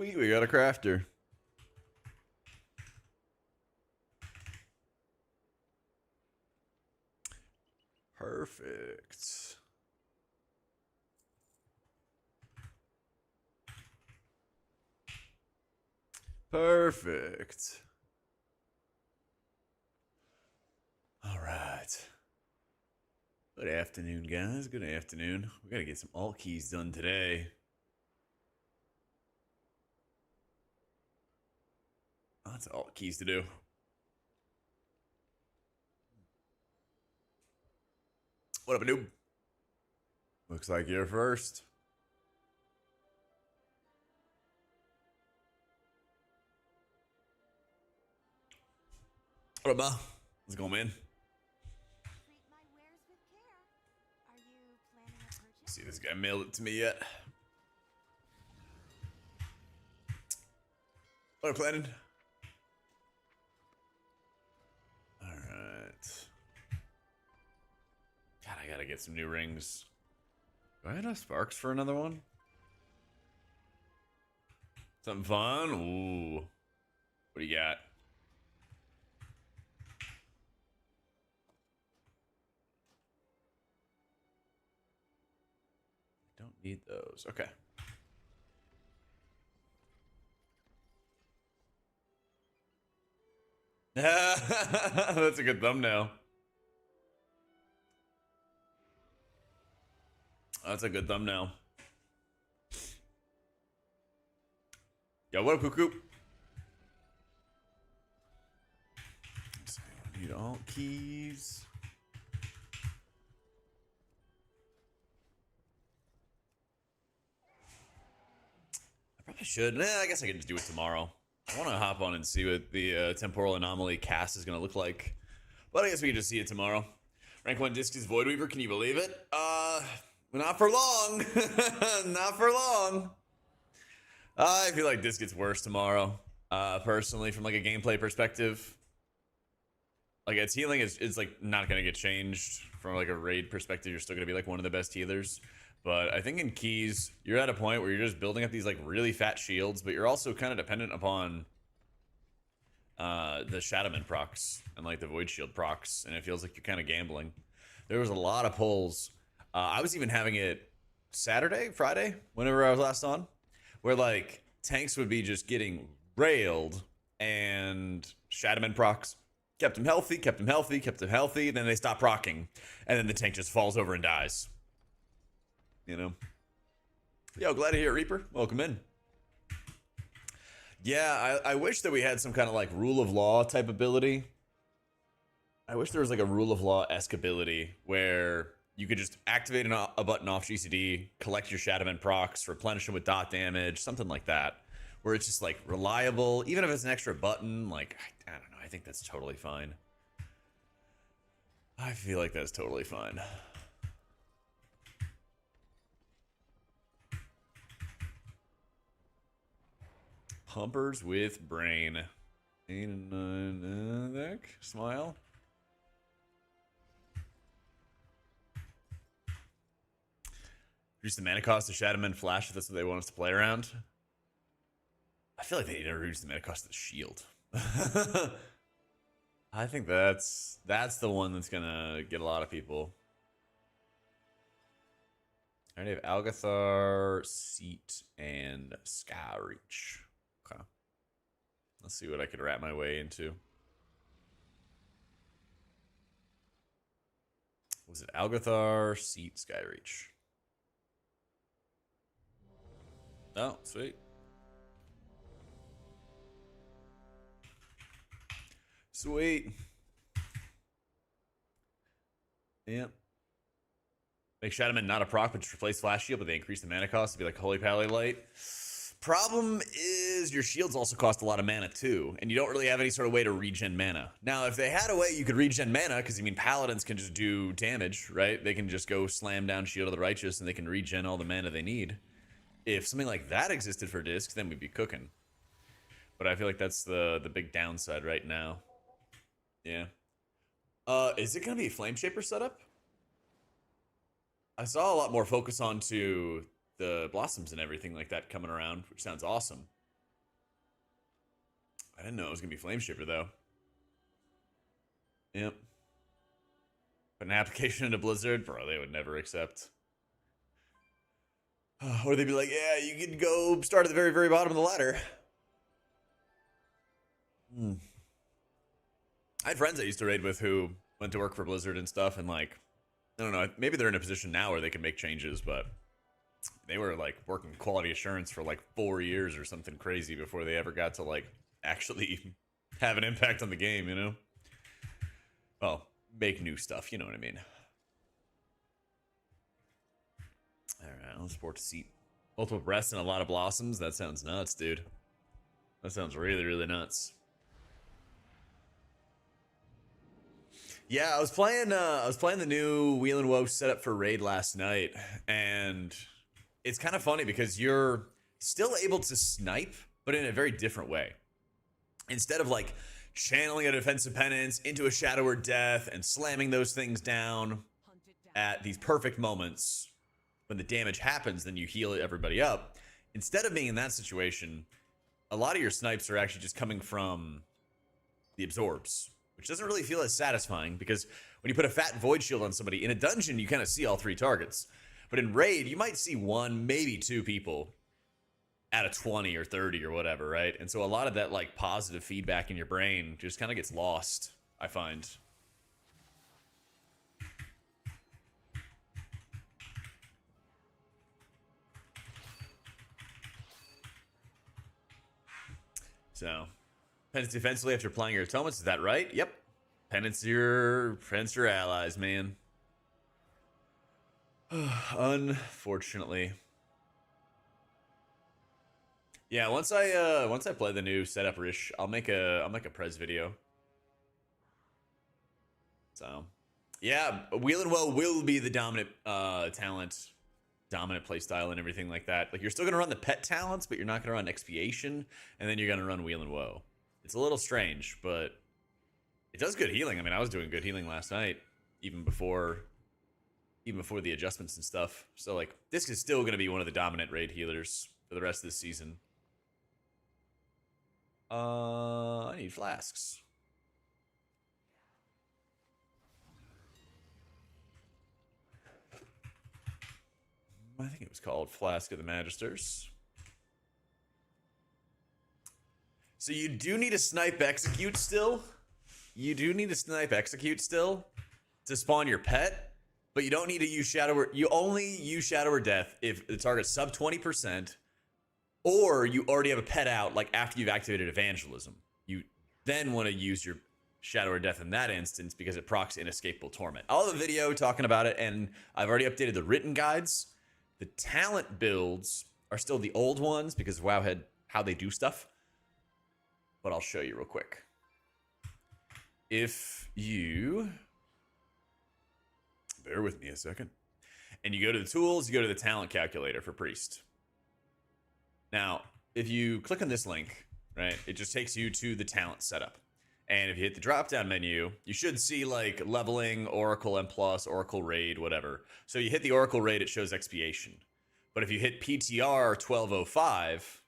We got a crafter. Perfect. Perfect. All right. Good afternoon, guys. Good afternoon. We gotta get some alt keys done today. Lots of alt keys to do. What up, noob? Looks like you're first. What up, Ma? How's it going, man? See, this guy mailed it to me yet. What up, Paladin? Alright. God, I gotta get some new rings. Do I have enough sparks for another one? Something fun? Ooh. What do you got? Don't need those. Okay. That's a good thumbnail. That's a good thumbnail. Yo, what up, Cuckoo? I need alt keys. I probably should. Nah, I guess I can just do it tomorrow. I want to hop on and see what the temporal anomaly cast is going to look like. But I guess we can just see it tomorrow. Rank 1 disc is Void Weaver. Can you believe it? Not for long. Not for long. I feel like this gets worse tomorrow. Personally, from like a gameplay perspective. Like its healing is like not going to get changed. From like a raid perspective, you're still going to be like one of the best healers. But I think in keys, you're at a point where you're just building up these like really fat shields, but you're also kind of dependent upon the Shadowman procs and like the Void Shield procs, and it feels like you're kind of gambling. There was a lot of pulls. I was even having it Saturday, Friday, whenever I was last on, where like tanks would be just getting railed, and Shadowman procs kept him healthy, kept him healthy, kept him healthy. Then they stop procking, and then the tank just falls over and dies. You know. Yo, glad to hear it, Reaper. Welcome in. Yeah, I wish that we had some kind of like rule of law type ability. I wish there was like a rule of law-esque ability where you could just activate a button off GCD, collect your Shadowman procs, replenish them with dot damage, something like that. Where it's just like reliable, even if it's an extra button, like, I don't know, I think that's totally fine. I feel like that's totally fine. Pumpers with brain. 8 and 9, smile. Reduce the mana cost of Shadowman Flash if that's what they want us to play around. I feel like they need to reduce the mana cost of the shield. I think that's the one that's gonna get a lot of people. I already have Algathar, Seat, and Skyreach. Okay. Let's see what I could wrap my way into. Was it Algathar, Seat, Skyreach? Oh, sweet. Sweet. Yep. Make Shadowman not a proc, but just replace Flash Shield, but they increase the mana cost to be like Holy Pally Light. Problem is, your shields also cost a lot of mana too, and you don't really have any sort of way to regen mana. Now, if they had a way you could regen mana, because I mean, Paladins can just do damage, right? They can just go slam down Shield of the Righteous, and they can regen all the mana they need. If something like that existed for discs, then we'd be cooking. But I feel like that's the big downside right now. Yeah. Is it gonna be a Flame Shaper setup? I saw a lot more focus onto the blossoms and everything like that coming around, which sounds awesome. I didn't know it was gonna be Flame Shifter though. Yep. Put an application into Blizzard, bro, they would never accept. Or they'd be like, yeah, you can go start at the very, very bottom of the ladder. I had friends I used to raid with who went to work for Blizzard and stuff, and like, I don't know, maybe they're in a position now where they can make changes, but they were like working quality assurance for like 4 years or something crazy before they ever got to like actually have an impact on the game, you know? Well, make new stuff, you know what I mean? Alright, let's sport a seat. Multiple breasts and a lot of blossoms. That sounds nuts, dude. That sounds really, really nuts. Yeah, I was playing the new Wheel and Woe setup for raid last night, and it's kind of funny because you're still able to snipe, but in a very different way. Instead of like channeling a defensive penance into a Shadow or Death and slamming those things down at these perfect moments, when the damage happens, then you heal everybody up. Instead of being in that situation, a lot of your snipes are actually just coming from the absorbs, which doesn't really feel as satisfying because when you put a fat void shield on somebody in a dungeon, you kind of see all 3 targets. But in raid, you might see 1, maybe 2 people out of 20 or 30 or whatever, right? And so a lot of that like positive feedback in your brain just kind of gets lost, I find. So, penance defensively after applying your atonements, is that right? Yep. Penance your allies, man. Unfortunately. Yeah, once I play the new setup Rish, I'll make a prez video. So, yeah, Wheel and Woe will be the dominant talent, dominant playstyle and everything like that. Like, you're still gonna run the pet talents, but you're not gonna run expiation, and then you're gonna run Wheel and Woe. It's a little strange, but it does good healing. I mean, I was doing good healing last night, even before the adjustments and stuff. So like, this is still gonna be one of the dominant raid healers for the rest of this season. I need flasks. I think it was called Flask of the Magisters. So you do need a snipe execute still. You do need a snipe execute still to spawn your pet, but you don't need to use Shadow or... You only use Shadow or Death if the target's sub 20%, or you already have a pet out, like after you've activated Evangelism. You then want to use your Shadow or Death in that instance because it procs Inescapable Torment. I'll have a video talking about it, and I've already updated the written guides. The talent builds are still the old ones because WoW had how they do stuff. But I'll show you real quick. If you... Bear with me a second. And you go to the tools, you go to the talent calculator for Priest. Now, if you click on this link, right, it just takes you to the talent setup. And if you hit the drop-down menu, you should see like leveling, Oracle M+, Oracle Raid, whatever. So you hit the Oracle Raid, it shows expiation. But if you hit PTR 1205,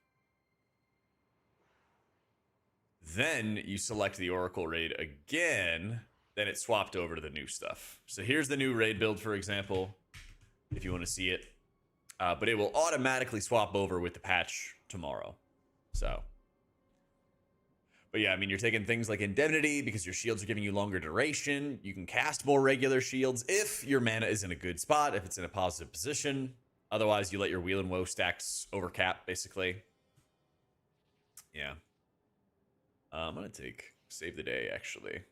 then you select the Oracle Raid again, then it swapped over to the new stuff. So here's the new raid build, for example, if you want to see it. But it will automatically swap over with the patch tomorrow. So... But yeah, I mean, you're taking things like Indemnity because your shields are giving you longer duration. You can cast more regular shields if your mana is in a good spot, if it's in a positive position. Otherwise, you let your Wheel and Woe stacks overcap, basically. Yeah. I'm going to save the day, actually.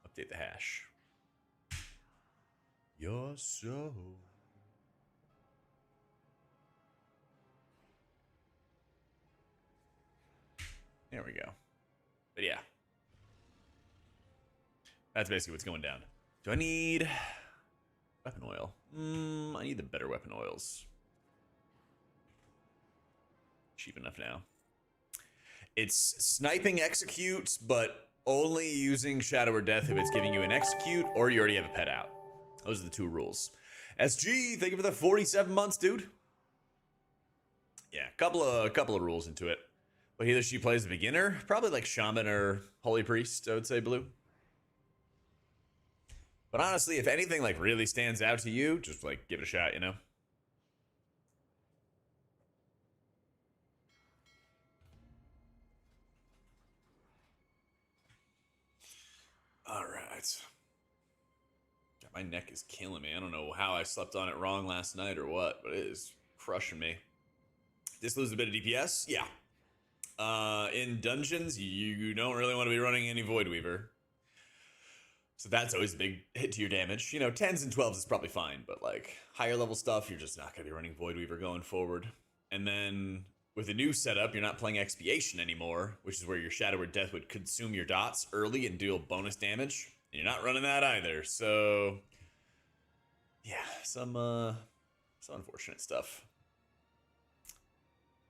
Update the hash. You're so... There we go. But yeah. That's basically what's going down. Do I need weapon oil? I need the better weapon oils. Cheap enough now. It's sniping execute, but only using Shadow or Death if it's giving you an execute or you already have a pet out. Those are the 2 rules. SG, thank you for the 47 months, dude. Yeah, a couple of rules into it. But either she plays a beginner, probably like Shaman or Holy Priest, I would say blue. But honestly, if anything like really stands out to you, just like give it a shot, you know? All right. God, my neck is killing me. I don't know how I slept on it wrong last night or what, but it is crushing me. This loses a bit of DPS? Yeah. In dungeons, you don't really want to be running any Void Weaver. So that's always a big hit to your damage. You know, 10s and 12s is probably fine, but like higher level stuff, you're just not going to be running Void Weaver going forward. And then with a new setup, you're not playing Expiation anymore, which is where your Shadow or Death would consume your dots early and deal bonus damage. And you're not running that either. So yeah, some unfortunate stuff.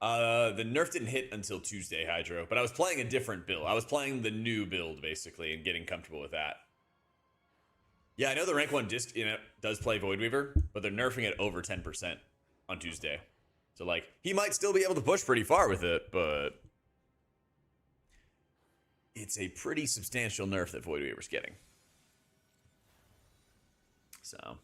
The nerf didn't hit until Tuesday, Hydro, but I was playing a different build. I was playing the new build, basically, and getting comfortable with that. Yeah, I know the rank 1 disc, you know, does play Void Weaver, but they're nerfing it over 10% on Tuesday. So, like, he might still be able to push pretty far with it, but it's a pretty substantial nerf that Void Weaver's getting. So, you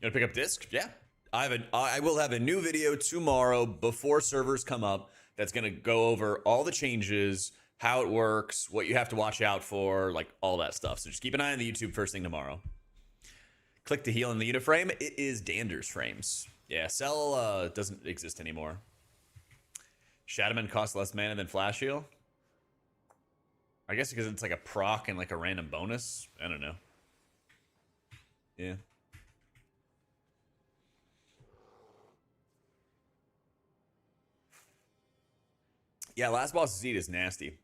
gonna pick up disc? Yeah. I will have a new video tomorrow before servers come up that's going to go over all the changes, how it works, what you have to watch out for, like all that stuff. So just keep an eye on the YouTube first thing tomorrow. Click to heal in the unit frame. It is Dander's frames. Yeah, Cell doesn't exist anymore. Shadowman costs less mana than Flash Heal. I guess because it's like a proc and like a random bonus. I don't know. Yeah. Yeah, Last Boss Seed is nasty.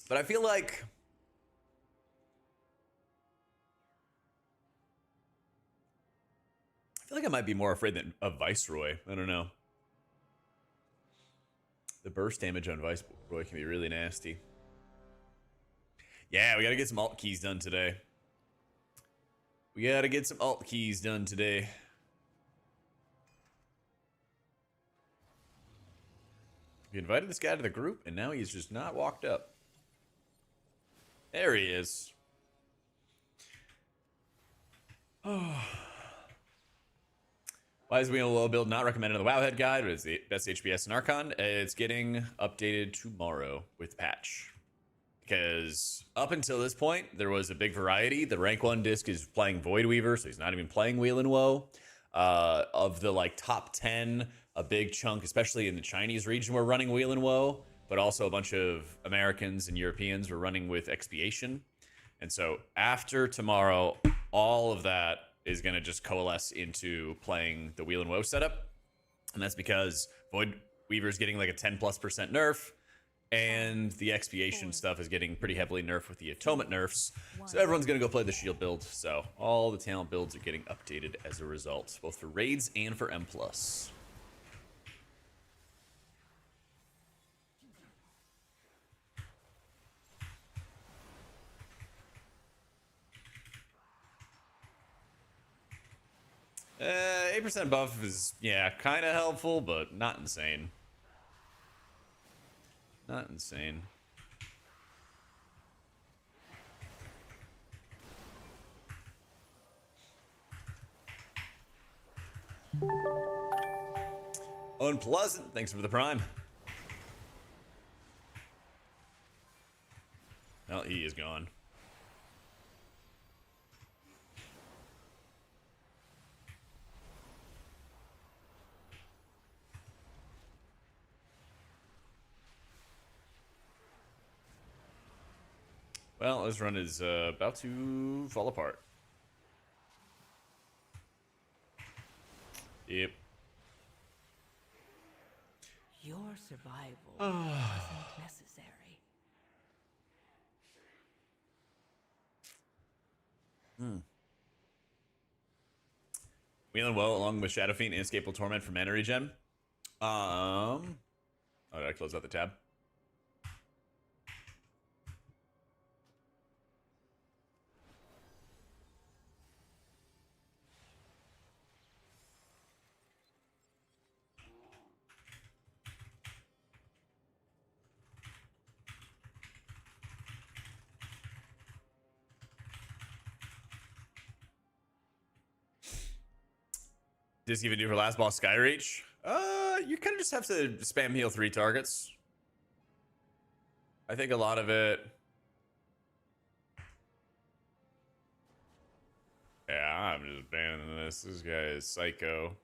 But I feel like I might be more afraid than of Viceroy. I don't know. The burst damage on Viceroy can be really nasty. Yeah, we gotta get some alt keys done today. We gotta get some alt keys done today. We invited this guy to the group, and now he's just not walked up. There he is. Oh. Why is Wheel Low build not recommended in the Wowhead guide? But it's the best HPS in Archon. It's getting updated tomorrow with patch. Because up until this point, there was a big variety. The rank 1 disc is playing Void Weaver, so he's not even playing Wheel and Woe. Of the like top 10, a big chunk, especially in the Chinese region, were running Wheel and Woe, but also a bunch of Americans and Europeans were running with Expiation. And so after tomorrow, all of that is going to just coalesce into playing the Wheel and Woe setup. And that's because Void Weaver's getting like a 10+% nerf, and the Expiation stuff is getting pretty heavily nerfed with the Atonement nerfs. So everyone's going to go play the shield build. So all the talent builds are getting updated as a result, both for raids and for M+. 8% buff is, yeah, kind of helpful, but not insane. Not insane. Unpleasant, thanks for the prime. Well, he is gone. Well, this run is about to fall apart. Yep. Your survival wasn't necessary. Wheeling well along with Shadow Fiend and Escapable Torment for mana regen. Oh, did I close out the tab? Does he even do for last boss Skyreach? You kind of just have to spam heal 3 targets. I think a lot of it. Yeah, I'm just banning this. This guy is psycho.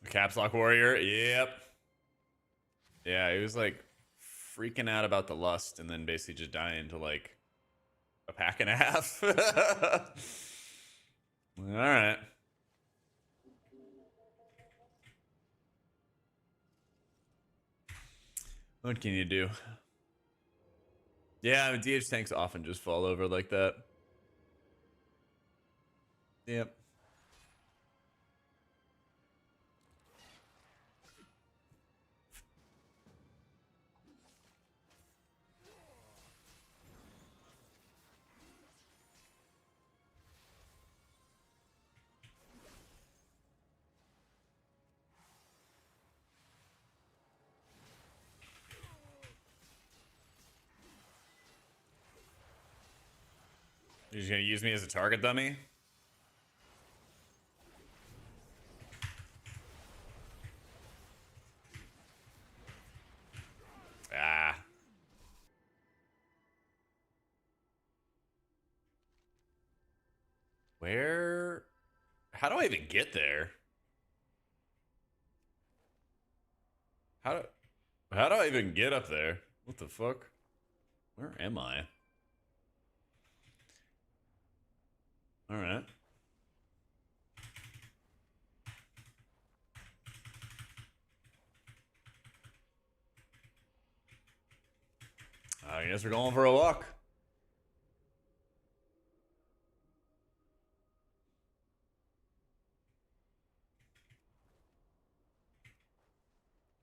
Caps Lock Warrior. Yep. Yeah, he was like freaking out about the lust and then basically just dying to like a pack and a half. All right. What can you do? Yeah, DH tanks often just fall over like that. Yep. You're just gonna use me as a target dummy? Ah. Where? How do I even get there? How do I even get up there? What the fuck? Where am I? All right. I guess we're going for a walk.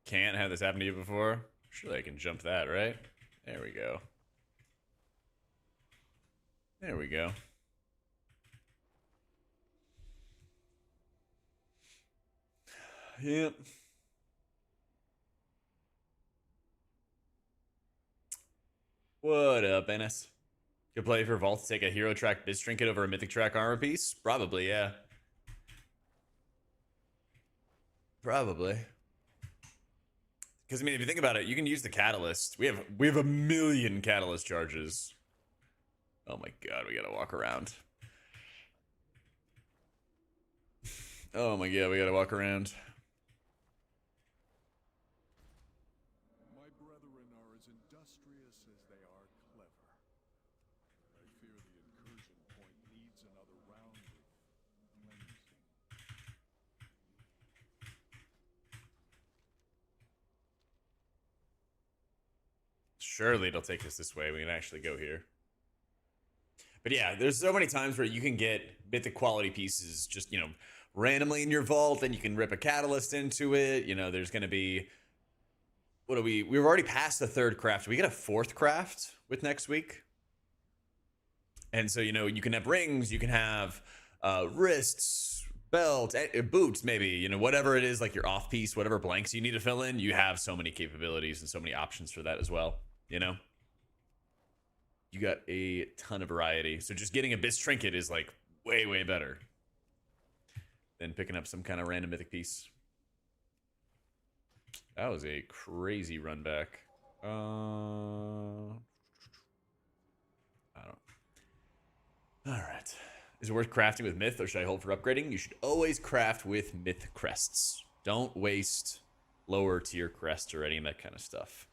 Can't have this happen to you before? Surely I can jump that, right? There we go. There we go. Yep. What up, Ennis? Could play for Vault to take a hero track biz trinket over a mythic track armor piece? Probably, yeah. Probably. Because I mean, if you think about it, you can use the catalyst. We have a million catalyst charges. Oh my god, we gotta walk around. Oh my god, we gotta walk around. My brethren are as industrious as they are clever. I fear the incursion point needs another round of cleansing. Surely it'll take us this way. We can actually go here. But yeah, there's so many times where you can get mythic quality pieces just, you know, randomly in your vault, and you can rip a catalyst into it. You know, there's going to be... What do we... We've already passed the 3rd craft. We get a 4th craft with next week. And so, you know, you can have rings, you can have wrists, belt, boots, maybe, you know, whatever it is, like your off piece, whatever blanks you need to fill in, you have so many capabilities and so many options for that as well, you know? You got a ton of variety. So just getting a Biz Trinket is like way, way better than picking up some kind of random mythic piece. That was a crazy run back. I don't. All right. Is it worth crafting with myth, or should I hold for upgrading? You should always craft with myth crests. Don't waste lower tier crests or any of that kind of stuff.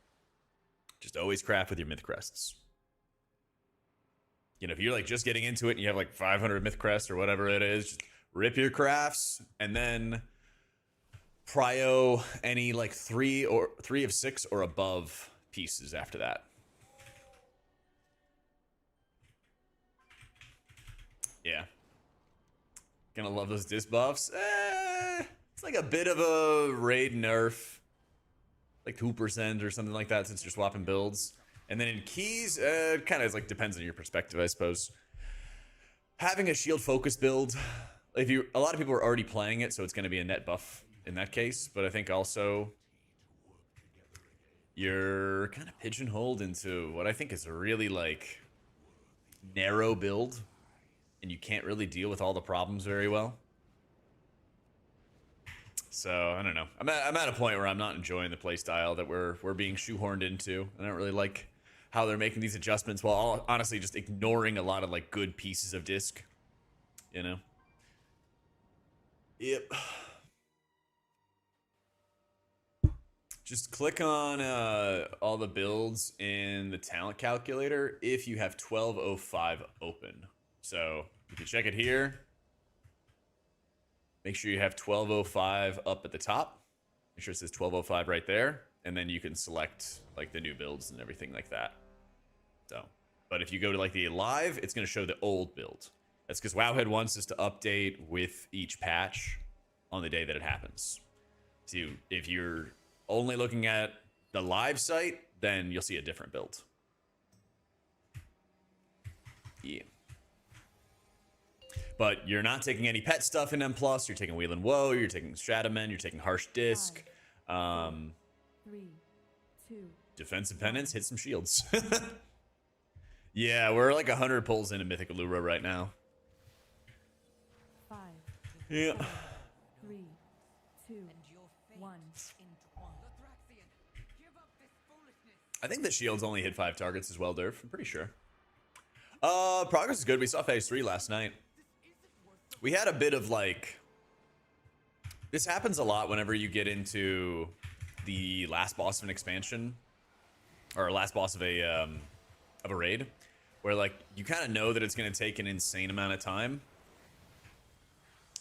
Just always craft with your myth crests. You know, if you're like just getting into it and you have like 500 myth crests or whatever it is, just rip your crafts and then prio any like 3 of 6 or above pieces after that. Yeah. Gonna love those disc buffs. It's like a bit of a raid nerf. Like 2% or something like that since you're swapping builds. And then in keys, it kind of like depends on your perspective, I suppose. having a shield focus build, if you, a lot of people are already playing it, so it's going to be a net buff in that case. But I think also you're kind of pigeonholed into what I think is a really like narrow build, and you can't really deal with all the problems very well. So I don't know. I'm at a point where I'm not enjoying the playstyle that we're being shoehorned into. I don't really like how they're making these adjustments while honestly just ignoring a lot of like good pieces of disc. You know. Yep. Just click on all the builds in the talent calculator if you have 1205 open. So you can check it here. Make sure you have 1205 up at the top. Make sure it says 1205 right there. And then you can select like the new builds and everything like that. So, but if you go to like the live, it's going to show the old build. That's because Wowhead wants us to update with each patch on the day that it happens. So if you're only looking at the live site, then you'll see a different build. Yeah. But you're not taking any pet stuff in M+. You're taking Wheel and Woe. You're taking Stratamen. You're taking Harsh Disc. 5, 4, 3, 2. Defensive Penance. Hit some shields. Yeah, we're like 100 pulls into Mythic Allura right now. 5, Yeah. 4, 3, 2, 1. I think the shields only hit 5 targets as well, Durf. I'm pretty sure. Progress is good. We saw phase 3 last night. We had a bit of like, this happens a lot whenever you get into the last boss of an expansion or last boss of a raid, where like you kind of know that it's going to take an insane amount of time,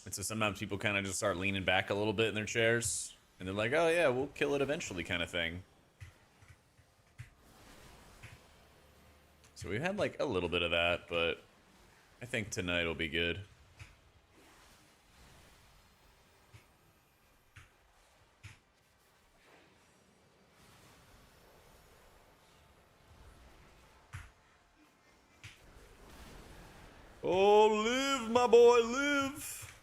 and so sometimes people kind of just start leaning back a little bit in their chairs, and they're like, oh yeah, we'll kill it eventually kind of thing. So we had like a little bit of that, but I think tonight will be good. Oh, live, my boy, live.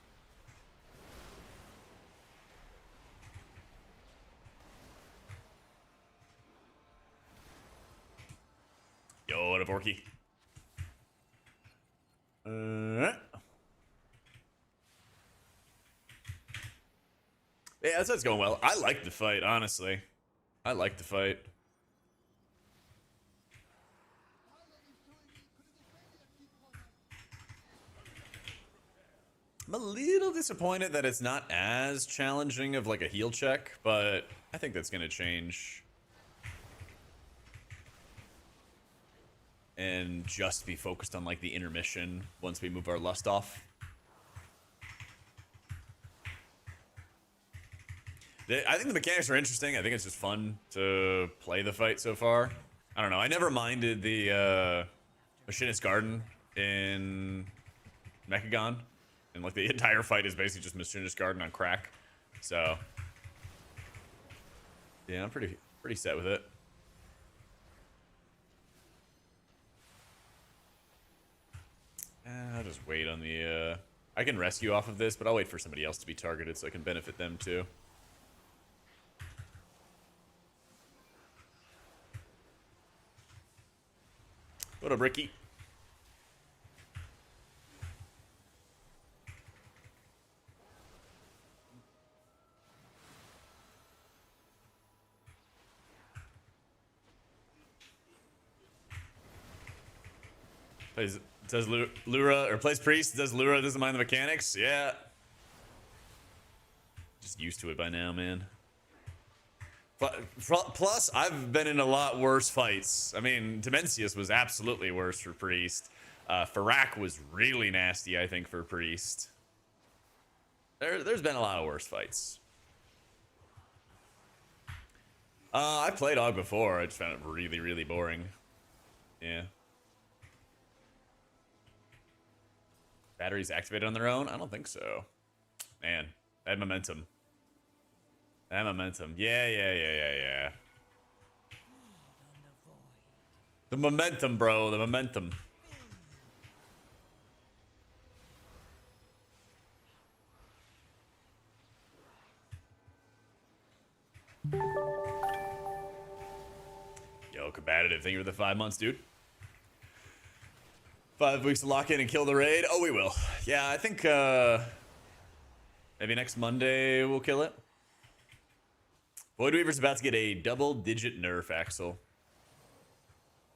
Yo, what up, Orky? Yeah, that's going well. I like the fight, honestly. I like the fight. I'm a little disappointed that it's not as challenging of like a heal check, but I think that's gonna change. And just be focused on like the intermission once we move our lust off. I think the mechanics are interesting. I think it's just fun to play the fight so far. I don't know. I never minded the Machinist Garden in Mechagon. And like the entire fight is basically just Machinist Garden on crack. So yeah, I'm pretty set with it. I'll just wait on the I can rescue off of this, but I'll wait for somebody else to be targeted so I can benefit them too. What up, Ricky? Does Lura, or plays Priest, does Lura, doesn't mind the mechanics? Yeah. Just used to it by now, man. Plus, I've been in a lot worse fights. I mean, Dimensius was absolutely worse for Priest. Farak was really nasty, I think, for Priest. There's been a lot of worse fights. I played Og before. I just found it really, really boring. Yeah. Batteries activated on their own? I don't think so. Man, that momentum. That momentum. Yeah. The momentum, bro. The momentum. Yo, combative. Thank you for the 5 months, dude. 5 weeks to lock in and kill the raid. Oh, we will. Yeah, I think maybe next Monday we'll kill it. Voidweaver's about to get a double-digit nerf, Axel.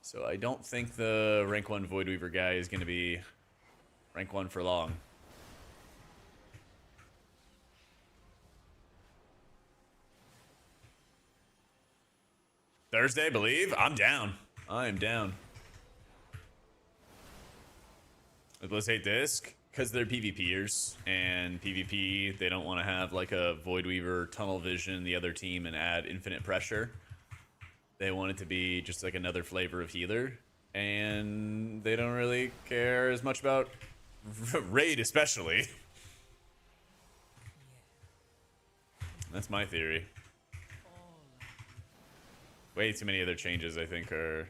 So I don't think the rank 1 Voidweaver guy is going to be rank 1 for long. Thursday, believe? I'm down. I am down. Let's hate disc because they're PvPers, and PvP, they don't want to have like a Voidweaver tunnel vision the other team and add infinite pressure. They want it to be just like another flavor of healer, and they don't really care as much about raid, especially. That's my theory. Way too many other changes, I think, are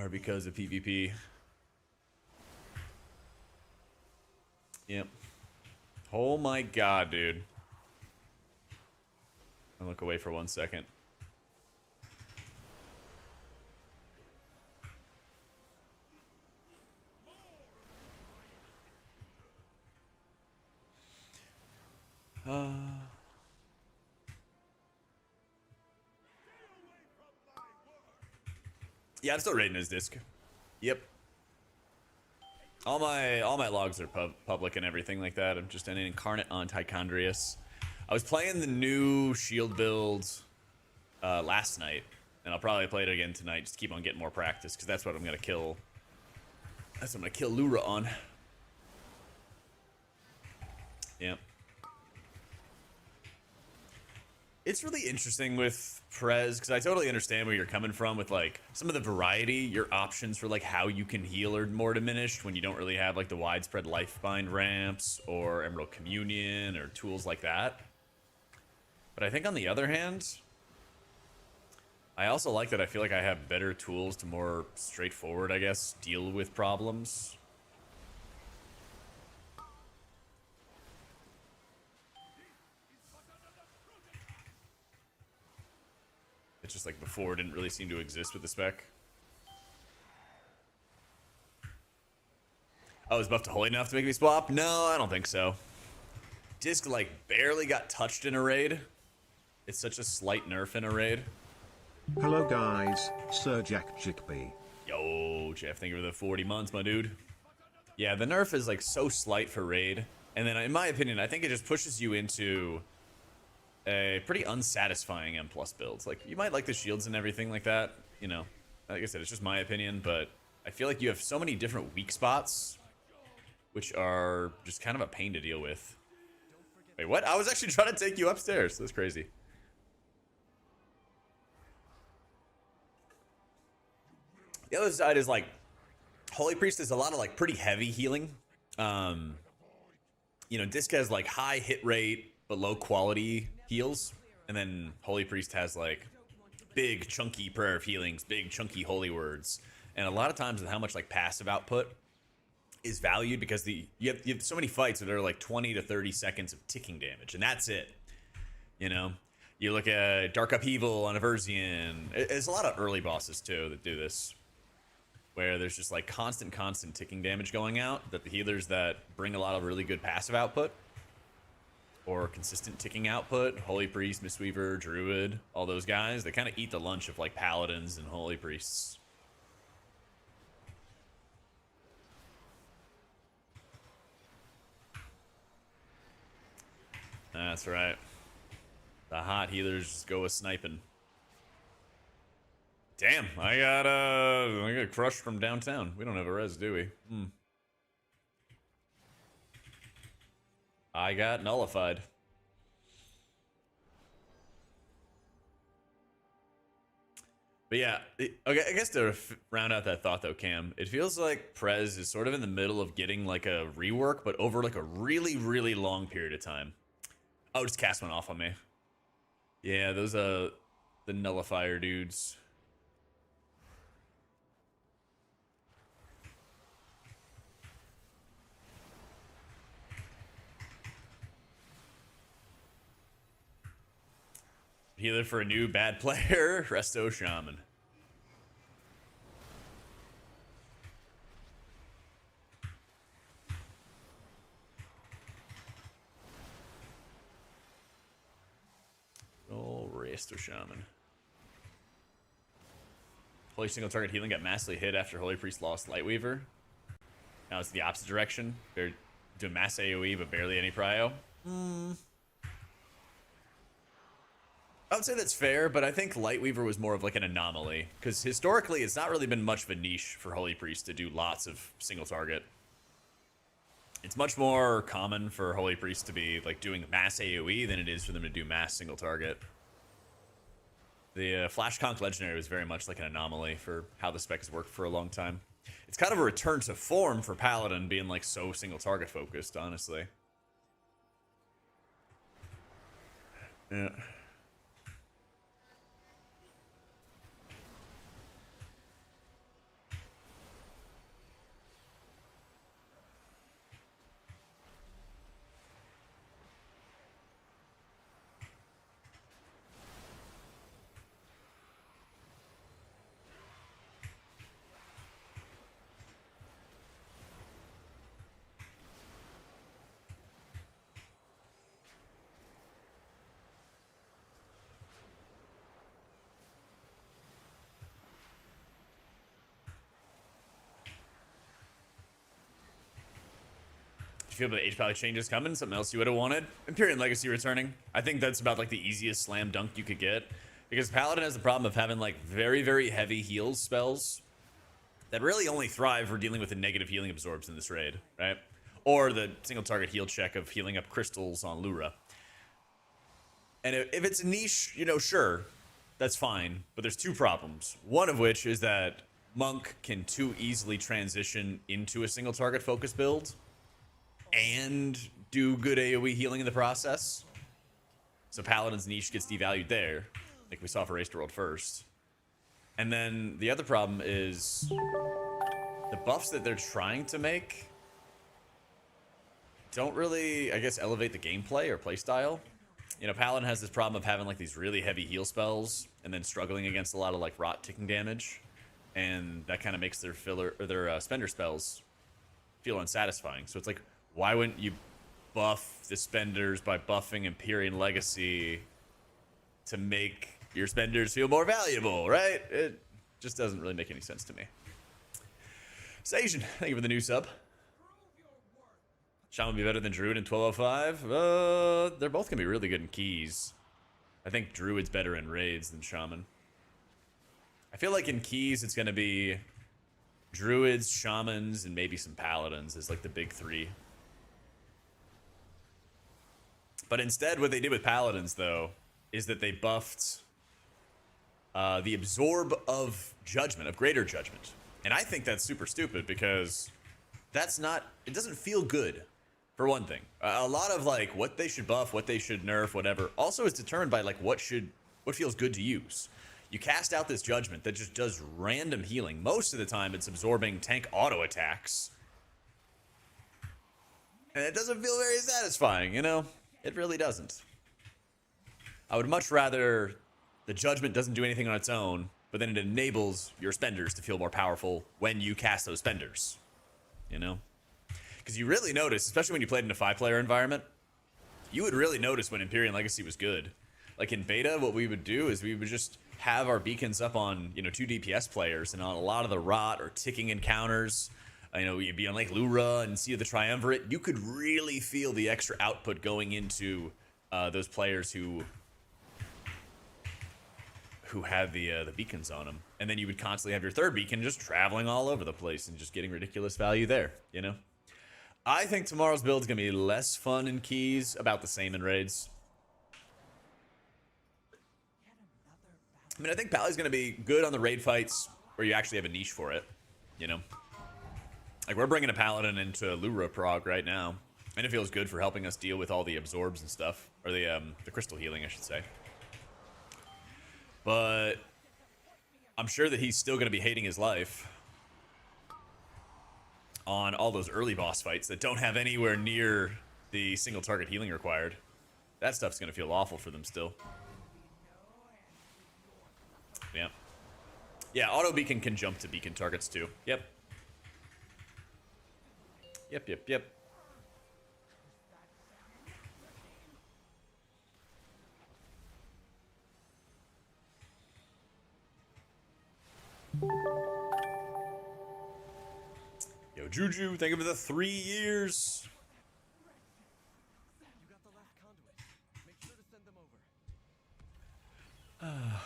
because of PvP. Yep. Oh my god, dude. I'll look away for 1 second. Yeah, I'm still rating his disc. Yep. All my logs are public and everything like that. I'm just an incarnate on Tichondrius. I was playing the new shield build last night, and I'll probably play it again tonight just to keep on getting more practice, because that's what I'm gonna kill. That's what I'm gonna kill Lura on. Yep. It's really interesting with Prez, because I totally understand where you're coming from with like some of the variety. Your options for like how you can heal are more diminished when you don't really have like the widespread Lifebind ramps or Emerald Communion or tools like that. But I think on the other hand, I also like that I feel like I have better tools to more straightforward, I guess, deal with problems. It's just like before, it didn't really seem to exist with the spec. Oh, is buff to holy enough to make me swap? No, I don't think so. Disc like barely got touched in a raid. It's such a slight nerf in a raid. Hello guys, Sir Jack Chickpea. Yo, Jeff, thank you for the 40 months, my dude. Yeah, the nerf is like so slight for raid. And then in my opinion, I think it just pushes you into a pretty unsatisfying M+ builds. Like, you might like the shields and everything like that, you know. Like I said, it's just my opinion, but I feel like you have so many different weak spots, which are just kind of a pain to deal with. Wait, what? I was actually trying to take you upstairs. That's crazy. The other side is like, Holy Priest is a lot of like pretty heavy healing. You know, Disc has like high hit rate, but low quality heals. And then Holy Priest has like big chunky prayer of healings, big chunky holy words. And a lot of times with how much like passive output is valued, because you have so many fights that are like 20 to 30 seconds of ticking damage, and that's it. You know, you look at Dark Upheaval on Aversian. There's a lot of early bosses too that do this, where there's just like constant ticking damage going out, that the healers that bring a lot of really good passive output or consistent ticking output, Holy Priest, Mistweaver, Druid, all those guys, they kind of eat the lunch of like Paladins and Holy Priests. That's right. The hot healers just go with sniping. Damn, I got crushed from downtown. We don't have a res, do we? I got nullified. But yeah, okay, I guess to round out that thought though, Cam, it feels like Prez is sort of in the middle of getting like a rework, but over like a really, really long period of time. Oh, just cast one off on me. Yeah, those the nullifier dudes. Healer for a new bad player. Resto Shaman. Oh, Resto Shaman. Holy single target healing got massively hit after Holy Priest lost Lightweaver. Now it's the opposite direction. They're doing mass AoE, but barely any prio. I would say that's fair, but I think Lightweaver was more of like an anomaly. Because historically, it's not really been much of a niche for Holy Priest to do lots of single target. It's much more common for Holy Priest to be like doing mass AoE than it is for them to do mass single target. The Flash Conch Legendary was very much like an anomaly for how the spec has worked for a long time. It's kind of a return to form for Paladin being like so single target focused, honestly. Yeah. Feel the Age Pally changes coming? Something else you would have wanted? Empyrean Legacy returning. I think that's about like the easiest slam dunk you could get. Because Paladin has the problem of having like very, very heavy heals spells that really only thrive for dealing with the negative healing absorbs in this raid, right? Or the single target heal check of healing up crystals on Lura. And if it's a niche, you know, sure, that's fine. But there's two problems. One of which is that Monk can too easily transition into a single target focus build and do good AoE healing in the process. So Paladin's niche gets devalued there, like we saw for Race to World first. And then the other problem is the buffs that they're trying to make don't really, I guess, elevate the gameplay or playstyle. You know, Paladin has this problem of having like these really heavy heal spells and then struggling against a lot of like rot ticking damage, and that kind of makes their filler or their spender spells feel unsatisfying. So it's like, why wouldn't you buff the spenders by buffing Empyrean Legacy to make your spenders feel more valuable, right? It just doesn't really make any sense to me. Sajin, thank you for the new sub. Shaman would be better than Druid in 1205. They're both going to be really good in keys. I think Druid's better in raids than Shaman. I feel like in keys it's going to be Druids, Shamans, and maybe some Paladins is like the big three. But instead, what they did with Paladins, though, is that they buffed the Absorb of Judgment, of Greater Judgment. And I think that's super stupid because that's not, it doesn't feel good, for one thing. A lot of, like, what they should buff, what they should nerf, whatever, also is determined by, like, what feels good to use. You cast out this Judgment that just does random healing. Most of the time, it's absorbing tank auto attacks. And it doesn't feel very satisfying, you know? It really doesn't. I would much rather the Judgment doesn't do anything on its own, but then it enables your spenders to feel more powerful when you cast those spenders. You know? Because you really notice, especially when you played in a 5-player environment, you would really notice when Empyrean Legacy was good. Like in beta, what we would do is we would just have our beacons up on, you know, 2 DPS players, and on a lot of the rot or ticking encounters, you know, you'd be on like Lura and Sea of the Triumvirate, you could really feel the extra output going into those players who had the beacons on them. And then you would constantly have your third beacon just traveling all over the place and just getting ridiculous value there, you know? I think tomorrow's build is going to be less fun in keys, about the same in raids. I mean, I think Pally's going to be good on the raid fights where you actually have a niche for it, you know? Like, we're bringing a Paladin into Lura Prog right now, and it feels good for helping us deal with all the absorbs and stuff. Or the crystal healing, I should say. But I'm sure that he's still going to be hating his life on all those early boss fights that don't have anywhere near the single target healing required. That stuff's going to feel awful for them still. Yeah. Yeah, auto beacon can jump to beacon targets too. Yep. Yep. Yo, Juju, thank you for the 3 years. You got the last conduit. Make sure to send them over.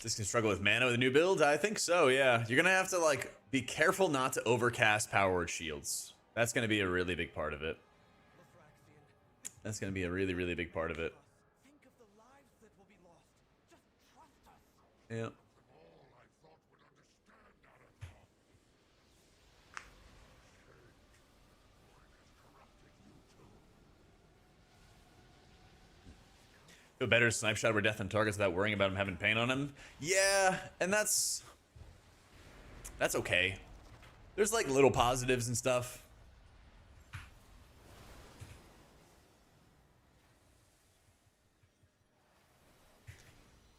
This can struggle with mana with a new build? I think so, yeah. You're gonna have to, like, be careful not to overcast powered shields. That's gonna be a really big part of it. Lefraxian, That's gonna be a really, really big part of it. think of the lives that will be lost. Just trust us. Yeah. Feel better to snipe shot over death on targets without worrying about him having pain on him. Yeah, and that's okay. There's like little positives and stuff.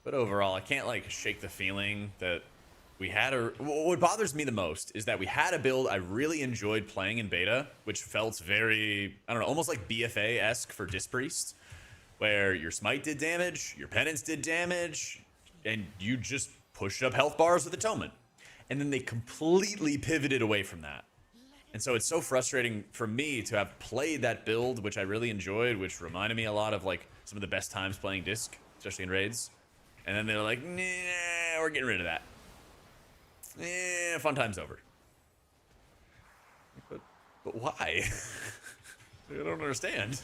But overall, I can't like shake the feeling that we had a... What bothers me the most is that we had a build I really enjoyed playing in beta, which felt very, I don't know, almost like BFA-esque for Disc Priest, where your smite did damage, your penance did damage, and you just pushed up health bars with atonement. And then they completely pivoted away from that. And so it's so frustrating for me to have played that build, which I really enjoyed, which reminded me a lot of like some of the best times playing Disc, especially in raids. And then they're like, nah, we're getting rid of that. Fun time's over. But why? I don't understand.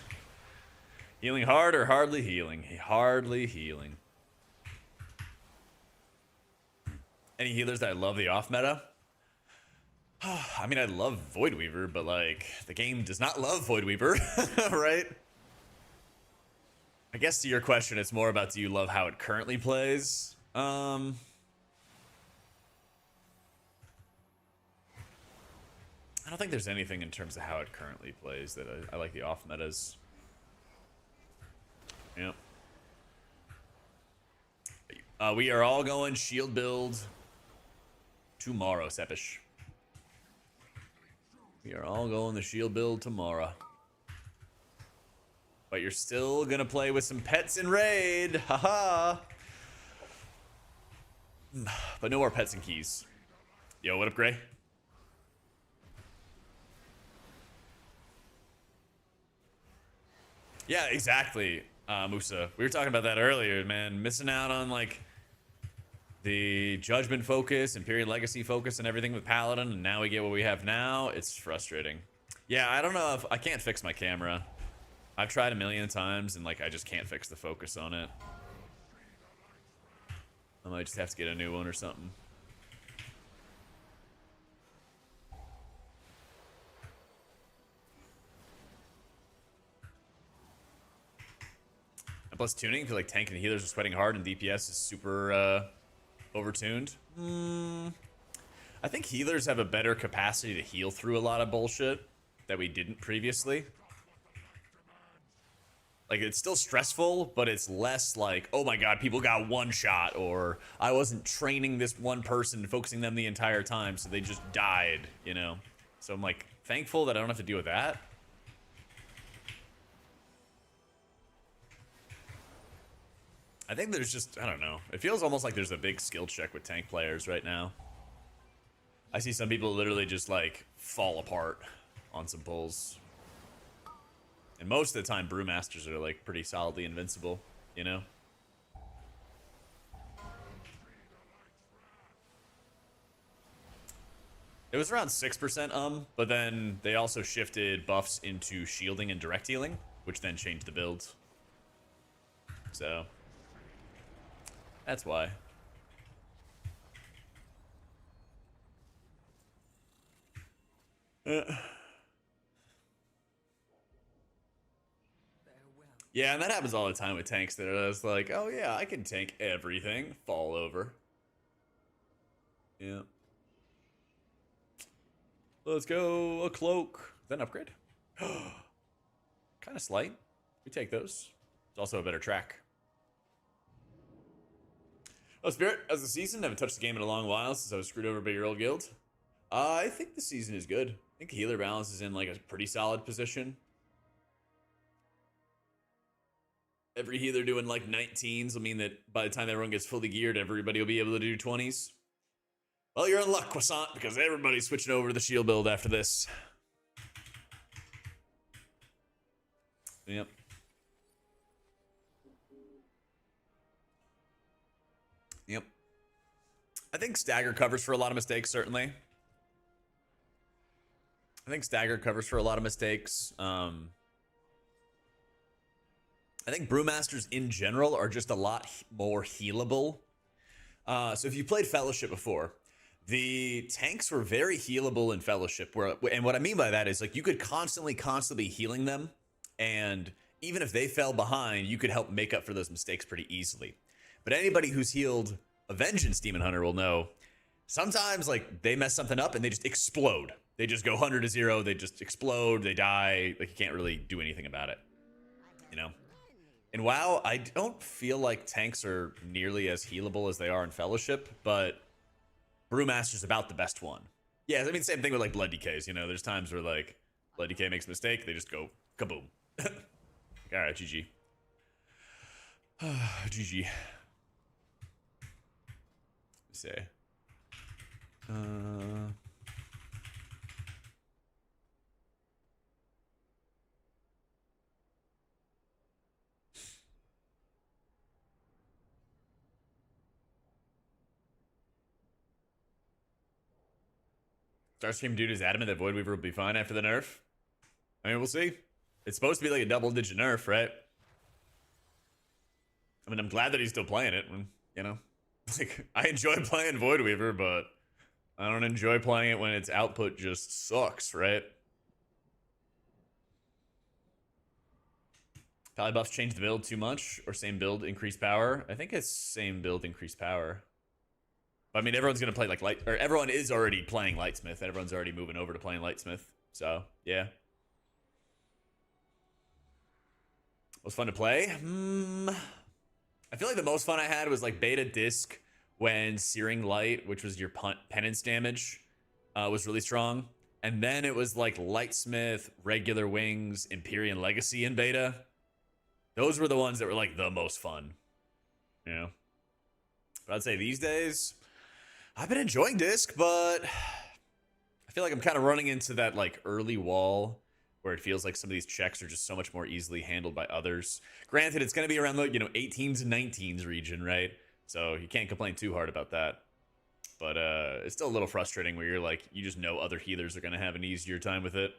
Healing hard or hardly healing? Hardly healing. Any healers that I love the off meta? I mean, I love Voidweaver, but like, the game does not love Voidweaver, right? I guess to your question, it's more about do you love how it currently plays? I don't think there's anything in terms of how it currently plays that I like the off metas. Yep. We are all going shield build tomorrow, Sepish. We are all going the shield build tomorrow. But you're still gonna play with some pets in raid, haha. But no more pets and keys. Yo, what up, Gray? Yeah, exactly, Musa. We were talking about that earlier, man. Missing out on like the Judgment focus, Imperial Legacy focus, and everything with Paladin, and now we get what we have now. It's frustrating. Yeah, I don't know if I can't fix my camera. I've tried a million times, and like I just can't fix the focus on it. I might just have to get a new one or something. And plus tuning, because like tank and healers are sweating hard, and DPS is super overtuned. I think healers have a better capacity to heal through a lot of bullshit that we didn't previously. Like, it's still stressful, but it's less like, oh my god, people got one shot, or I wasn't training this one person, focusing them the entire time, so they just died, you know? So I'm like, thankful that I don't have to deal with that. I think there's just, I don't know. It feels almost like there's a big skill check with tank players right now. I see some people literally just, like, fall apart on some pulls. And most of the time, Brewmasters are, like, pretty solidly invincible, you know? It was around 6%, but then they also shifted buffs into shielding and direct healing, which then changed the build. So, that's why. Yeah, and that happens all the time with tanks that are just like, oh yeah, I can tank everything, fall over. Yeah. Let's go, a cloak. Then upgrade. Kind of slight. We take those. It's also a better track. Oh, Spirit, how's the season? Haven't touched the game in a long while since I was screwed over by your old guild. I think the season is good. I think healer balance is in like a pretty solid position. Every healer doing like 19s will mean that by the time everyone gets fully geared, everybody will be able to do 20s. Well, you're in luck, Croissant, because everybody's switching over to the shield build after this. Yep. Yep. I think stagger covers for a lot of mistakes, certainly. I think stagger covers for a lot of mistakes. I think Brewmasters in general are just a lot more healable. So if you played Fellowship before, the tanks were very healable in Fellowship. And what I mean by that is like you could constantly be healing them. And even if they fell behind, you could help make up for those mistakes pretty easily. But anybody who's healed a Vengeance Demon Hunter will know sometimes like they mess something up and they just explode. They just go 100 to 0. They just explode. They die. Like you can't really do anything about it, you know? In WoW, I don't feel like tanks are nearly as healable as they are in Fellowship, but Brewmaster's about the best one. Yeah, I mean, same thing with like Blood DKs, you know? There's times where like Blood DK makes a mistake, they just go kaboom. Alright, GG. GG. Let's say. Starscream Dude is adamant that Voidweaver will be fine after the nerf. I mean, we'll see. It's supposed to be like a double-digit nerf, right? I mean, I'm glad that he's still playing it. You know, like I enjoy playing Voidweaver, but I don't enjoy playing it when its output just sucks, right? Pally buffs change the build too much, or same build increase power? I think it's same build increase power. But I mean, everyone's gonna play like or everyone is already playing Lightsmith. Everyone's already moving over to playing Lightsmith. So yeah. Was fun to play? I feel like the most fun I had was like beta disc when Searing Light, which was your penance damage, was really strong. And then it was like Lightsmith, Regular Wings, Empyrean Legacy in beta. Those were the ones that were like the most fun. You know? But I'd say these days, I've been enjoying disc, but I feel like I'm kind of running into that like early wall where it feels like some of these checks are just so much more easily handled by others. Granted, it's going to be around the, 18s and 19s region, right? So you can't complain too hard about that. But it's still a little frustrating where you're like, you just know other healers are going to have an easier time with it.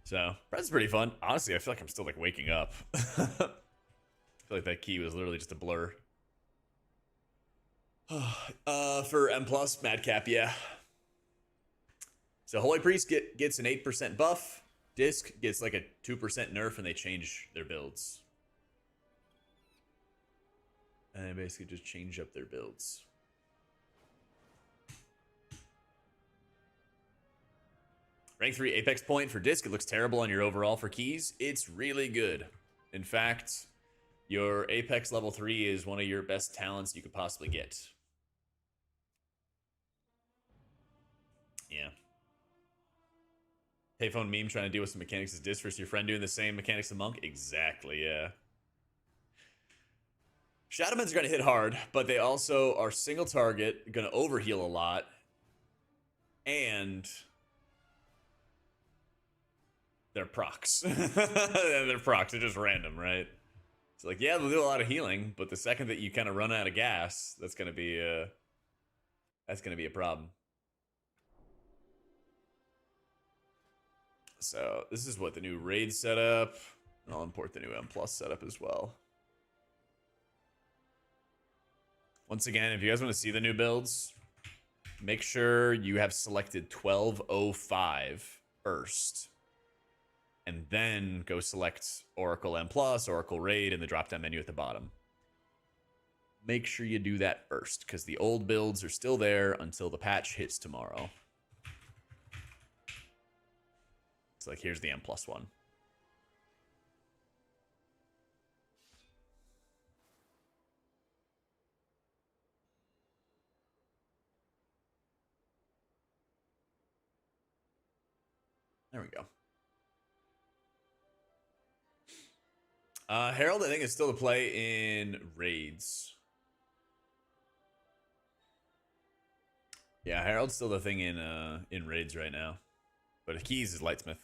So, that's pretty fun. Honestly, I feel like I'm still like waking up. I feel like that key was literally just a blur. For M+, Madcap, yeah. So Holy Priest gets an 8% buff. Disc gets like a 2% nerf and they change their builds. And they basically just change up their builds. Rank 3 Apex point for Disc. It looks terrible on your overall for keys. It's really good. In fact, your Apex level 3 is one of your best talents you could possibly get. Yeah. Payphone meme trying to deal with some mechanics as Disc versus your friend doing the same mechanics as Monk? Exactly, yeah. Shadowmen's are going to hit hard, but they also are single target, going to overheal a lot, and they're procs. They're procs. They're just random, right? It's like, yeah, they'll do a lot of healing, but the second that you kind of run out of gas, that's going to be a problem. So this is what the new raid setup, and I'll import the new M+ setup as well. Once again, if you guys want to see the new builds, make sure you have selected 1205 first. And then go select Oracle M+, Oracle Raid in the drop-down menu at the bottom. Make sure you do that first, because the old builds are still there until the patch hits tomorrow. It's like, here's the M+ one. There we go. Herald, I think, is still to play in raids. Yeah, Herald's still the thing in raids right now. But Keys is Lightsmith.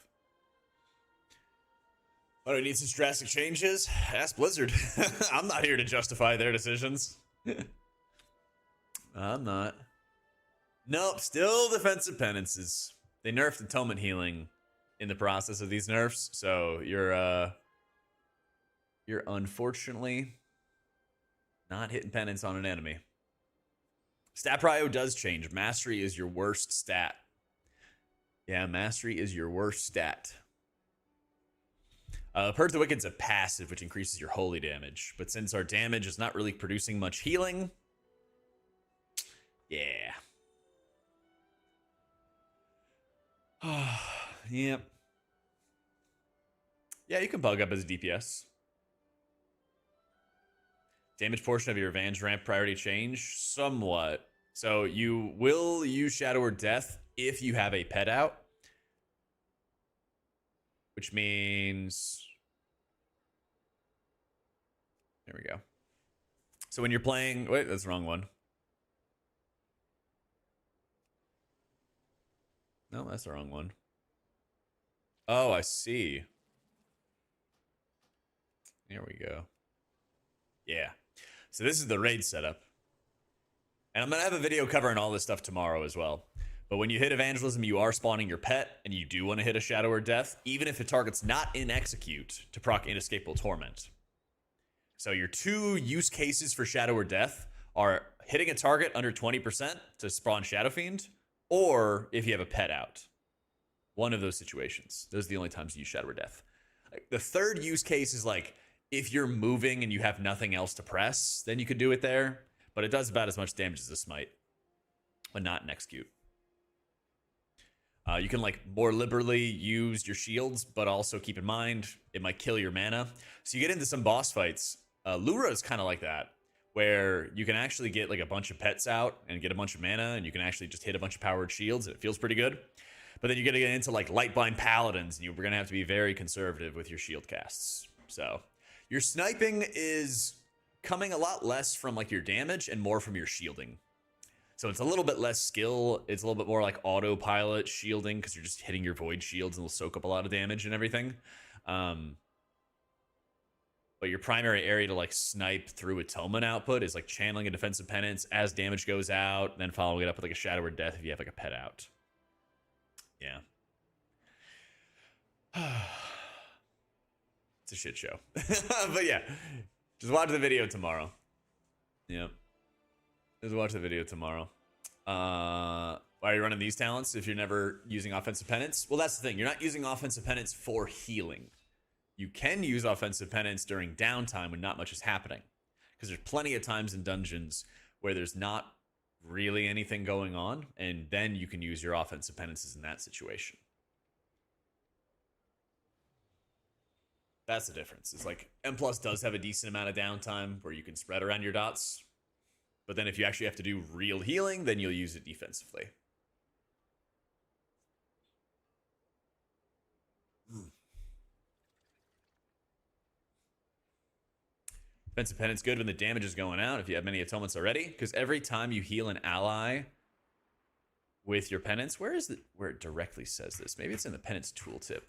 What do we need some drastic changes? Ask Blizzard. I'm not here to justify their decisions. I'm not. Nope, still defensive penances. They nerfed atonement healing in the process of these nerfs, so you're unfortunately not hitting penance on an enemy. Stat prio does change. Mastery is your worst stat. Yeah, mastery is your worst stat. Purge the Wicked's a passive, which increases your holy damage. But since our damage is not really producing much healing, yeah. Yep. Yeah, you can bug up as a DPS. Damage portion of your advantage ramp priority change? Somewhat. So you will use Shadow or Death if you have a pet out. Which means... There we go. So when you're playing... Wait, that's the wrong one. No, that's the wrong one. Oh, I see. There we go. Yeah. So this is the raid setup. And I'm going to have a video covering all this stuff tomorrow as well. But when you hit Evangelism, you are spawning your pet, and you do want to hit a Shadow or Death, even if the target's not in Execute, to proc Inescapable Torment. So your two use cases for Shadow or Death are hitting a target under 20% to spawn Shadow Fiend, or if you have a pet out. One of those situations. Those are the only times you use Shadow or Death. The third use case is like, if you're moving and you have nothing else to press, then you could do it there. But it does about as much damage as a Smite, but not an Execute. You can like more liberally use your shields, but also keep in mind it might kill your mana. So you get into some boss fights. Lura is kind of like that, where you can actually get like a bunch of pets out and get a bunch of mana, and you can actually just hit a bunch of powered shields, and it feels pretty good. But then you're gonna get into like Lightbind Paladins, and you're gonna have to be very conservative with your shield casts. So your sniping is coming a lot less from like your damage and more from your shielding. So it's a little bit less skill. It's a little bit more like autopilot shielding because you're just hitting your void shields and they'll soak up a lot of damage and everything. But your primary area to like snipe through atonement output is like channeling a defensive penance as damage goes out, then following it up with like a Shadow or Death if you have like a pet out. Yeah. It's a shit show. But yeah, just watch the video tomorrow. Yep. Just watch the video tomorrow. Why are you running these talents if you're never using offensive penance? Well, that's the thing. You're not using offensive penance for healing. You can use offensive penance during downtime when not much is happening. Because there's plenty of times in dungeons where there's not really anything going on, and then you can use your offensive penances in that situation. That's the difference. It's like M+ does have a decent amount of downtime where you can spread around your dots. But then if you actually have to do real healing, then you'll use it defensively. Defensive penance good when the damage is going out if you have many atonements already. Because every time you heal an ally with your penance, where it directly says this? Maybe it's in the penance tooltip.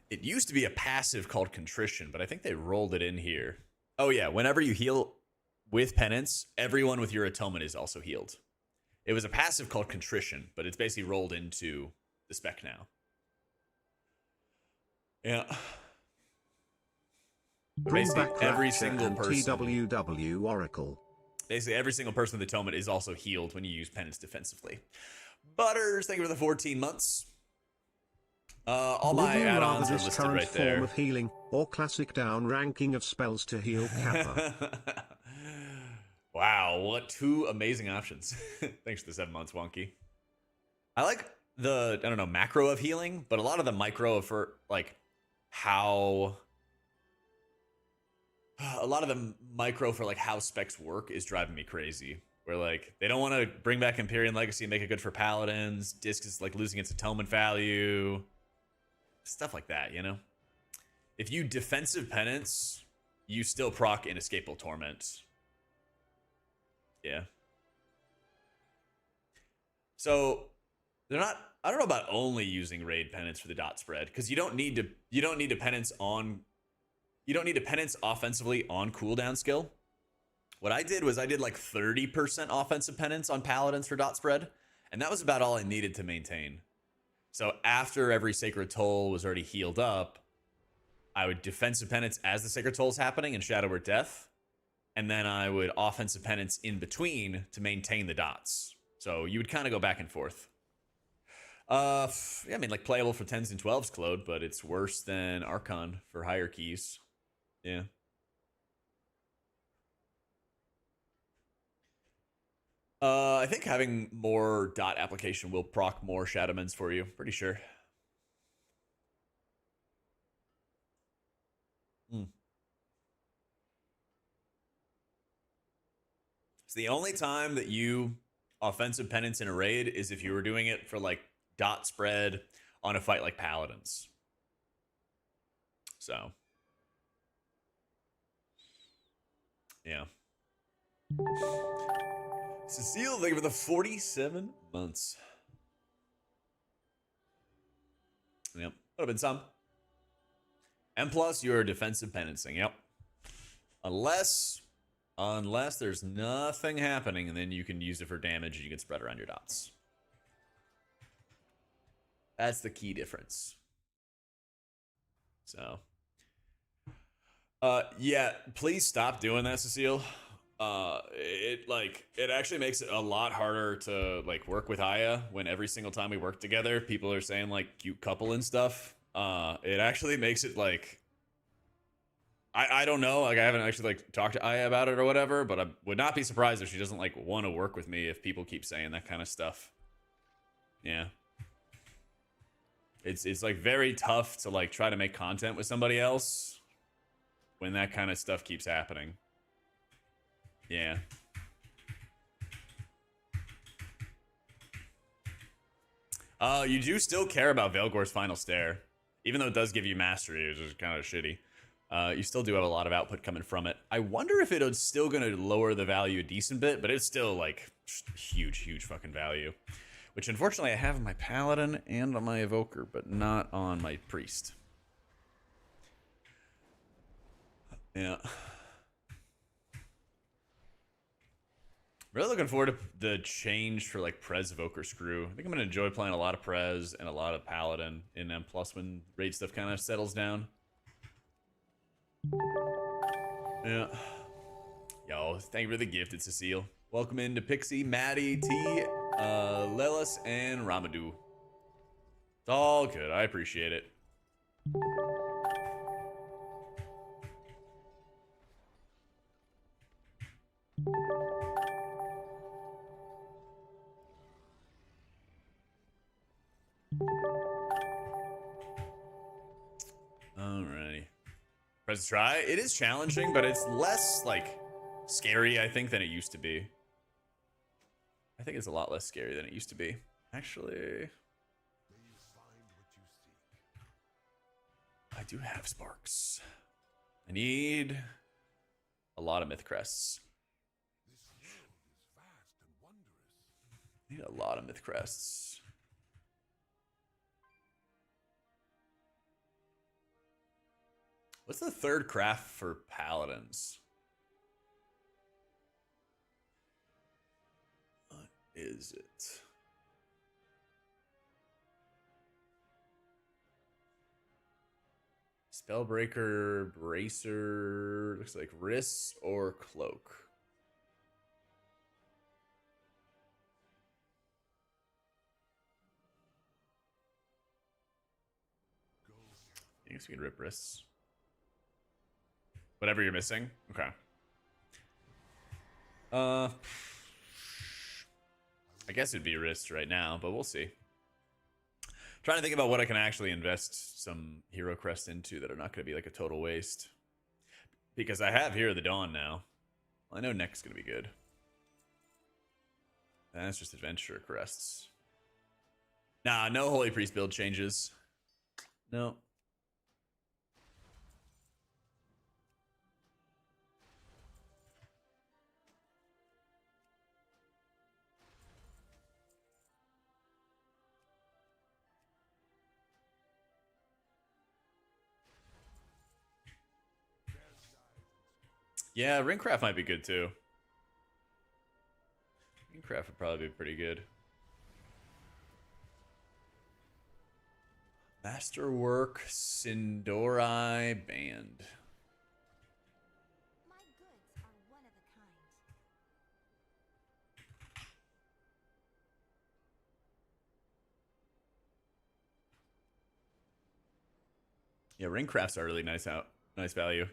It used to be a passive called contrition, but I think they rolled it in here. Oh yeah, whenever you heal with penance, everyone with your atonement is also healed. It was a passive called contrition, but it's basically rolled into the spec now. Yeah. Basically, every single person. TWW Oracle. Basically, every single person with atonement is also healed when you use penance defensively. Butters, thank you for the 14 months. All my add-ons are listed right there. Form of healing or classic down ranking of spells to heal Kappa. Wow, what two amazing options. Thanks for the 7 months, Wonky. I like the, I don't know, macro of healing, but a lot of the micro of for like how... A lot of the micro for like how specs work is driving me crazy. where like they don't want to bring back Empyrean Legacy and make it good for Paladins. Disc is like losing its atonement value, stuff like that, you know. If you defensive penance, you still proc Inescapable Torment. Yeah. So they're not. I don't know about only using raid penance for the dot spread, because you don't need to penance offensively on cooldown skill. What I did was I did like 30% offensive penance on Paladins for dot spread, and that was about all I needed to maintain. So after every Sacred Toll was already healed up, I would defensive penance as the Sacred Toll is happening in Shadow or Death, and then I would offensive penance in between to maintain the dots. So you would kind of go back and forth. Yeah, I mean, like playable for 10s and 12s, Claude, but it's worse than Archon for higher keys. Yeah. I think having more dot application will proc more Shadowmans for you. Pretty sure. So the only time that you offensive penance in a raid is if you were doing it for like dot spread on a fight like Paladins. So yeah. Cecile, thank you for the 47 months. Yep, would have been some. And plus, you're defensive penancing. Yep. Unless there's nothing happening, and then you can use it for damage and you can spread around your dots. That's the key difference. So, yeah, please stop doing that, Cecile. It actually makes it a lot harder to like work with Aya when every single time we work together, people are saying like cute couple and stuff. It actually makes it like, I don't know, like I haven't actually like talked to Aya about it or whatever, but I would not be surprised if she doesn't like want to work with me if people keep saying that kind of stuff. Yeah. It's like very tough to like try to make content with somebody else when that kind of stuff keeps happening. Yeah. You do still care about Velgor's Final Stare, even though it does give you mastery, which is kind of shitty. You still do have a lot of output coming from it. I wonder if it's still going to lower the value a decent bit, but it's still like huge fucking value. Which unfortunately I have on my Paladin and on my Evoker, but not on my Priest. Yeah. Really looking forward to the change for like Prez Evoker Screw. I think I'm going to enjoy playing a lot of Prez and a lot of Paladin in M+ when raid stuff kind of settles down. Yeah. Yo, thank you for the gifted, Cecile. Welcome into Pixie, Maddie, T, Lelis, and Ramadou. It's all good. I appreciate it. Alrighty. Press try. It is challenging, but it's less like scary, I think, than it used to be. I think it's a lot less scary than it used to be. Actually, I do have sparks. I need a lot of myth crests. I need a lot of myth crests. What's the third craft for Paladins? What is it? Spellbreaker, Bracer, looks like wrists or cloak. I guess we can rip wrists. Whatever you're missing. Okay. I guess it'd be wrist right now, but we'll see. Trying to think about what I can actually invest some hero crest into that are not going to be like a total waste. Because I have Hero of the Dawn now. Well, I know next is going to be good. That's just adventure crests. Nah, no Holy Priest build changes. No. Yeah, Ringcraft might be good too. Ringcraft would probably be pretty good. Masterwork Sindori Band. My goods are one of a kind. Yeah, Ringcrafts are really nice value.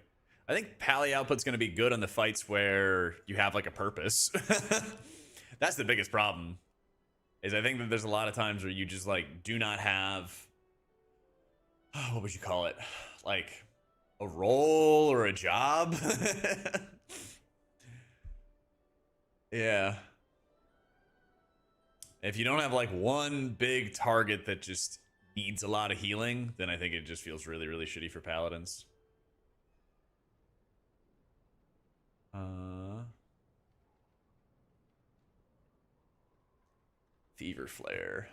I think Pally output's going to be good on the fights where you have like a purpose. That's the biggest problem. Is I think that there's a lot of times where you just like do not have, what would you call it? Like a role or a job? Yeah. If you don't have like one big target that just needs a lot of healing, then I think it just feels really, really shitty for Paladins. Fever Flare.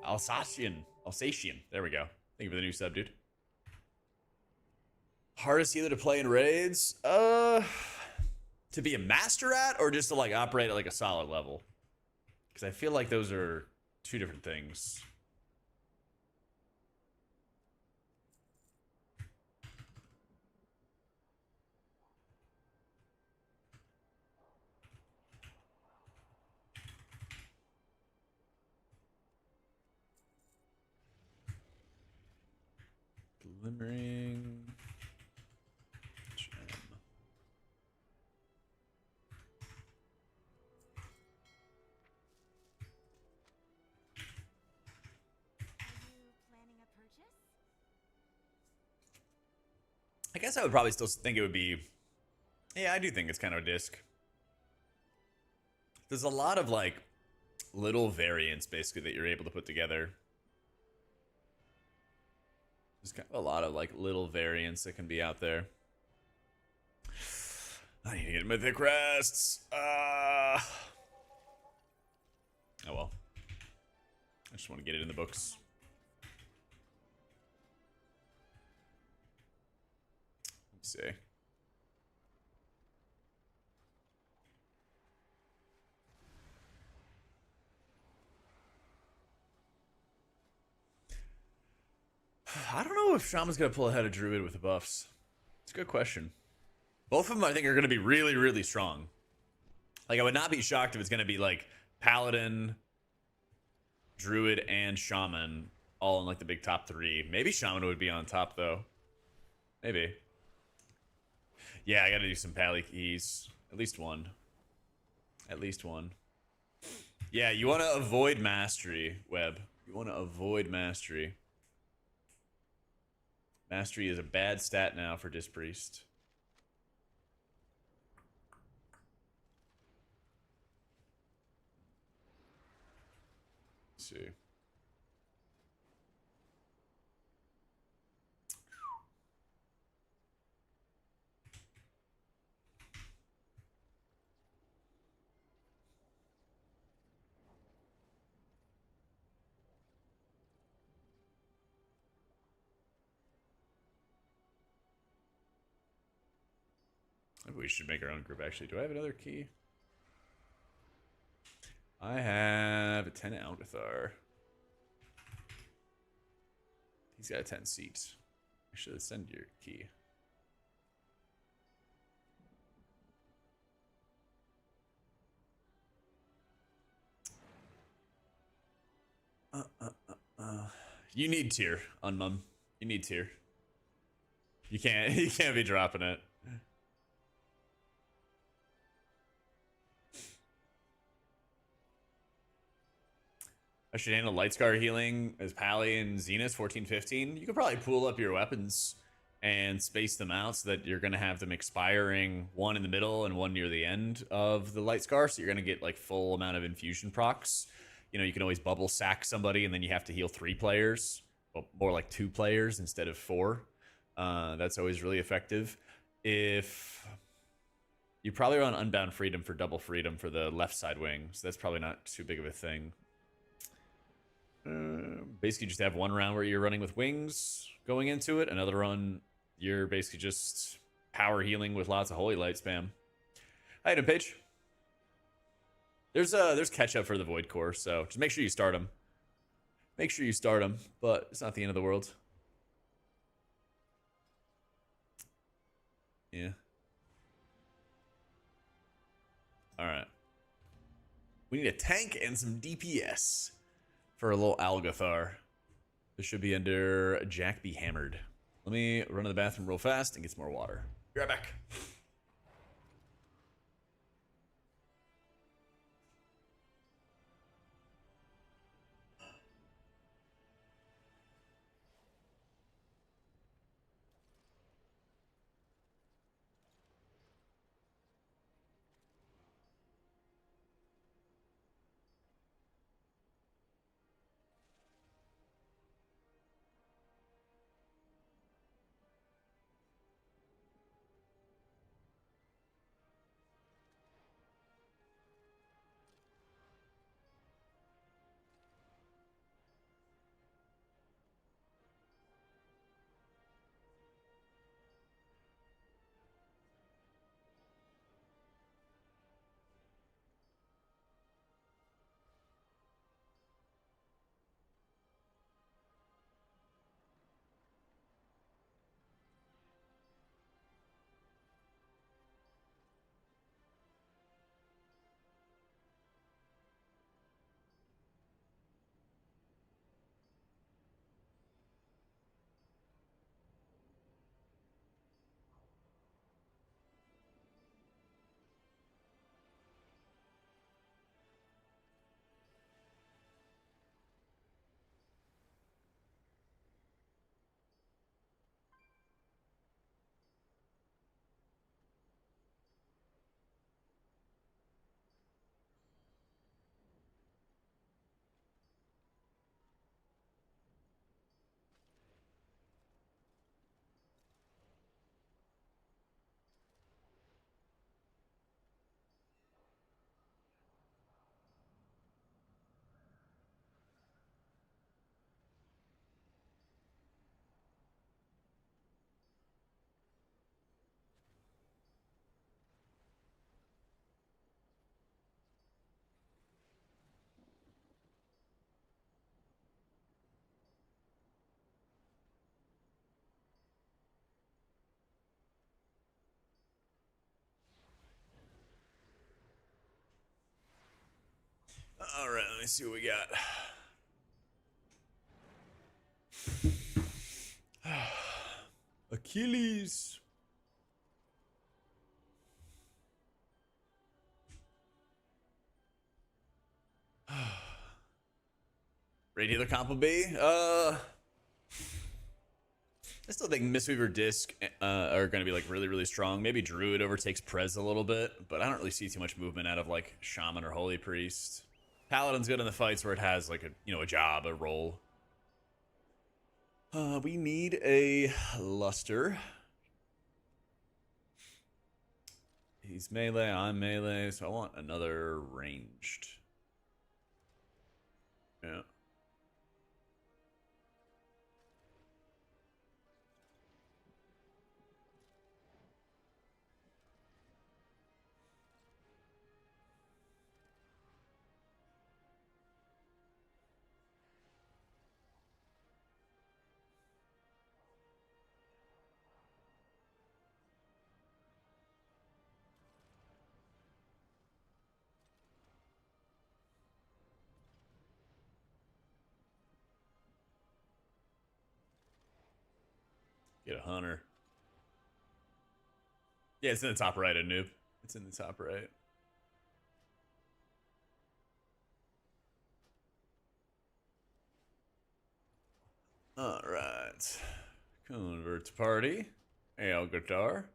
Alsatian. There we go. Thank you for the new sub, dude. Hardest healer to play in raids? To be a master at, or just to like operate at like a solid level? Because I feel like those are two different things. Glimmering Gem. Are you planning a purchase? I guess I would probably still think it would be. Yeah, I do think it's kind of a disc. There's a lot of like little variants basically that you're able to put together. There's kind of a lot of like little variants that can be out there. I need to get mythic crests. Oh well. I just want to get it in the books. Let's see. I don't know if Shaman's going to pull ahead of Druid with the buffs. It's a good question. Both of them, I think, are going to be really, really strong. Like, I would not be shocked if it's going to be, like, Paladin, Druid, and Shaman all in, like, the big top three. Maybe Shaman would be on top, though. Maybe. Yeah, I got to do some Pally keys. At least one. At least one. Yeah, you want to avoid Mastery, Web. You want to avoid Mastery. Mastery is a bad stat now for Disc Priest. Let's see. Maybe we should make our own group, actually. Do I have another key? I have a 10 Algathar. He's got a 10 seat. Actually, let's send your key. You need tier, Unmum. You need tier. You can't you can't be dropping it. I should handle Lightscar healing as Pally and Zenith 14-15. You could probably pool up your weapons and space them out so that you're going to have them expiring one in the middle and one near the end of the Lightscar. So you're going to get like full amount of infusion procs. You know, you can always bubble sack somebody and then you have to heal 3 players. Well, more like 2 players instead of 4. That's always really effective. If you probably run Unbound Freedom for double freedom for the left side wing, so that's probably not too big of a thing. Basically just have one round where you're running with wings going into it, another run you're basically just power healing with lots of holy light spam. Item page. There's catch up for the Void Core, so just make sure you start them. Make sure you start them, but it's not the end of the world. Yeah. All right. We need a tank and some DPS for a little Algathar. This should be under Jack be Hammered. Let me run to the bathroom real fast and get some more water. Be right back. All right, let me see what we got. Achilles. Radiator comp will be. I still think Mistweaver Disc are going to be like really, really strong. Maybe Druid overtakes Prez a little bit, but I don't really see too much movement out of like Shaman or Holy Priest. Paladin's good in the fights where it has like a job, a role. We need a Luster. He's melee, I'm melee, so I want another ranged. Yeah. Get a hunter. Yeah, it's in the top right, noob. It's in the top right. All right. Convert to party. AL guitar.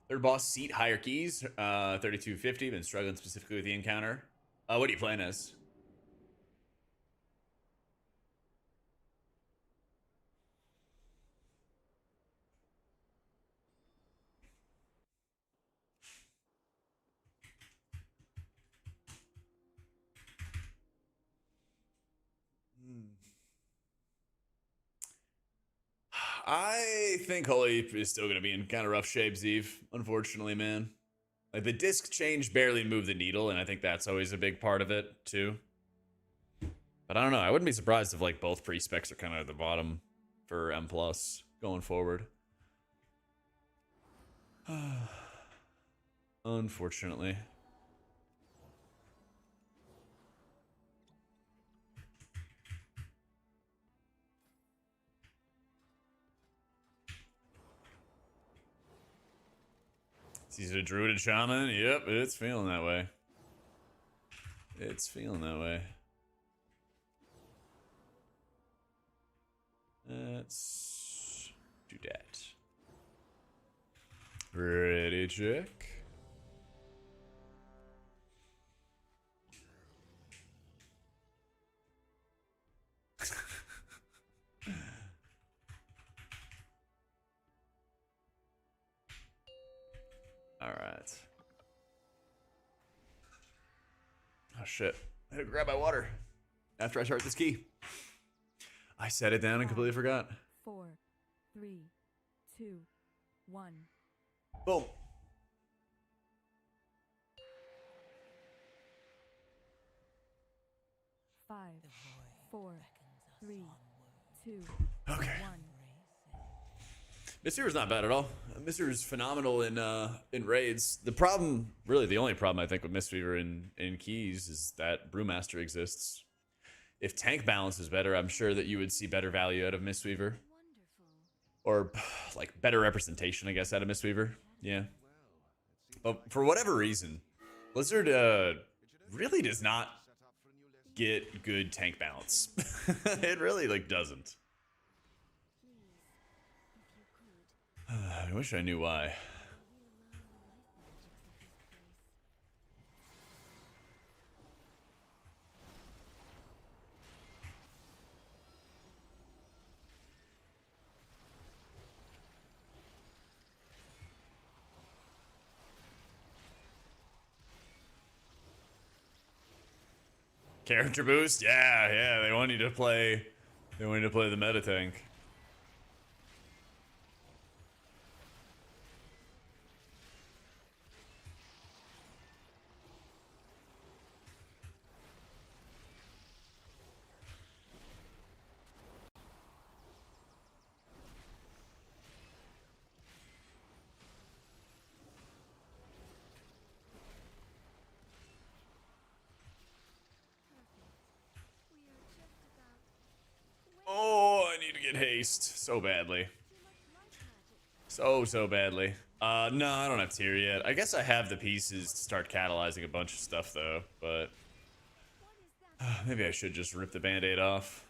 Third boss seat hierarchies. 3250. Been struggling specifically with the encounter. What are you playing as? I think Holy is still going to be in kind of rough shape, Zeev. Unfortunately, man. Like, the disc change barely moved the needle, and I think that's always a big part of it, too. But I don't know. I wouldn't be surprised if, like, both pre-specs are kind of at the bottom for M+ going forward. Unfortunately. He's a druid and shaman. Yep, it's feeling that way. It's feeling that way. Let's do that. Ready, check. All right. Oh shit! I had to grab my water after I start this key. I set it down and completely forgot. 4, 3, 2, 1. Boom. Five, 4, 3, 2, Okay. 1. Mistweaver's not bad at all. Mistweaver's phenomenal in raids. The problem, really the only problem I think with Mistweaver in keys is that Brewmaster exists. If tank balance is better, I'm sure that you would see better value out of Mistweaver. Or, like, better representation, I guess, out of Mistweaver. Yeah. But for whatever reason, Blizzard really does not get good tank balance. It really, like, doesn't. I wish I knew why. Character boost? Yeah, they want you to play. They want you to play the meta tank. Oh, I need to get haste so badly. So badly. No, I don't have tier yet. I guess I have the pieces to start catalyzing a bunch of stuff though, but maybe I should just rip the band-aid off.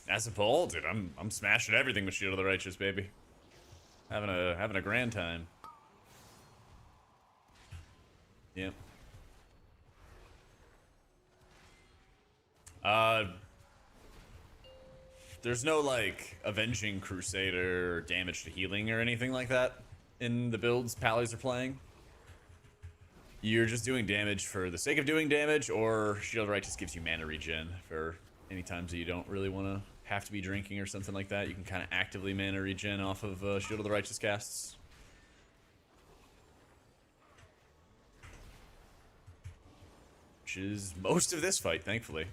As a pole, dude, I'm smashing everything with Shield of the Righteous, baby. Having a grand time. Yep. There's no, like, Avenging Crusader or damage to healing or anything like that in the builds Pallies are playing. You're just doing damage for the sake of doing damage, or Shield of the Righteous gives you mana regen for any times that you don't really want to have to be drinking or something like that. You can kind of actively mana regen off of Shield of the Righteous casts. Which is most of this fight, thankfully.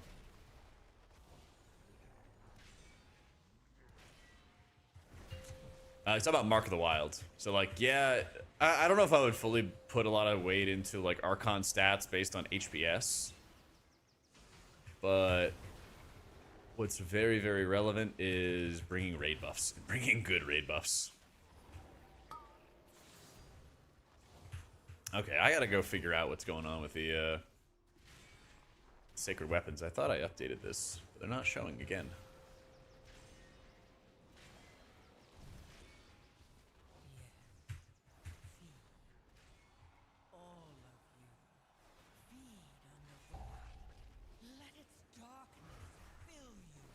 It's about Mark of the Wild. So, like, yeah, I don't know if I would fully put a lot of weight into, like, Archon stats based on HPS. But What's very, very relevant is bringing raid buffs. Bringing good raid buffs. Okay, I gotta go figure out what's going on with the sacred weapons. I thought I updated this, but they're not showing again. All of you, feed on the void. Let its darkness fill you.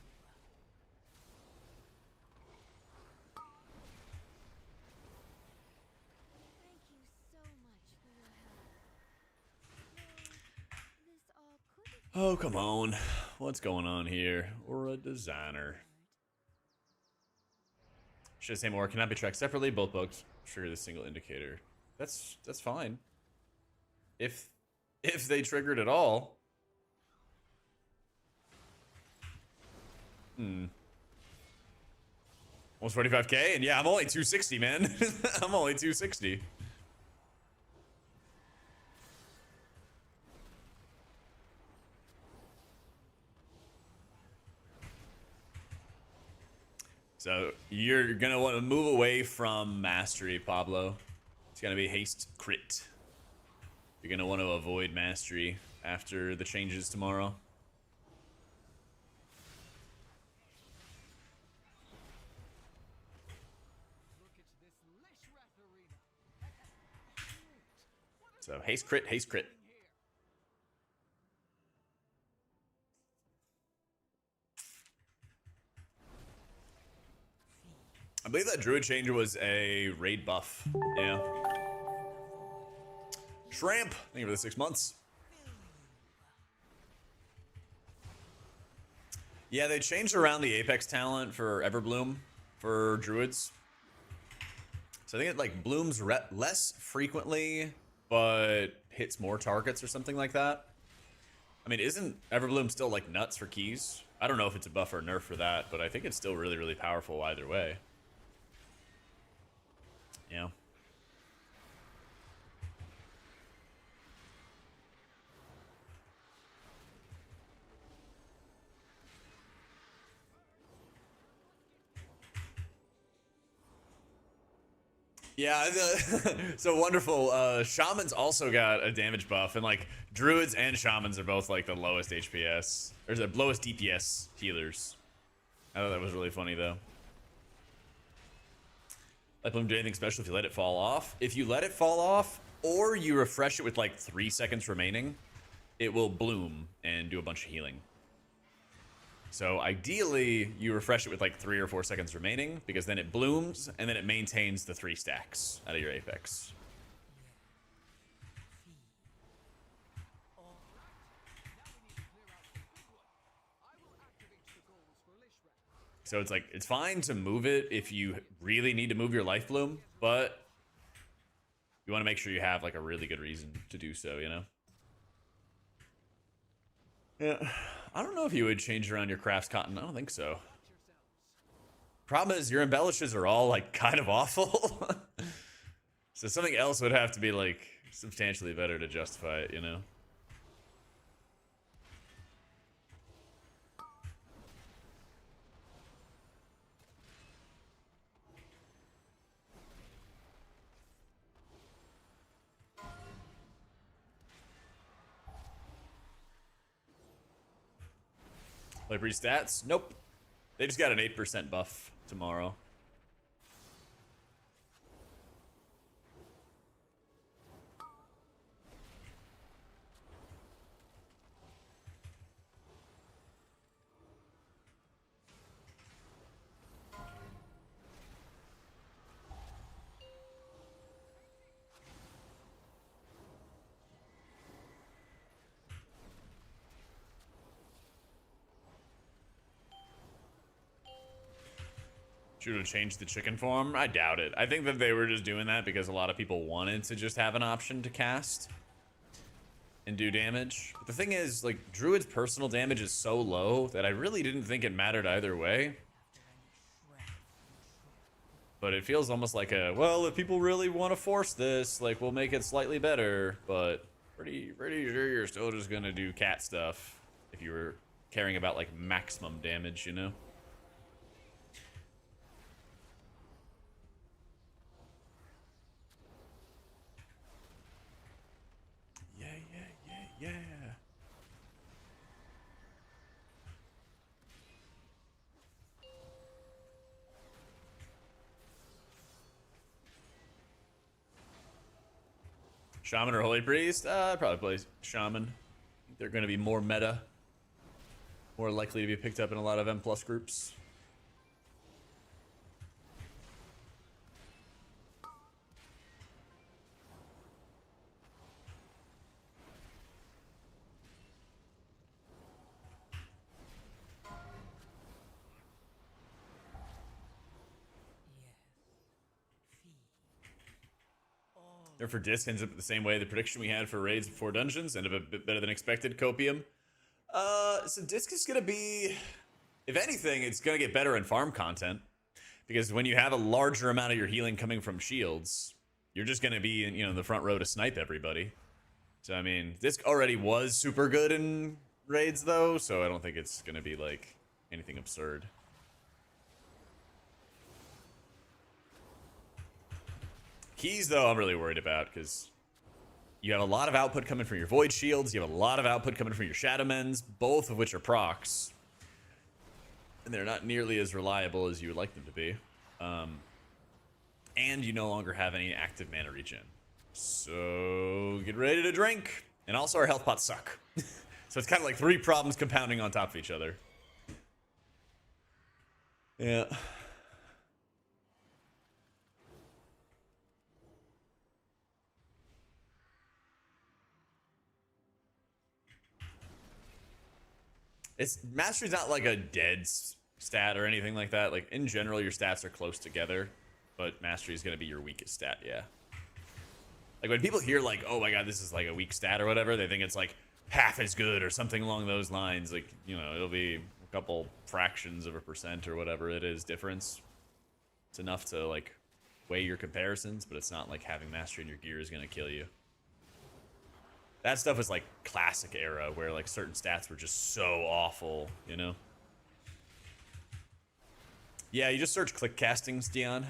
Thank you so much for your help. Though this all could have Oh, come on. What's going on here? Or a designer. Should I say more? Cannot be tracked separately. Both bugs trigger the single indicator. That's fine. If they triggered at all. Almost 45k, and yeah, I'm only 260, man. I'm only 260. So you're gonna want to move away from mastery, Pablo. It's gonna be haste crit. You're gonna want to avoid mastery after the changes tomorrow. Look at this Lishrath arena. So haste crit, haste crit. I believe that druid change was a raid buff. Yeah. Shrimp! Thank you for the 6 months. Yeah, they changed around the Apex talent for Everbloom for druids. So I think it like blooms less frequently, but hits more targets or something like that. I mean, isn't Everbloom still like nuts for keys? I don't know if it's a buff or a nerf for that, but I think it's still really, really powerful either way. Yeah. Yeah, so wonderful. Shamans also got a damage buff, and like druids and shamans are both like the lowest HPS, or the lowest DPS healers. I thought that was really funny though. Let Bloom do anything special if you let it fall off. If you let it fall off, or you refresh it with like 3 seconds remaining, it will bloom and do a bunch of healing. So ideally, you refresh it with like 3 or 4 seconds remaining, because then it blooms, and then it maintains the 3 stacks out of your Apex. So it's like, it's fine to move it if you really need to move your life bloom, but you want to make sure you have like a really good reason to do so, you know? Yeah, I don't know if you would change around your crafts cotton. I don't think so. Problem is, your embellishes are all like kind of awful. So something else would have to be like substantially better to justify it, you know? Library stats? Nope. They just got an 8% buff tomorrow. Should have changed the chicken form? I doubt it. I think that they were just doing that because a lot of people wanted to just have an option to cast and do damage. But the thing is, like, Druid's personal damage is so low that I really didn't think it mattered either way. But it feels almost like a, well, if people really want to force this, like, we'll make it slightly better. But pretty sure you're still just gonna do cat stuff if you were caring about like maximum damage, you know? Yeah, yeah, yeah, yeah. Shaman or Holy Priest? I'd probably play Shaman. They're going to be more meta. More likely to be picked up in a lot of M+ groups. Or for disc ends up the same way the prediction we had for raids before dungeons ended up a bit better than expected. Copium. So disc is gonna be, if anything, it's gonna get better in farm content because when you have a larger amount of your healing coming from shields, you're just gonna be in, you know, the front row to snipe everybody. So I mean, disc already was super good in raids though, so I don't think it's gonna be like anything absurd. Keys, though, I'm really worried about because you have a lot of output coming from your Void Shields. You have a lot of output coming from your Shadow Mends, both of which are procs. And they're not nearly as reliable as you would like them to be. And you no longer have any active mana regen. So get ready to drink. And also our health pots suck. So it's kind of like 3 problems compounding on top of each other. Yeah. It's mastery's not like a dead stat or anything like that. Like in general, your stats are close together, but mastery is gonna be your weakest stat. Yeah. Like when people hear like, oh my god, this is like a weak stat or whatever, they think it's like half as good or something along those lines. Like, you know, it'll be a couple fractions of a percent or whatever it is difference. It's enough to like weigh your comparisons, but it's not like having mastery in your gear is gonna kill you. That stuff was like classic era where like certain stats were just so awful, you know? Yeah, you just search click castings, Dion,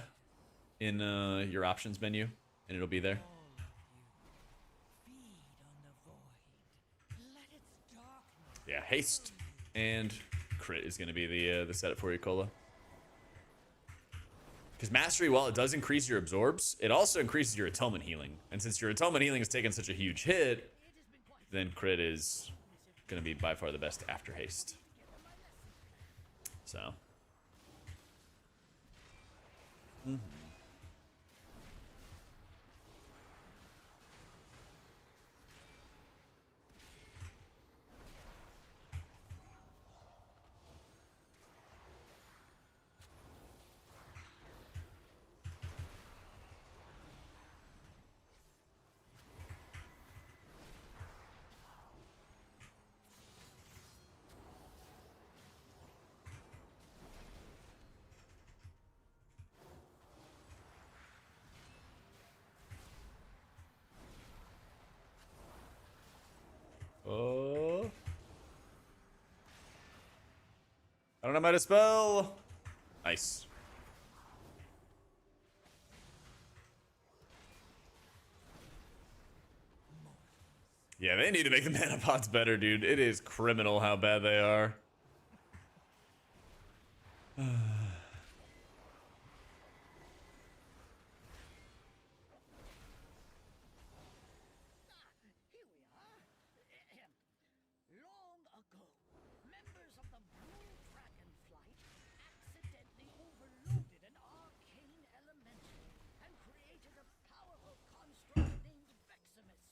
in your options menu, and it'll be there. Yeah, haste and crit is going to be the setup for you, Cola. Because mastery, while it does increase your absorbs, it also increases your atonement healing. And since your atonement healing has taken such a huge hit, then crit is going to be by far the best after haste. So. Oh. I don't know how to spell. Nice. Yeah, they need to make the mana pots better, dude. It is criminal how bad they are. Long ago, members of the Blue Dragonflight accidentally overloaded an arcane elemental and created a powerful construct named Veximus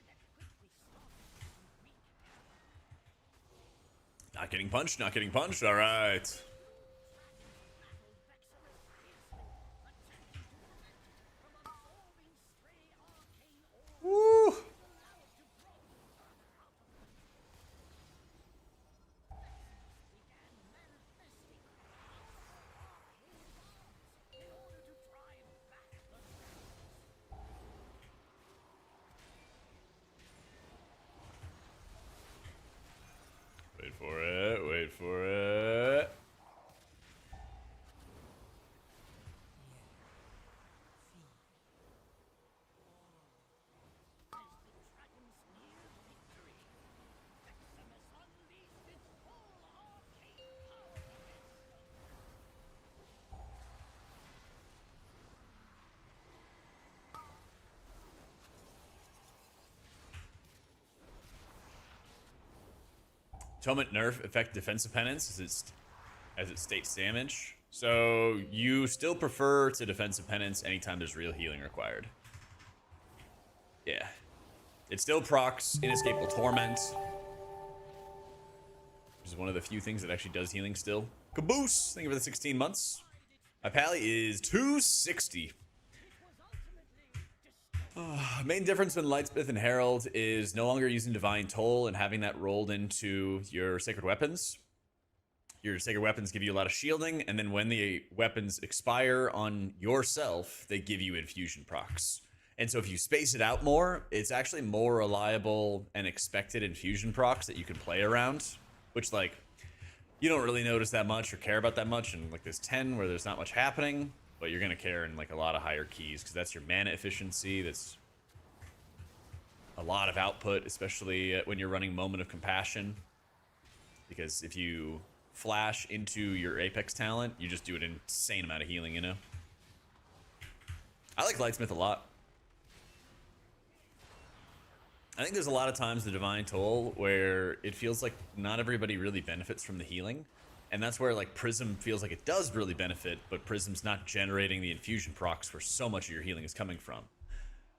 that quickly started to weak. Not getting punched, not getting punched. All right. Woo. Wait for it. Wait for it. Atonement nerf affect defensive penance as it states damage. So you still prefer to defensive penance anytime there's real healing required. Yeah. It still procs Inescapable Torment, which is one of the few things that actually does healing still. Caboose! Thank you for the 16 months. My pally is 260. Main difference in Lightsmith and Herald is no longer using Divine Toll and having that rolled into your Sacred Weapons. Your Sacred Weapons give you a lot of shielding, and then when the weapons expire on yourself, they give you infusion procs. And so if you space it out more, it's actually more reliable and expected infusion procs that you can play around, which, like, you don't really notice that much or care about that much in, like, this 10 where there's not much happening, but you're going to care in, like, a lot of higher keys because that's your mana efficiency. That's a lot of output, especially when you're running Moment of Compassion, because if you flash into your Apex talent, you just do an insane amount of healing, you know? I like Lightsmith a lot. I think there's a lot of times the Divine Toll where it feels like not everybody really benefits from the healing. And that's where, like, Prism feels like it does really benefit, but Prism's not generating the infusion procs where so much of your healing is coming from.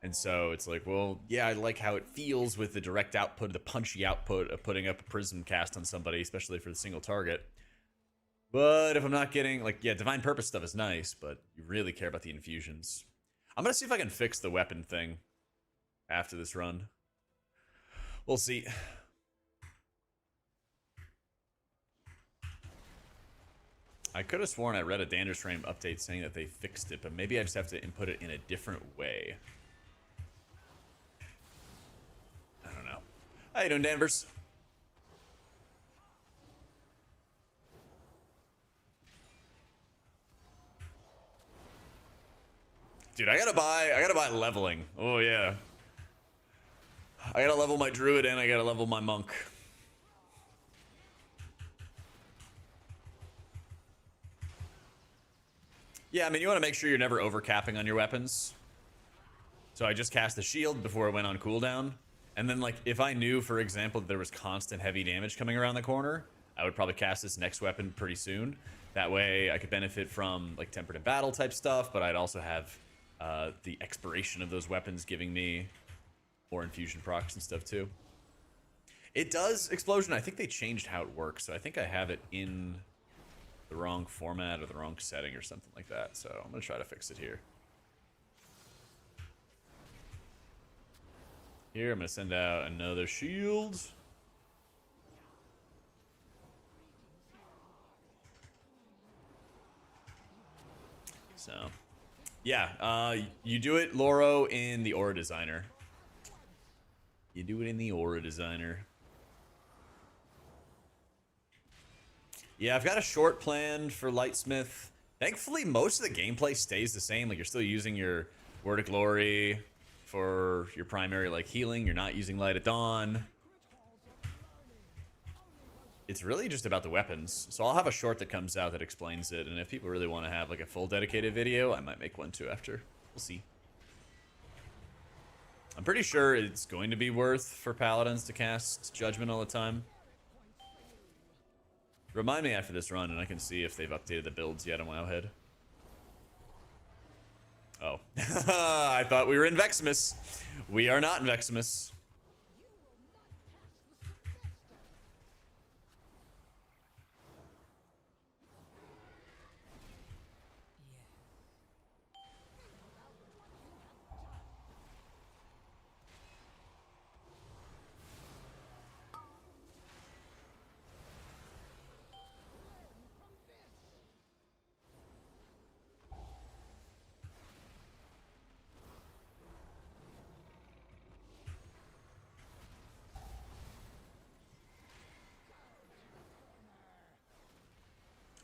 And so it's like, well, yeah, I like how it feels with the direct output, the punchy output of putting up a Prism cast on somebody, especially for the single target. But if I'm not getting, like, yeah, Divine Purpose stuff is nice, but you really care about the infusions. I'm going to see if I can fix the weapon thing after this run. We'll see. I could have sworn I read a Dangerous Frame update saying that they fixed it, but maybe I just have to input it in a different way. I don't know. How you doing, Danvers? Dude, I gotta buy leveling. Oh yeah. I gotta level my druid and I gotta level my monk. Yeah, I mean, you want to make sure you're never overcapping on your weapons. So I just cast the shield before it went on cooldown. And then, like, if I knew, for example, that there was constant heavy damage coming around the corner, I would probably cast this next weapon pretty soon. That way I could benefit from, like, Tempered in Battle type stuff, but I'd also have the expiration of those weapons giving me more infusion procs and stuff too. It does Explosion. I think they changed how it works, so I think I have it in the wrong format or the wrong setting or something like that. So I'm gonna try to fix it here. Here, I'm gonna send out another shield. So, yeah, you do it, Loro, in the Aura Designer. You do it in the Aura Designer. Yeah, I've got a short plan for Lightsmith. Thankfully, most of the gameplay stays the same. Like, you're still using your Word of Glory for your primary, like, healing. You're not using Light of Dawn. It's really just about the weapons. So I'll have a short that comes out that explains it. And if people really want to have, like, a full dedicated video, I might make one too after. We'll see. I'm pretty sure it's going to be worth for Paladins to cast Judgment all the time. Remind me after this run, and I can see if they've updated the builds yet on Wowhead. Oh. I thought we were in Veximus. We are not in Veximus.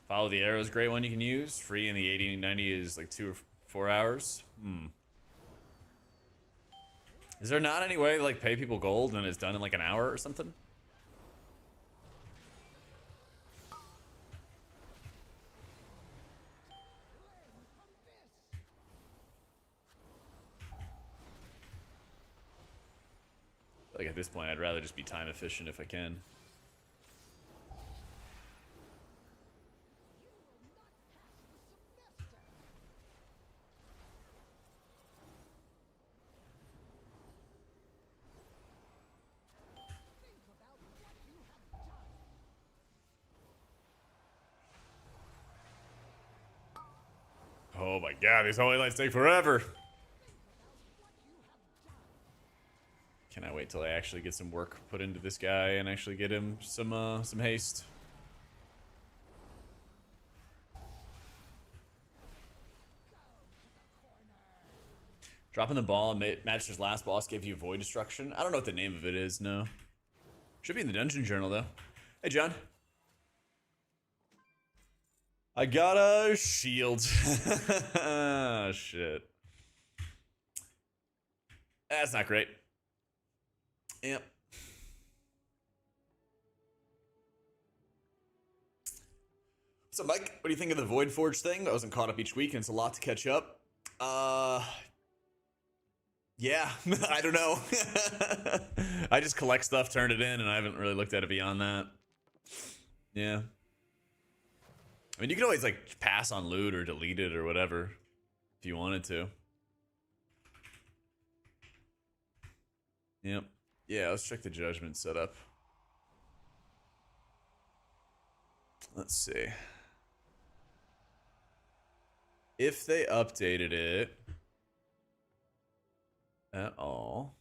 Follow the arrow is a great one you can use. Free in the 80-90 is like 2 or 4 hours. Is there not any way to like pay people gold and it's done in like an hour or something? Like at this point, I'd rather just be time efficient if I can. Oh my god, these holy lights take forever. Can I wait till I actually get some work put into this guy and actually get him some haste? Dropping the ball and Magister's last boss gave you void destruction. I don't know what the name of it is, no. Should be in the dungeon journal though. Hey John. I got a shield. Oh, shit. That's not great. Yep. So, Mike, what do you think of the Void Forge thing? I wasn't caught up each week, and it's a lot to catch up. Yeah, I don't know. I just collect stuff, turn it in, and I haven't really looked at it beyond that. Yeah. I mean, you can always, like, pass on loot or delete it or whatever if you wanted to. Yep. Yeah, let's check the judgment setup. Let's see. If they updated it at all,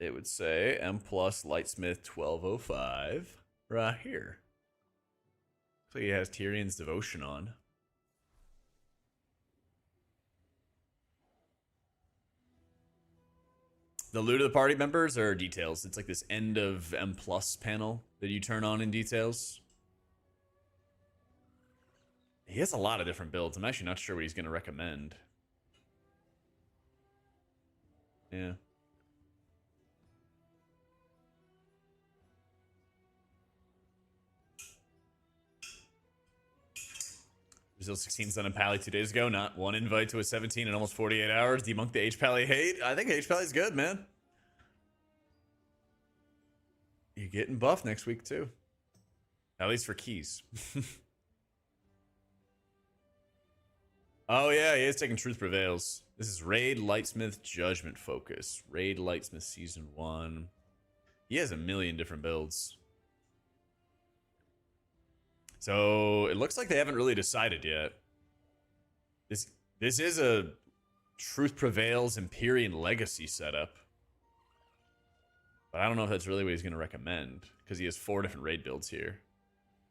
it would say M plus Lightsmith 1205 right here. Looks like he has Tyrion's Devotion on. The loot of the party members are details. It's like this end of M plus panel that you turn on in details. He has a lot of different builds. I'm actually not sure what he's going to recommend. Yeah. Brazil 16's done a Pally 2 days ago. Not one invite to a 17 in almost 48 hours. Debunk the H-Pally hate. I think H-Pally's good, man. You're getting buffed next week, too. At least for keys. Oh, yeah, he is taking Truth Prevails. This is Raid Lightsmith Judgment Focus. Raid Lightsmith Season 1. He has a million different builds. So it looks like they haven't really decided yet. This is a Truth Prevails Empyrean Legacy setup. But I don't know if that's really what he's going to recommend, because he has 4 different raid builds here.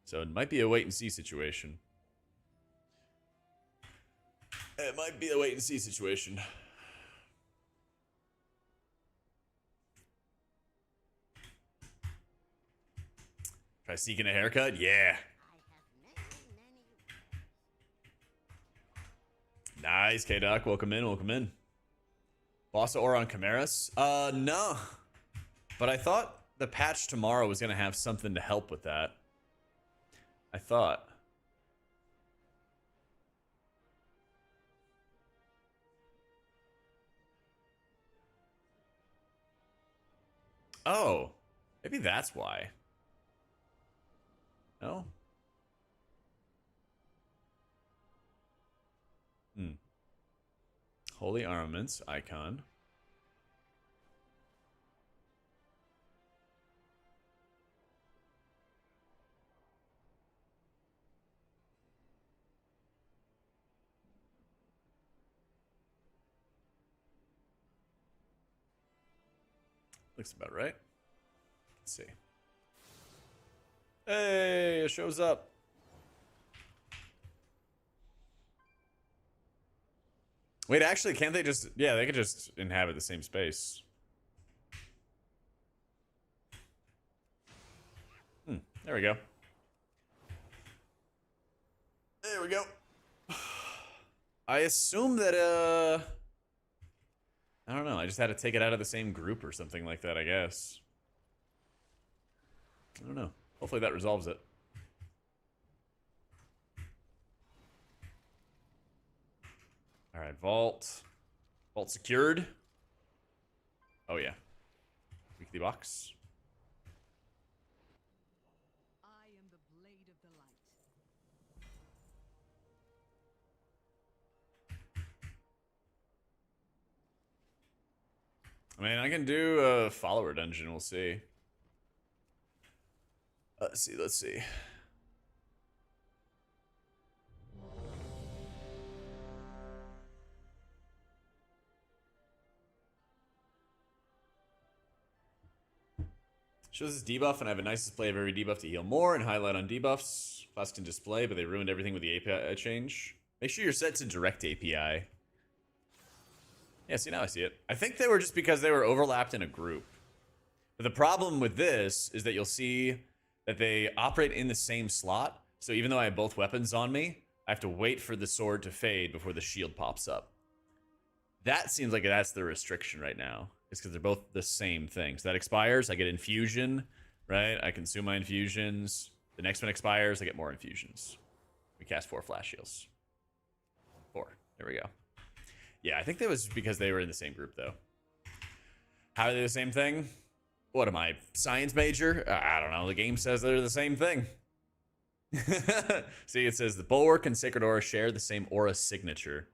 So it might be a wait and see situation. It might be a wait and see situation. Try seeking a haircut? Yeah. Nice, K-Doc. Welcome in, welcome in. Boss Aura on Chimeras? No. But I thought the patch tomorrow was going to have something to help with that. I thought. Oh. Maybe that's why. No? Holy Armaments icon. Looks about right. Let's see. Hey, it shows up. Wait, actually, can't they just... Yeah, they could just inhabit the same space. There we go. we go. I assume that, I don't know. I just had to take it out of the same group or something like that, I guess. I don't know. Hopefully that resolves it. All right, vault. Vault secured. Oh, yeah. Weekly box. I am the blade of the light. I mean, I can do a follower dungeon. We'll see. Let's see. Shows this debuff, and I have a nice display of every debuff to heal more and highlight on debuffs. Class can display, but they ruined everything with the API change. Make sure you're set to direct API. Yeah, see, now I see it. I think they were just because they were overlapped in a group. But the problem with this is that you'll see that they operate in the same slot. So even though I have both weapons on me, I have to wait for the sword to fade before the shield pops up. That seems like that's the restriction right now. It's because they're both the same thing. So that expires, I get infusion, right? I consume my infusions. The next one expires, I get more infusions. We cast 4 flash heals. 4. There we go. Yeah, I think that was because they were in the same group, though. How are they the same thing? What am I, science major? I don't know. The game says they're the same thing. See, it says the Bulwark and Sacred Aura share the same aura signature.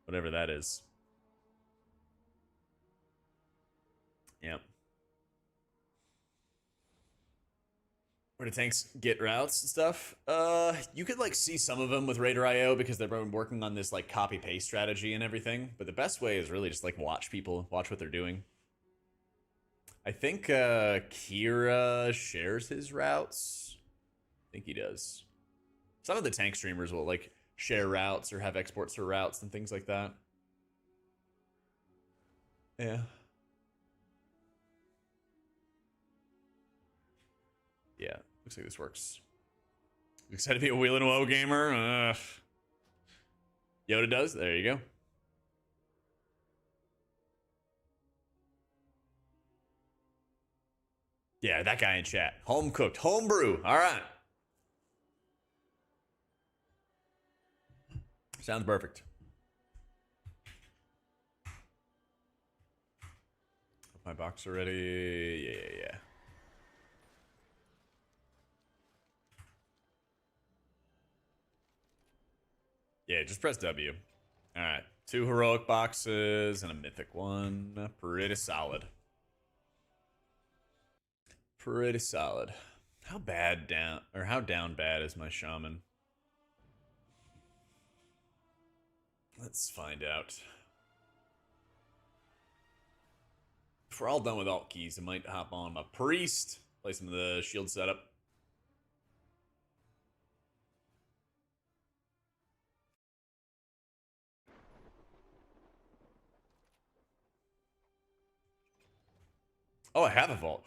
Whatever that is. Yep. Where do tanks get routes and stuff? You could like see some of them with Raider IO because they've been working on this like copy paste strategy and everything. But the best way is really just like watch people, watch what they're doing. I think Kira shares his routes. I think he does. Some of the tank streamers will like share routes or have exports for routes and things like that. Yeah. Yeah, looks like this works. You excited to be a Wheel and Woe gamer? Yoda does. There you go. Yeah, that guy in chat. Home cooked. Home brew. All right. Sounds perfect. My box already. Yeah. Yeah, just press W. All right. 2 heroic boxes and a mythic one. Pretty solid. Pretty solid. How bad down, or how down bad is my shaman? Let's find out. If we're all done with alt keys, I might hop on my priest, play some of the shield setup. Oh, I have a vault.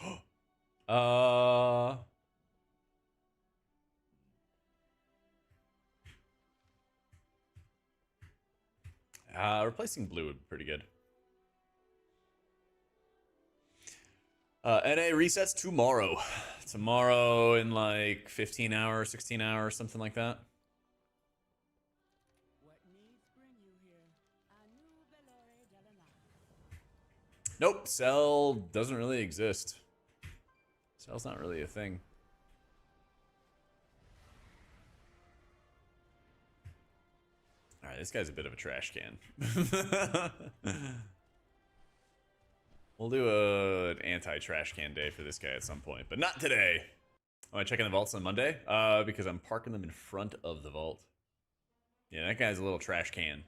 Replacing blue would be pretty good. NA resets tomorrow. Tomorrow in like 15 hours, 16 hours, something like that. What needs bring you here? Anu Belore Delana. Nope, Cell doesn't really exist. Cell's not really a thing. Alright, this guy's a bit of a trash can. We'll do an anti-trash can day for this guy at some point, but not today. Am I checking the vaults on Monday? Because I'm parking them in front of the vault. Yeah, that guy's a little trash can.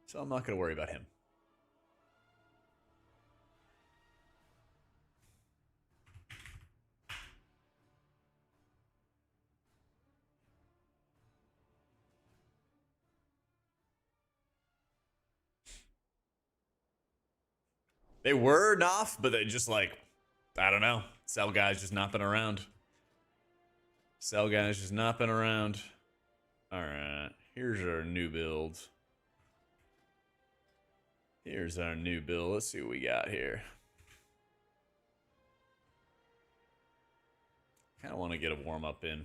So I'm not going to worry about him. They were Noff, but they just like, I don't know. Cell guys just not been around. Cell guys just not been around. Alright, here's our new build. Here's our new build. Let's see what we got here. Kind of want to get a warm-up in.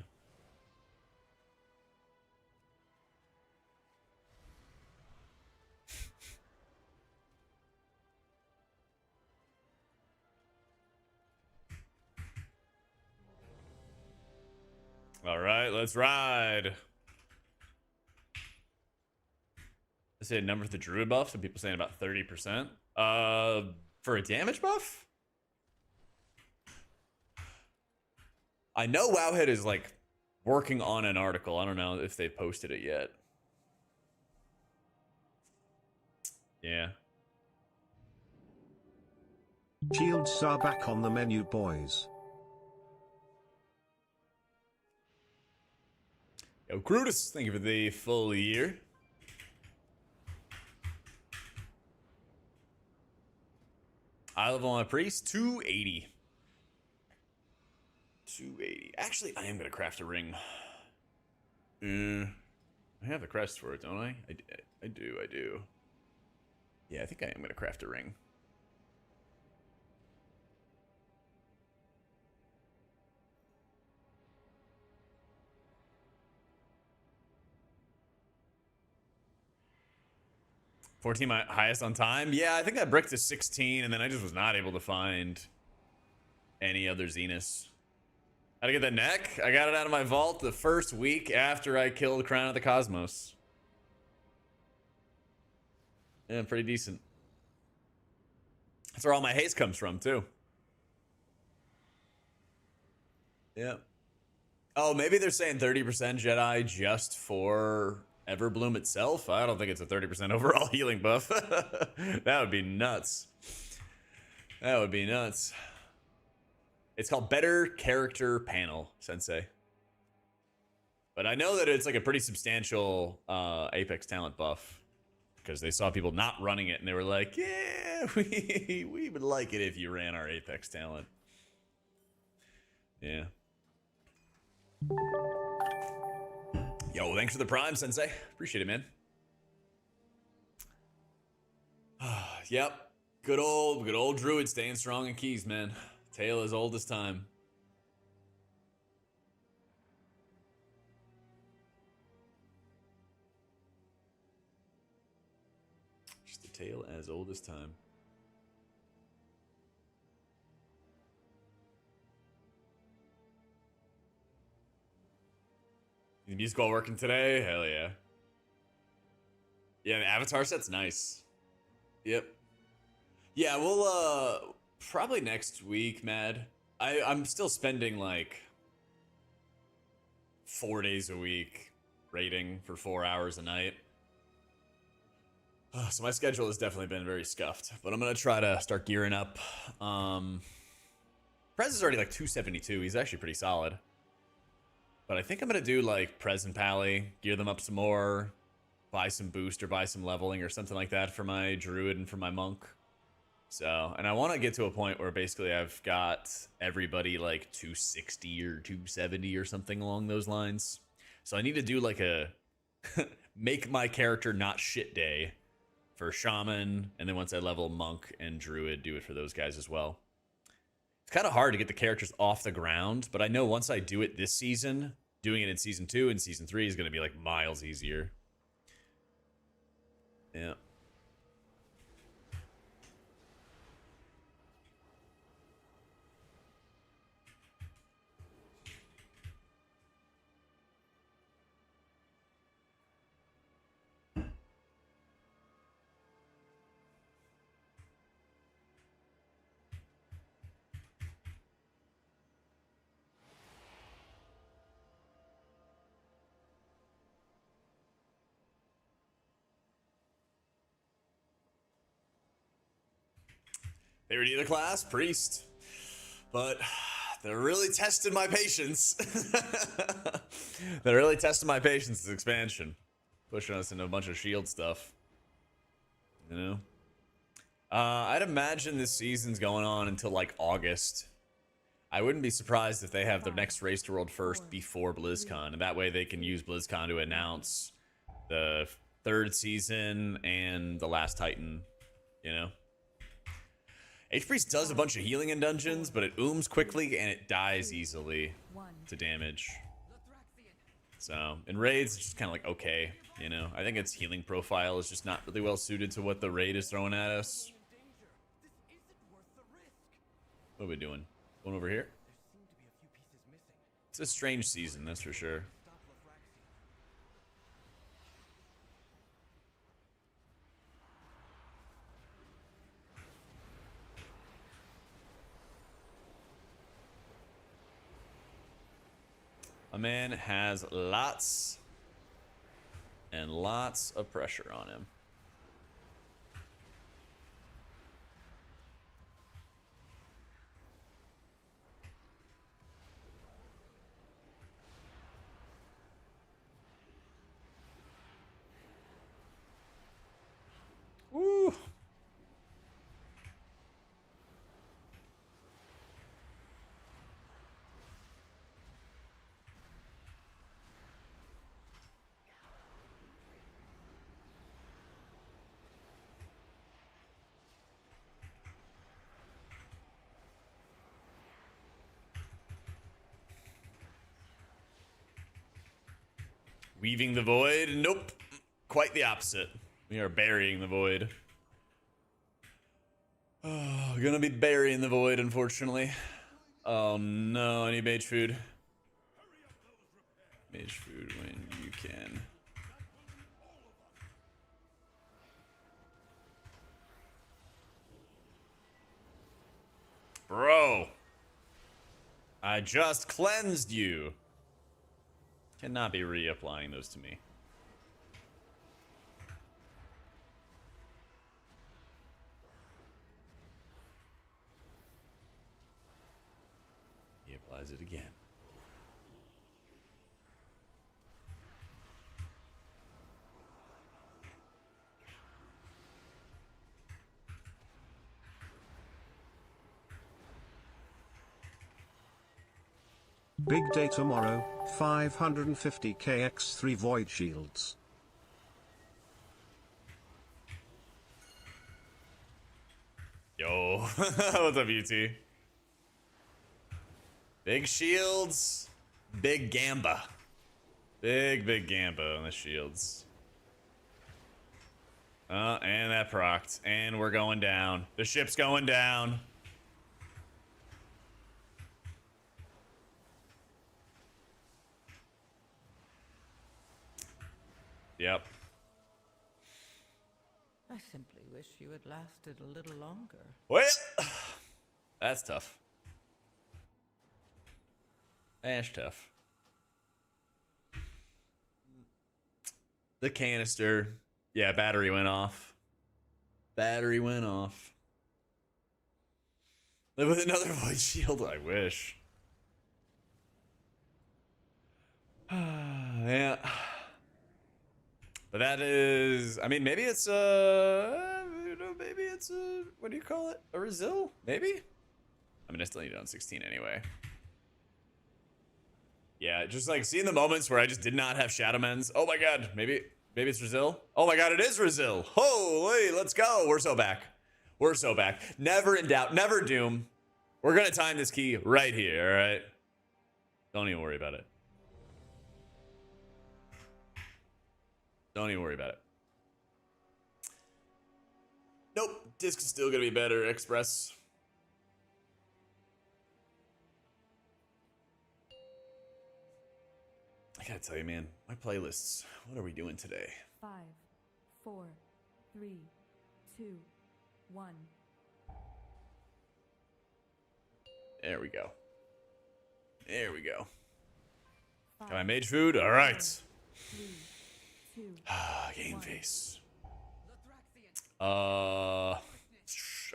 All right, let's ride. I say a number for the druid buff. Some people saying about 30%. For a damage buff? I know Wowhead is like working on an article. I don't know if they posted it yet. Yeah. Shields are back on the menu, boys. Yo, Crutus, thank you for the full year. I level my priest, 280. 280. Actually, I am going to craft a ring. I have the crest for it, don't I? I do. Yeah, I think I am going to craft a ring. $14 my highest on time. Yeah, I think I bricked to 16, and then I just was not able to find any other Zeniths. How'd I get that neck? I got it out of my vault the first week after I killed Crown of the Cosmos. Yeah, pretty decent. That's where all my haste comes from, too. Yeah. Oh, maybe they're saying 30% Jedi just for Everbloom itself? I don't think it's a 30% overall healing buff. That would be nuts. That would be nuts. It's called Better Character Panel, Sensei. But I know that it's like a pretty substantial Apex talent buff. Because they saw people not running it and they were like, yeah, we would like it if you ran our Apex talent. Yeah. Yo, thanks for the prime, Sensei. Appreciate it, man. Yep. Good old Druid staying strong in keys, man. Tale as old as time. Just a tale as old as time. The music all working today? Hell yeah. Yeah, the avatar set's nice. Yep. Yeah, we'll probably next week, Mad. I'm still spending like 4 days a week raiding for 4 hours a night. So my schedule has definitely been very scuffed, but I'm gonna try to start gearing up. Prez is already like 272. He's actually pretty solid. But I think I'm gonna do like Prez and Pally, gear them up some more, buy some boost or buy some leveling or something like that for my druid and for my monk. So, and I want to get to a point where basically I've got everybody like 260 or 270 or something along those lines. So I need to do like a make my character not shit day for shaman, and then once I level monk and druid, do it for those guys as well. It's kind of hard to get the characters off the ground, but I know once I do it this season, doing it in season 2 and season 3 is going to be like miles easier. Yeah. Favorite either class? Priest. But they're really testing my patience. They're really testing my patience this expansion. Pushing us into a bunch of shield stuff. You know? I'd imagine this season's going on until like August. I wouldn't be surprised if they have their next Race to World first before BlizzCon, and that way they can use BlizzCon to announce the third season and the last Titan, you know? H-Priest does a bunch of healing in dungeons, but it ooms quickly and it dies easily to damage. So, in raids, it's just kind of like, okay, you know? I think its healing profile is just not really well suited to what the raid is throwing at us. What are we doing? Going over here? It's a strange season, that's for sure. A man has lots and lots of pressure on him. Woo! Weaving the void? Nope. Quite the opposite. We are burying the void. Oh, gonna be burying the void, unfortunately. Oh no, I need mage food. Mage food when you can. Bro. I just cleansed you. Cannot be reapplying those to me. He applies it again. Big day tomorrow, 550 KX3 void shields. Yo, what's up, UT? Big shields, big gamba. Big gamba on the shields. And that procced. And we're going down. The ship's going down. Yep. I simply wish you had lasted a little longer. Well, that's tough. That's tough. The canister. Yeah, battery went off. Battery went off. Live with another void shield. I wish. Yeah. But that is, I mean, maybe it's maybe it's a, what do you call it? A Resil? Maybe? I mean, I still need it on 16 anyway. Yeah, just like seeing the moments where I just did not have Shadow Men's. Oh my god, maybe it's Resil. Oh my god, it is Resil. Holy, let's go. We're so back. We're so back. Never in doubt, never doom. We're gonna time this key right here, all right? Don't even worry about it. Don't even worry about it. Nope, disc is still gonna be better, Express. I gotta tell you, man, my playlists, what are we doing today? 5, 4, 3, 2, 1. There we go. There we go. 5, Got my mage food? Alright. 3, 2, Game face. I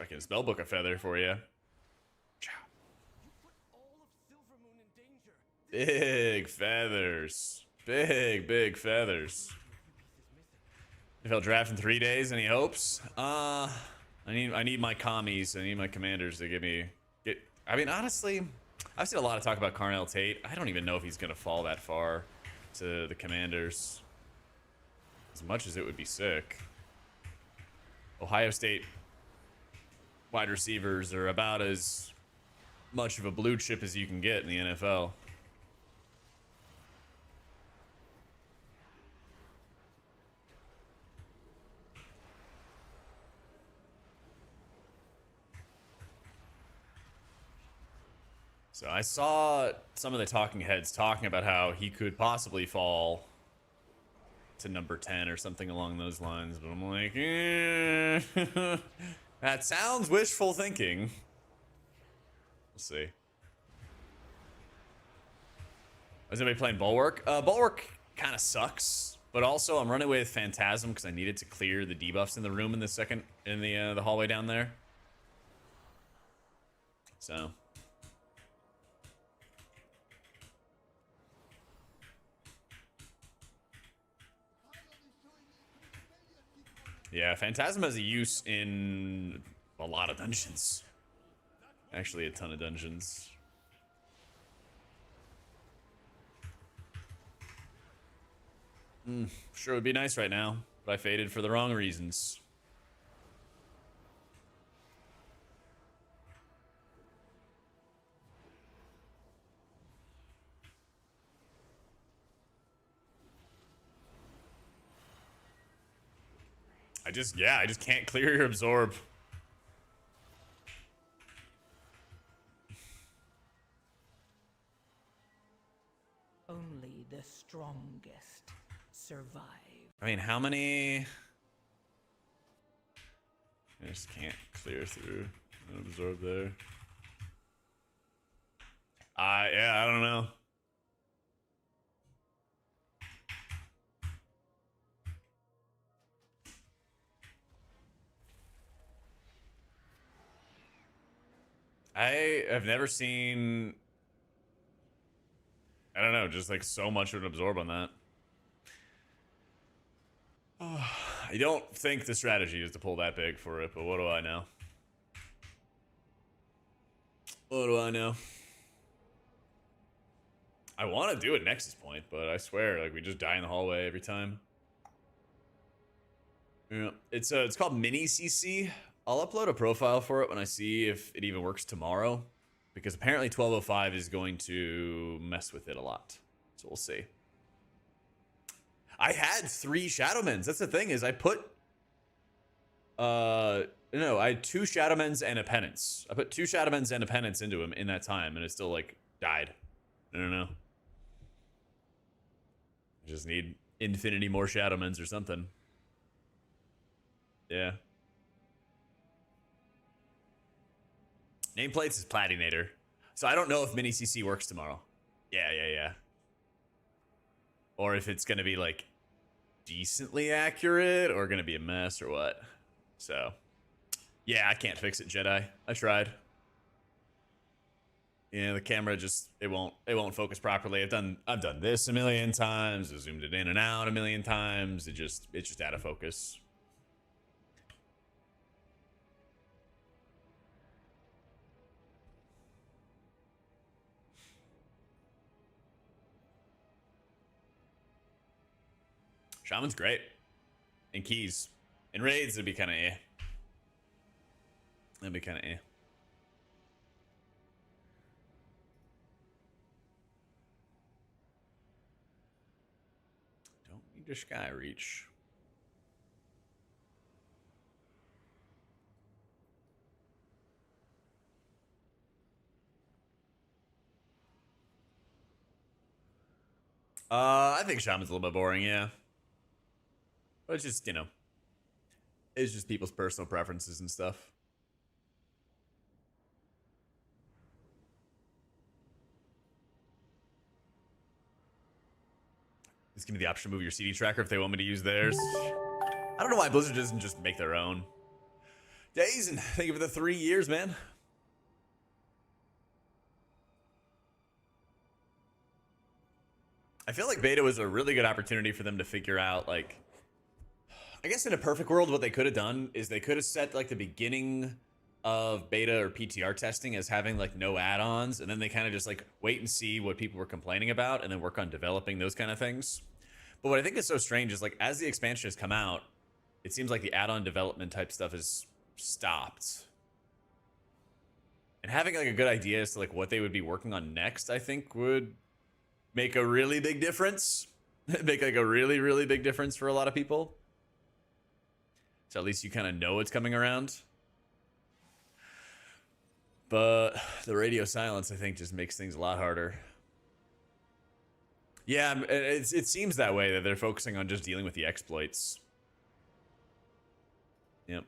can spellbook a feather for you. Big feathers. Big feathers. If I'll draft in 3 days, any hopes? I need my commies. I need my commanders to give me. I mean, honestly, I've seen a lot of talk about Carnell Tate. I don't even know if he's going to fall that far to the Commanders. As much as it would be sick. Ohio State wide receivers are about as much of a blue chip as you can get in the NFL. So I saw some of the talking heads talking about how he could possibly fall to number 10 or something along those lines, but I'm like, that sounds wishful thinking. We'll see. Is anybody playing Bulwark? Bulwark kind of sucks, but also I'm running with Phantasm because I needed to clear the debuffs in the room in the hallway down there. So. Yeah, Phantasm has a use in a lot of dungeons. Actually, a ton of dungeons. Sure would be nice right now, but I faded for the wrong reasons. I just can't clear your absorb. Only the strongest survive. I mean, how many? I just can't clear through an absorb there. Yeah, I don't know. I have never seen, I don't know, just like so much of an absorb on that. I don't think the strategy is to pull that big for it, but what do I know? What do I know? I want to do it Nexus Point, but I swear, like, we just die in the hallway every time. Yeah, it's called Mini CC. I'll upload a profile for it when I see if it even works tomorrow, because apparently 1205 is going to mess with it a lot. So we'll see. I had 3 Shadowmens. That's the thing, is I put no, I had 2 Shadowmens and a Penance. I put 2 Shadowmens and a Penance into him in that time, and it still like died. I don't know. I just need infinity more Shadowmens or something. Yeah. Nameplates is Platinator. So I don't know if Mini CC works tomorrow. Yeah. Or if it's going to be, like, decently accurate or going to be a mess or what. So, yeah, I can't fix it, Jedi. I tried. Yeah, the camera just, it won't focus properly. I've done this a million times. I zoomed it in and out a million times. It's just out of focus. Shaman's great. In keys. In raids, it'd be kind of eh. That'd be kind of eh. Don't need a sky reach. I think Shaman's a little bit boring, yeah. But it's just, you know, it's just people's personal preferences and stuff. Just give me the option to move your CD tracker if they want me to use theirs. I don't know why Blizzard doesn't just make their own. Days, and thank you for the 3 years, man. I feel like beta was a really good opportunity for them to figure out, like, I guess in a perfect world, what they could have done is they could have set like the beginning of beta or PTR testing as having like no add-ons, and then they kind of just like wait and see what people were complaining about and then work on developing those kind of things. But what I think is so strange is like as the expansion has come out, it seems like the add-on development type stuff has stopped. And having like a good idea as to like what they would be working on next, I think would make a really big difference. Make like a really, really big difference for a lot of people. So at least you kind of know what's coming around. But the radio silence, I think, just makes things a lot harder. Yeah, it seems that way, that they're focusing on just dealing with the exploits. Yep.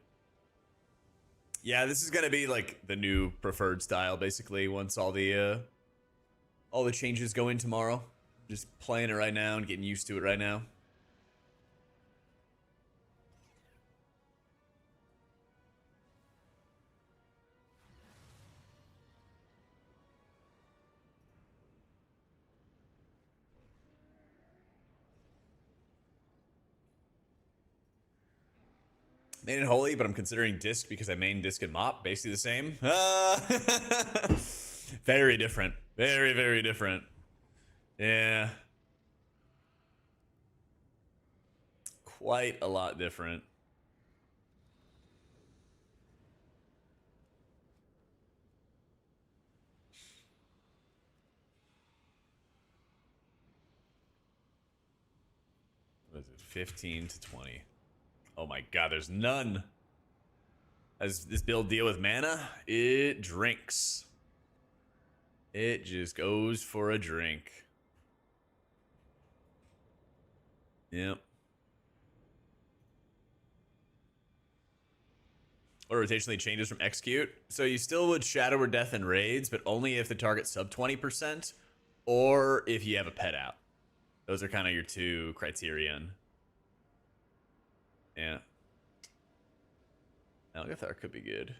Yeah, this is gonna be like the new preferred style, basically, once all the changes go in tomorrow. Just playing it right now and getting used to it right now. Made it holy, but I'm considering disc because I main disc and mop. Basically the same. Very different. Very, very different. Yeah. Quite a lot different. What is it? 15 to 20. Oh my god, there's none. Does this build deal with mana? It drinks. It just goes for a drink. Yep. Or rotationally changes from execute. So you still would Shadow or Death in raids, but only if the target's sub 20%, or if you have a pet out. Those are kind of your two criterion. Yeah. Algathar could be good.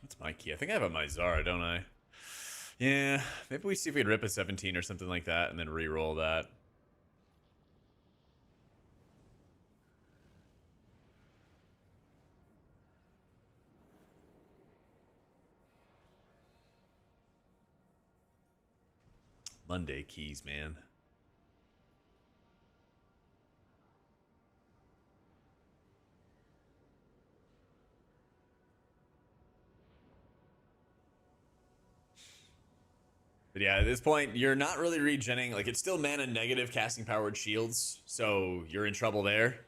What's my key? I think I have a Mizar, don't I? Yeah, maybe we see if we could rip a 17 or something like that and then re-roll that. Monday keys, man. But yeah, at this point, you're not really regenning. Like, it's still mana negative casting powered shields, so you're in trouble there.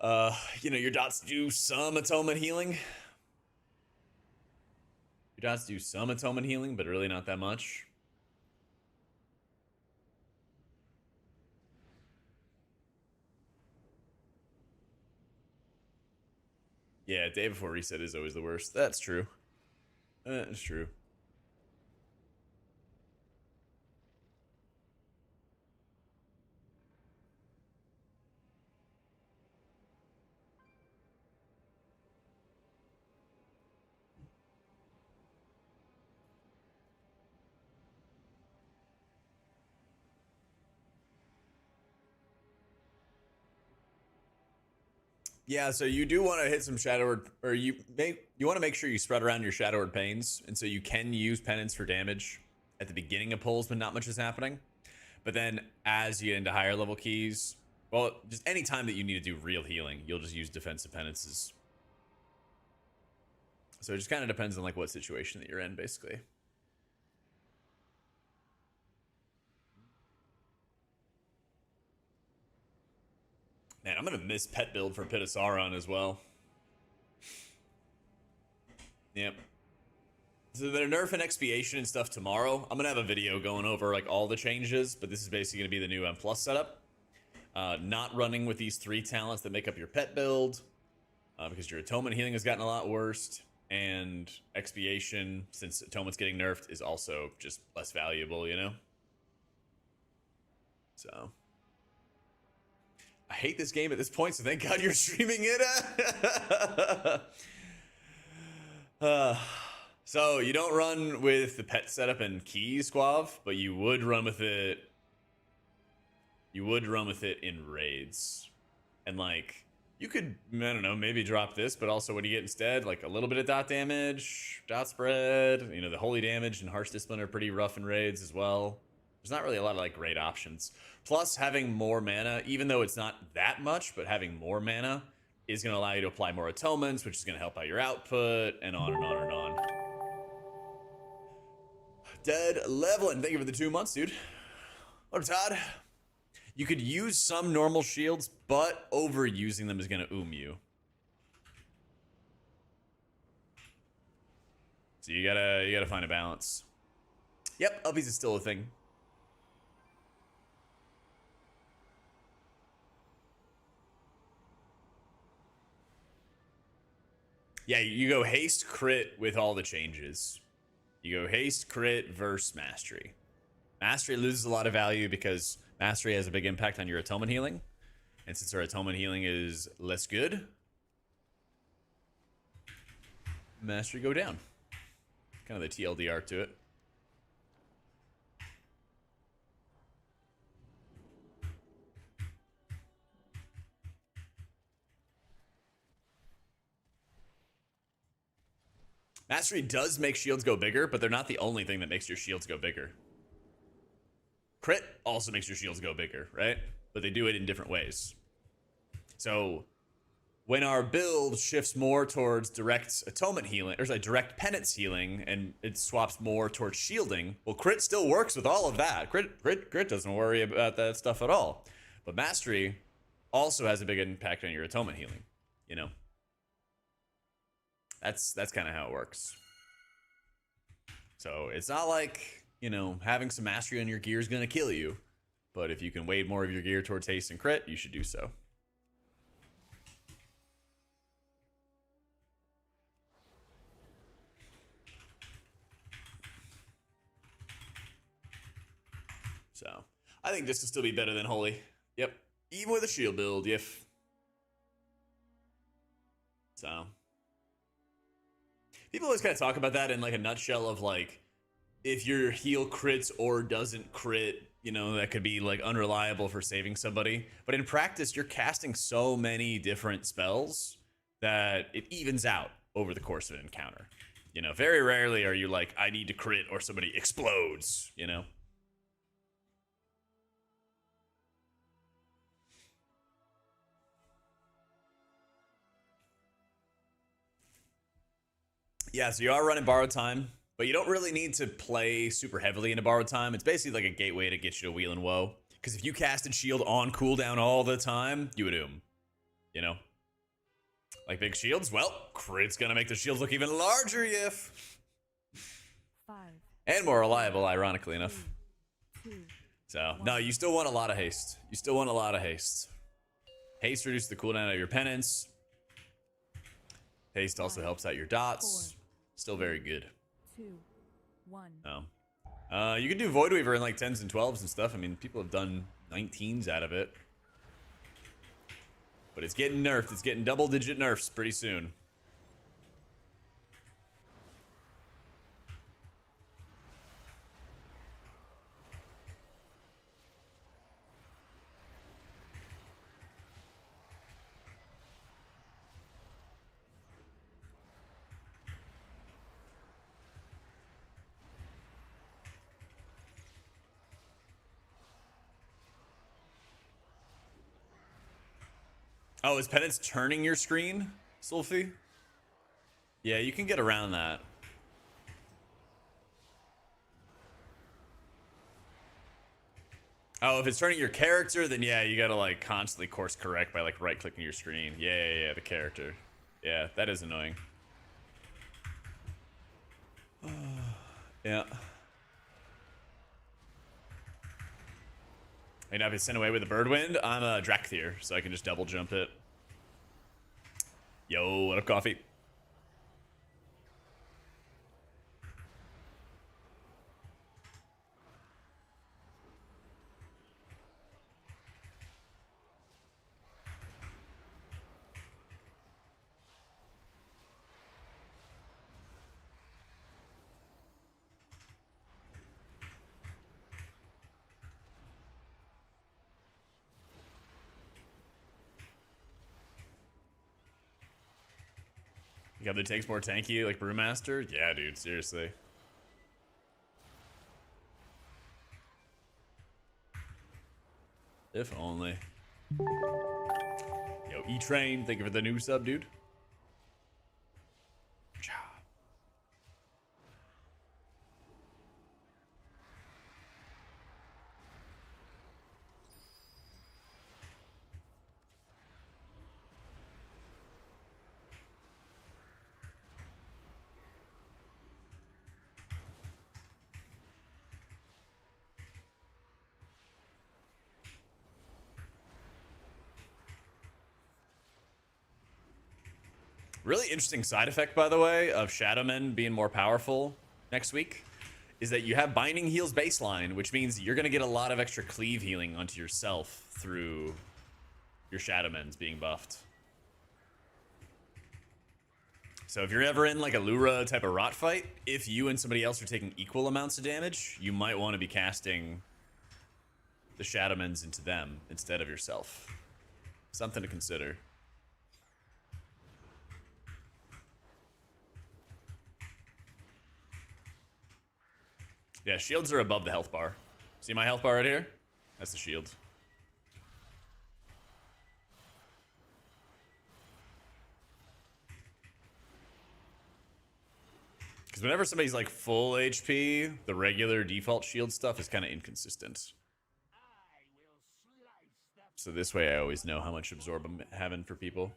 You know, your dots do some atonement healing. Your dots do some atonement healing, but really not that much. Yeah, day before reset is always the worst. That's true. That's true. Yeah, so you do want to hit some shadowed, or you want to make sure you spread around your shadowed pains, and so you can use penance for damage at the beginning of pulls when not much is happening. But then as you get into higher level keys, well, just any time that you need to do real healing, you'll just use defensive penances. So it just kind of depends on like what situation that you're in, basically. Man, I'm gonna miss pet build for Pit of Sauron as well. Yep. So they're nerfing expiation and stuff tomorrow. I'm gonna have a video going over like all the changes, but this is basically gonna be the new M+ setup. Not running with these 3 talents that make up your pet build, because your atonement healing has gotten a lot worse, and expiation, since atonement's getting nerfed, is also just less valuable, you know? So I hate this game at this point, so thank God you're streaming it. So you don't run with the pet setup and keys, Squav, but you would run with it. You would run with it in raids, and like you could, I don't know, maybe drop this, but also what do you get instead? Like a little bit of dot damage, dot spread. You know, the holy damage and harsh discipline are pretty rough in raids as well. There's not really a lot of like raid options. Plus, having more mana, even though it's not that much, but having more mana is going to allow you to apply more atonements, which is going to help out your output, and on and on and on. Dead Leveling, thank you for the 2 months, dude. What up, Todd? You could use some normal shields, but overusing them is going to you. So you gotta find a balance. Yep, uppies is still a thing. Yeah, you go haste crit with all the changes. You go haste crit versus mastery. Mastery loses a lot of value because mastery has a big impact on your atonement healing. And since our atonement healing is less good, mastery go down. Kind of the TLDR to it. Mastery does make shields go bigger, but they're not the only thing that makes your shields go bigger. Crit also makes your shields go bigger, right? But they do it in different ways. So when our build shifts more towards direct atonement healing, or sorry, direct penance healing, and it swaps more towards shielding, well, crit still works with all of that. Crit doesn't worry about that stuff at all. But mastery also has a big impact on your atonement healing, you know? That's kind of how it works. So it's not like, you know, having some mastery on your gear is going to kill you. But if you can weight more of your gear towards haste and crit, you should do so. So I think this will still be better than Holy. Yep. Even with a shield build, if. So. People always kind of talk about that in like a nutshell of like, if your heal crits or doesn't crit, you know, that could be like unreliable for saving somebody. But in practice, you're casting so many different spells that it evens out over the course of an encounter. You know, very rarely are you like, I need to crit or somebody explodes, you know? Yeah, so you are running borrowed time, but you don't really need to play super heavily into borrowed time. It's basically like a gateway to get you to Wheel and Woe. Because if you casted shield on cooldown all the time, you would you know? Like big shields, well, crit's gonna make the shields look even larger, if. 5, And more reliable, ironically enough. 2, So, no, you still want a lot of haste. You still want a lot of haste. Haste reduces the cooldown of your penance. Haste also helps out your dots. Still very good. 2, 1. Oh. You can do Void Weaver in like 10s and 12s and stuff. I mean, people have done 19s out of it. But it's getting nerfed. It's getting double-digit nerfs pretty soon. Oh, is Penance turning your screen, Sulfi? Yeah, you can get around that. Oh, if it's turning your character, then yeah, you gotta like constantly course correct by like right-clicking your screen. Yeah, the character. Yeah, that is annoying. Yeah. And if it's sent away with a Birdwind, I'm a Drakthir, so I can just double jump it. Yo, what up, coffee? The other takes more tanky, like Brewmaster? Yeah, dude, seriously. If only. Yo, E-Train, thank you for the new sub, dude. Ciao. Really interesting side effect, by the way, of Shadowmen being more powerful next week is that you have Binding Heals baseline, which means you're going to get a lot of extra cleave healing onto yourself through your Shadowmen's being buffed. So if you're ever in like a Lura type of rot fight, if you and somebody else are taking equal amounts of damage, you might want to be casting the Shadowmen's into them instead of yourself. Something to consider. Yeah, shields are above the health bar. See my health bar right here? That's the shield. Because whenever somebody's like full HP, the regular default shield stuff is kind of inconsistent. So this way I always know how much absorb I'm having for people.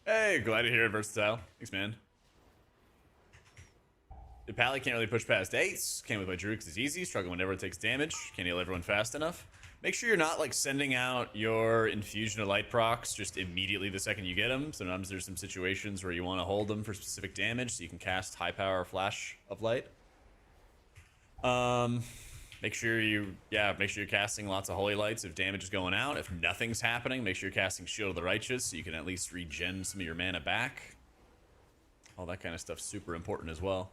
Hey, glad to hear it, Versatile. Thanks, man. The Pally can't really push past 8s. Can't with my Druid because it's easy. Struggle whenever it takes damage. Can't heal everyone fast enough. Make sure you're not like sending out your Infusion of Light procs just immediately the second you get them. Sometimes there's some situations where you want to hold them for specific damage so you can cast high power Flash of Light. Make sure you're casting lots of Holy Lights if damage is going out. If nothing's happening, make sure you're casting Shield of the Righteous so you can at least regen some of your mana back. All that kind of stuff's super important as well.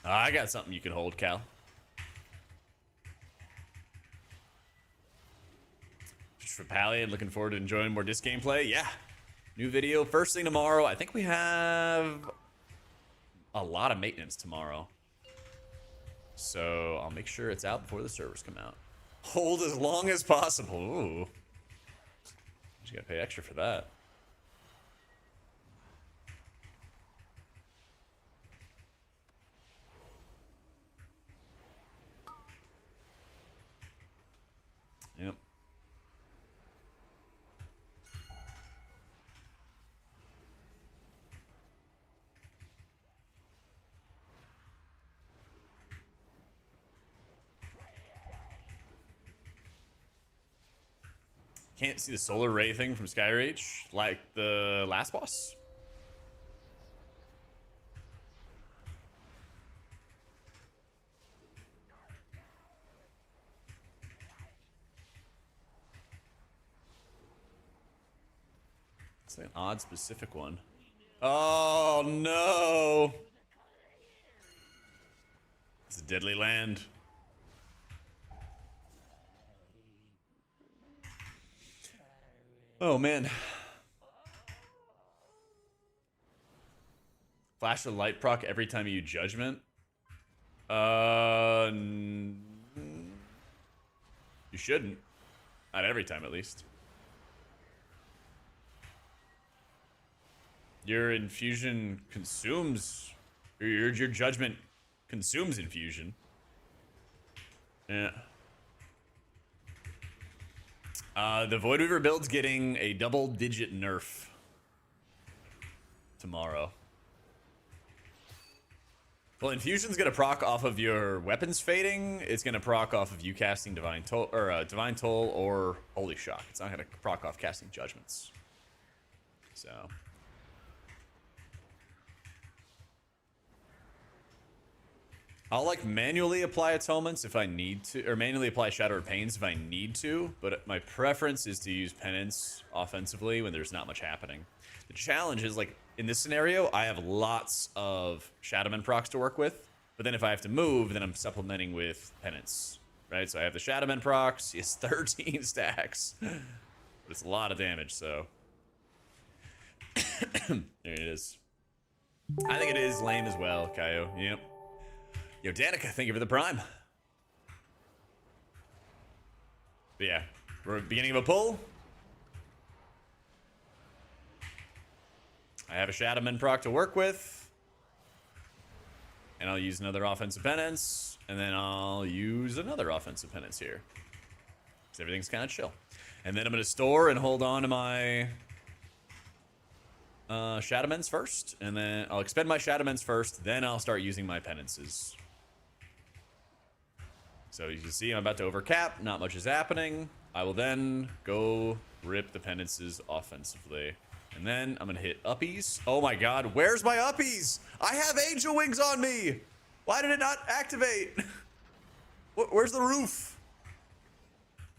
I got something you can hold, Cal. Just for Paladin, looking forward to enjoying more disc gameplay. Yeah. New video first thing tomorrow. I think we have a lot of maintenance tomorrow. So I'll make sure it's out before the servers come out. Hold as long as possible. Ooh. You gotta pay extra for that. Yep. Can't see the solar ray thing from Skyrage like the last boss. It's like an odd specific one. Oh no! It's a deadly land. Oh man. Flash of light proc every time you judgment. You shouldn't. Not every time, at least. Your infusion consumes, or your judgment consumes infusion. Yeah. The Void Weaver build's getting a double-digit nerf tomorrow. Well, infusion's gonna proc off of your weapons fading. It's gonna proc off of you casting Divine Toll or Holy Shock. It's not gonna proc off casting Judgments. So. I'll like manually apply atonements if I need to, or manually apply Shattered Pains if I need to, but my preference is to use penance offensively when there's not much happening. The challenge is, like, in this scenario, I have lots of Shadowman procs to work with, but then if I have to move, then I'm supplementing with penance, right? So I have the Shadowman procs, it's 13 stacks, but it's a lot of damage, so. There it is. I think it is lame as well, Kaio, yep. Yo, Danica, thank you for the prime. But yeah, we're at the beginning of a pull. I have a Shadowman proc to work with. And I'll use another offensive penance. And then I'll use another offensive penance here. Because everything's kind of chill. And then I'm going to store and hold on to my Shadowmans first. And then I'll expend my Shadowmans first. Then I'll start using my penances. So you can see I'm about to overcap. Not much is happening. I will then go rip the penances offensively. And then I'm going to hit uppies. Oh my god, where's my uppies? I have angel wings on me! Why did it not activate? Where's the roof?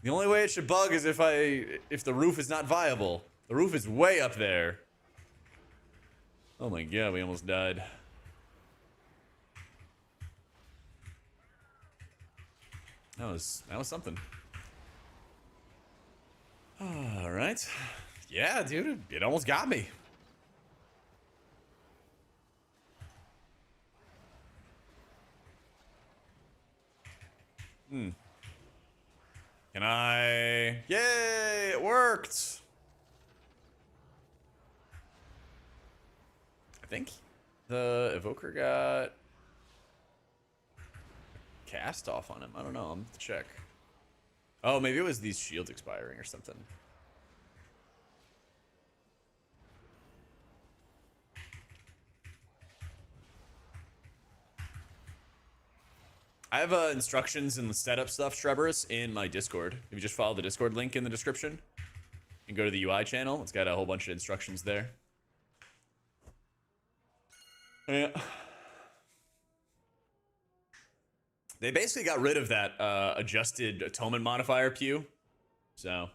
The only way it should bug is if the roof is not viable. The roof is way up there. Oh my god, we almost died. That was something. All right. Yeah, dude, it almost got me. Can I? Yay, it worked. I think the evoker got cast off on him. I don't know. I'm gonna have to check. Oh, maybe it was these shields expiring or something. I have instructions and the setup stuff, Treborus, in my Discord. If you just follow the Discord link in the description and go to the UI channel, it's got a whole bunch of instructions there. Yeah. They basically got rid of that adjusted atonement modifier Q. So,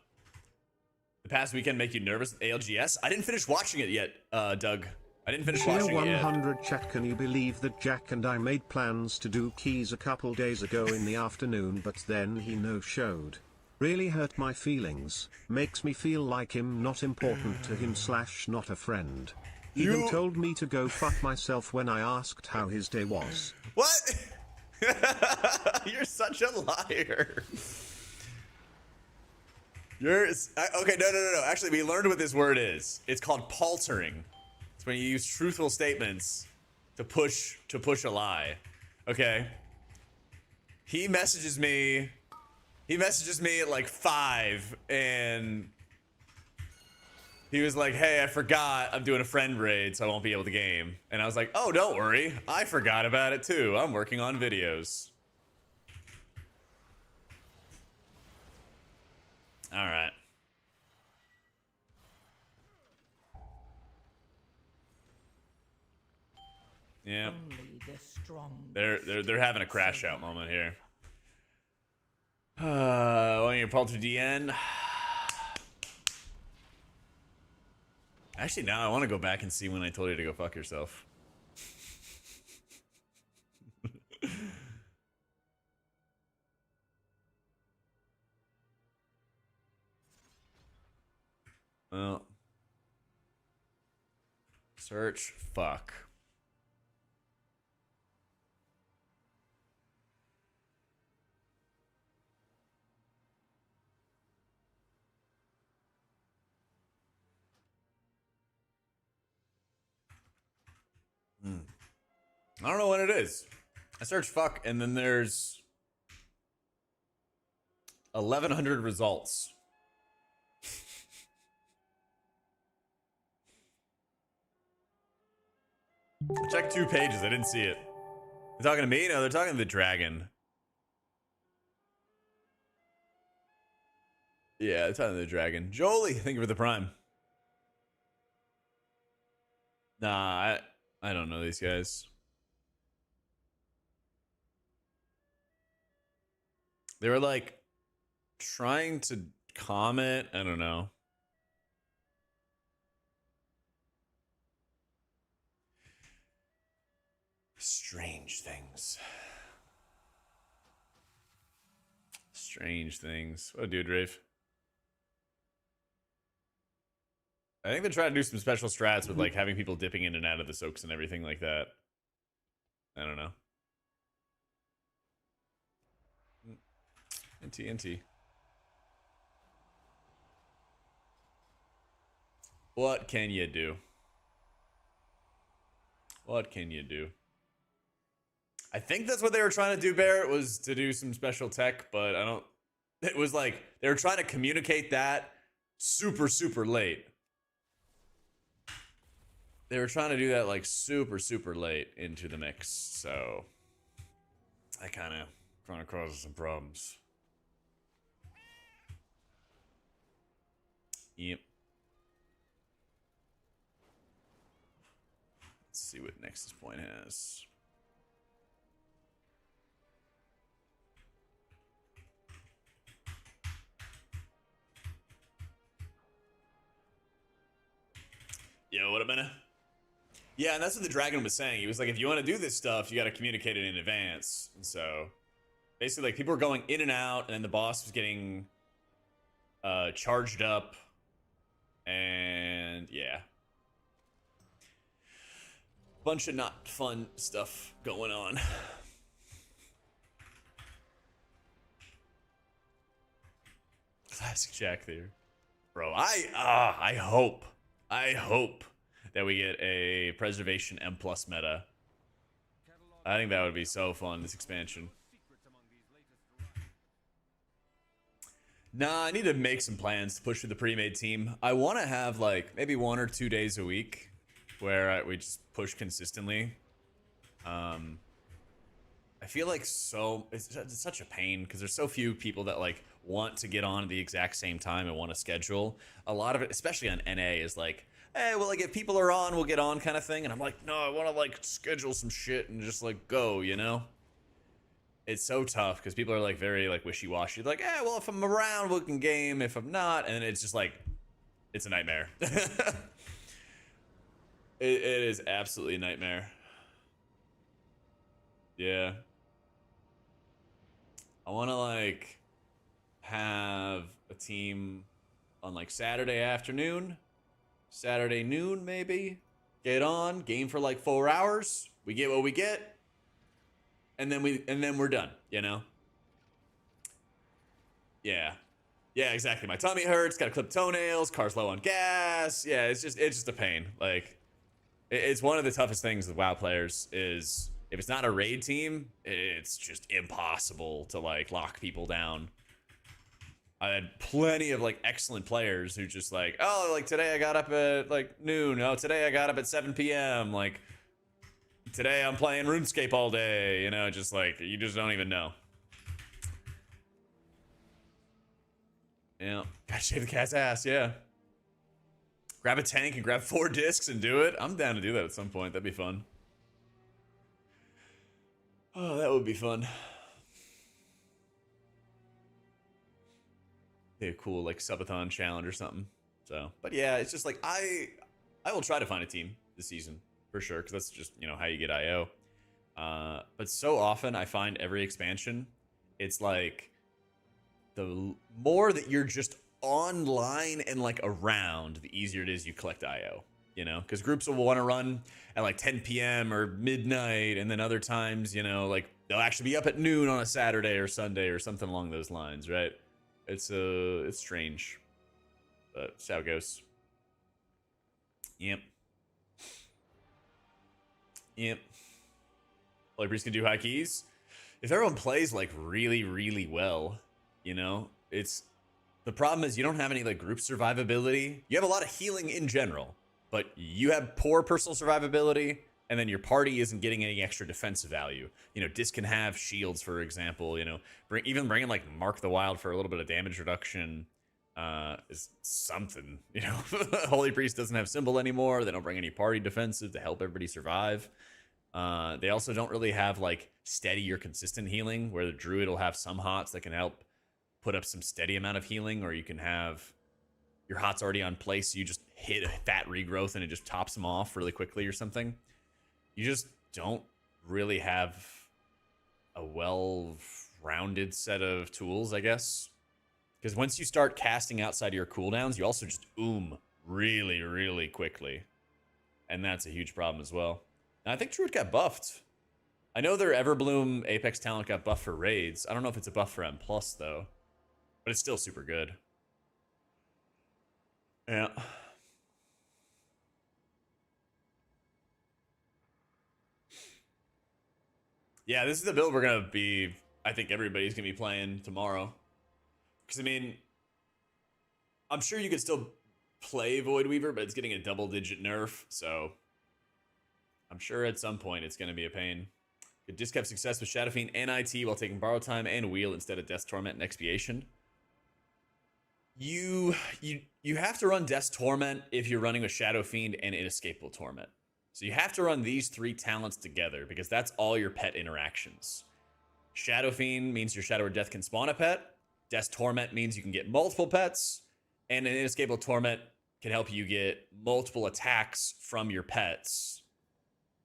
the past weekend make you nervous with ALGS? I didn't finish watching it yet, Doug. I didn't finish watching it yet. 100 chat, can you believe that Jack and I made plans to do keys a couple days ago in the afternoon, but then he no-showed? Really hurt my feelings. Makes me feel like him not important to him / not a friend. Even told me to go fuck myself when I asked how his day was. What? You're such a liar. Okay, no. Actually, we learned what this word is. It's called paltering. It's when you use truthful statements to push a lie. Okay. He messages me at like 5 and he was like, "Hey, I forgot I'm doing a friend raid, so I won't be able to game." And I was like, "Oh, don't worry. I forgot about it too. I'm working on videos." All right. Yeah. Only the strong. They're having a crash out moment here. On your Palter DN. Actually, now I want to go back and see when I told you to go fuck yourself. Well, search fuck. I don't know what it is. I search fuck, and then there's 1,100 results. I checked 2 pages. I didn't see it. They're talking to me? No, they're talking to the dragon. Yeah, they're talking to the dragon. Jolie, thank you for the prime. Nah, I don't know these guys. They were like trying to comment. I don't know. Strange things. Strange things. What a dude, Rafe. I think they're trying to do some special strats with like having people dipping in and out of the soaks and everything like that. I don't know. NT. What can you do? What can you do? I think that's what they were trying to do, Barrett, was to do some special tech, but I don't... It was like, they were trying to communicate that super, super late. They were trying to do that like super, super late into the mix, so... That kind of causes some problems. Yep. Let's see what Nexus Point has. Yo, what up, man? Yeah, and that's what the dragon was saying. He was like, if you want to do this stuff, you got to communicate it in advance. And so, basically, like, people were going in and out, and then the boss was getting charged up. And, yeah. Bunch of not fun stuff going on. Classic Jack there. Bro, I hope that we get a preservation M+ meta. I think that would be so fun, this expansion. Nah, I need to make some plans to push for the pre-made team. I want to have like maybe 1 or 2 days a week where we just push consistently. I feel like it's such a pain because there's so few people that like want to get on at the exact same time and want to schedule. A lot of it, especially on NA, is like, hey, well, like if people are on, we'll get on kind of thing. And I'm like, no, I want to like schedule some shit and just like go, you know? It's so tough because people are like very like wishy-washy. Like, well, if I'm around, we can game. If I'm not, and it's just like, it's a nightmare. It is absolutely a nightmare. Yeah. I want to like have a team on like Saturday afternoon, Saturday noon maybe. Get on, game for like 4 hours. We get what we get, and then we're done. You know? Yeah. Yeah, exactly. My tummy hurts. Got to clip toenails. Car's low on gas. Yeah, it's just a pain. Like, it's one of the toughest things with WoW players is if it's not a raid team, it's just impossible to like lock people down. I had plenty of like excellent players who just like, oh, like today I got up at like noon. Oh, today I got up at 7 p.m. Like today I'm playing RuneScape all day. You know, just like you just don't even know. Yeah, gotta shave the cat's ass. Yeah. Grab a tank and grab 4 discs and do it. I'm down to do that at some point. That'd be fun. Oh, that would be fun. Be a cool like subathon challenge or something. So, but yeah, it's just like I will try to find a team this season for sure because that's just, you know, how you get IO. But so often I find every expansion, it's like the more that you're just online and like around, the easier it is you collect IO, you know, because groups will want to run at like 10 p.m. or midnight, and then other times, you know, like they'll actually be up at noon on a Saturday or Sunday or something along those lines, right? It's strange, but it's how it goes. Yep. Holy Priest can do high keys. If everyone plays like really, really well, you know, it's the problem is you don't have any like group survivability. You have a lot of healing in general, but you have poor personal survivability, and then your party isn't getting any extra defensive value. You know, Dis can have shields, for example. You know, even bringing like Mark the Wild for a little bit of damage reduction is something. You know, Holy Priest doesn't have symbol anymore. They don't bring any party defensive to help everybody survive. They also don't really have like steady or consistent healing, where the Druid will have some hots that can help put up some steady amount of healing, or you can have your hot's already on place, so you just hit a fat regrowth and it just tops them off really quickly or something. You just don't really have a well-rounded set of tools, I guess. Because once you start casting outside of your cooldowns, you also just really, really quickly. And that's a huge problem as well. And I think Druid got buffed. I know their Everbloom Apex talent got buffed for raids. I don't know if it's a buff for M+, though. But it's still super good. Yeah. Yeah, this is the build we're going to be... I think everybody's going to be playing tomorrow. Because, I mean... I'm sure you could still play Void Weaver, but it's getting a double-digit nerf, so... I'm sure at some point it's going to be a pain. Good disc have success with Shadow Fiend and IT while taking Borrow Time and Wheel instead of Death Torment and Expiation. You have to run Death Torment if you're running with Shadow Fiend and Inescapable Torment. So you have to run these three talents together because that's all your pet interactions. Shadow Fiend means your Shadow or Death can spawn a pet. Death Torment means you can get multiple pets. And an Inescapable Torment can help you get multiple attacks from your pets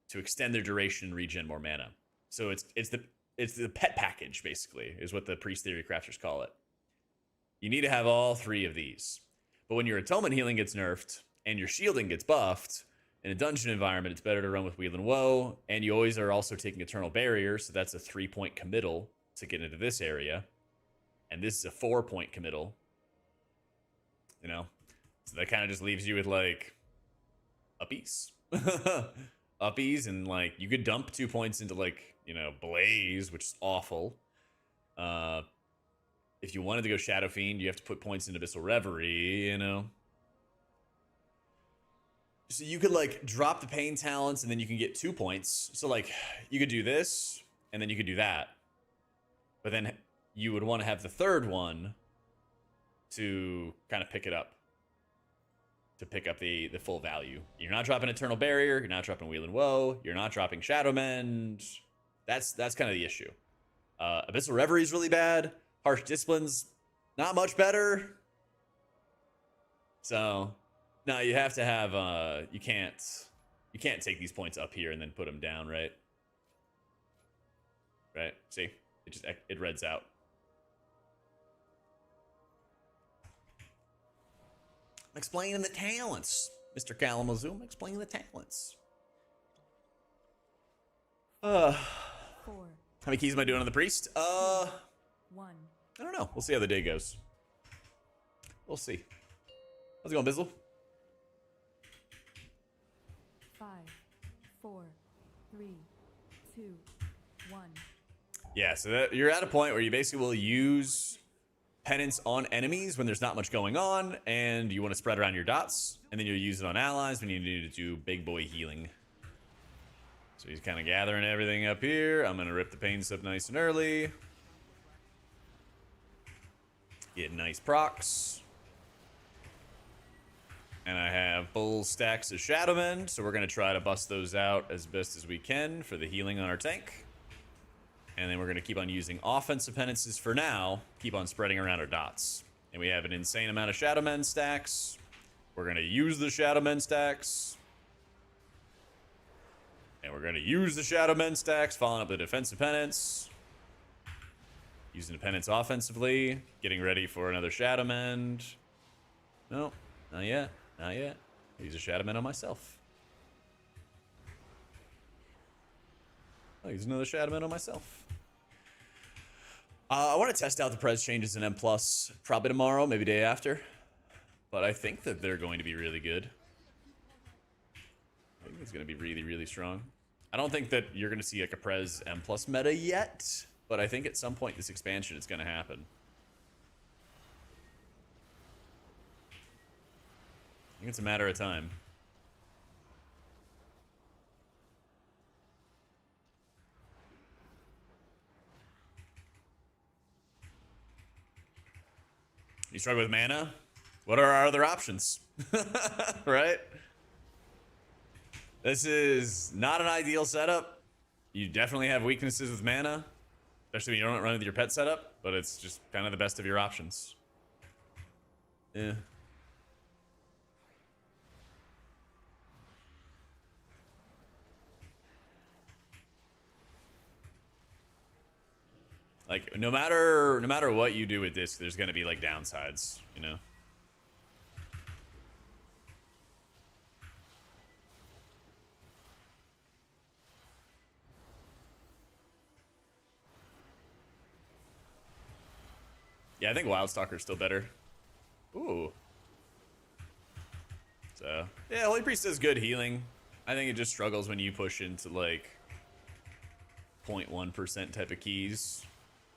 to extend their duration and regen more mana. So it's the pet package, basically, is what the Priest Theory crafters call it. You need to have all three of these. But when your Atonement Healing gets nerfed and your Shielding gets buffed, in a dungeon environment, it's better to run with Wheel and Woe, and you always are also taking Eternal Barrier, so that's a 3-point committal to get into this area. And this is a 4-point committal. You know? So that kind of just leaves you with, like, uppies. Uppies, and, like, you could dump 2 points into, like, you know, Blaze, which is awful. If you wanted to go Shadow Fiend, you have to put points into Abyssal Reverie, you know? So you could, like, drop the Pain Talents, and then you can get 2 points. So, like, you could do this, and then you could do that. But then you would want to have the third one to kind of pick it up. To pick up the full value. You're not dropping Eternal Barrier, you're not dropping Wheel and Woe, you're not dropping Shadow Mend. That's kind of the issue. Abyssal Reverie is really bad. Harsh Discipline's not much better. So, no, you have to have, you can't take these points up here and then put them down, right? Right, see? It reds out. I'm explaining the talents, Mr. Kalamazoo. I'm explaining the talents. 4, How many keys am I doing on the Priest? 1. I don't know. We'll see how the day goes. We'll see. How's it going, Bizzle? 5, 4, 3, 2, 1. Yeah, so you're at a point where you basically will use penance on enemies when there's not much going on, and you want to spread around your dots, and then you'll use it on allies when you need to do big boy healing. So he's kind of gathering everything up here. I'm going to rip the pains up nice and early. Get nice procs. And I have full stacks of Shadow Mend, so we're going to try to bust those out as best as we can for the healing on our tank. And then we're going to keep on using offensive penances for now, keep on spreading around our dots. And we have an insane amount of Shadow Mend stacks. We're going to use the Shadow Mend stacks. And we're going to use the Shadow Mend stacks, following up the defensive penance. Using the penance offensively, getting ready for another Shadow Mend. No, not yet, not yet. Use a Shadow Mend on myself. I'll use another Shadow Mend on myself. I want to test out the Prez changes in M+, probably tomorrow, maybe day after. But I think that they're going to be really good. I think it's going to be really, really strong. I don't think that you're going to see like a Prez M plus meta yet, but I think at some point this expansion is going to happen. I think it's a matter of time. You struggle with mana? What are our other options? Right? This is not an ideal setup. You definitely have weaknesses with mana, especially when you don't run with your pet setup, but it's just kind of the best of your options. Yeah. Like no matter what you do with this, there's gonna be like downsides, you know. Yeah, I think Wildstalker's still better. Ooh. So yeah, Holy Priest does good healing. I think it just struggles when you push into like 0.1% type of keys.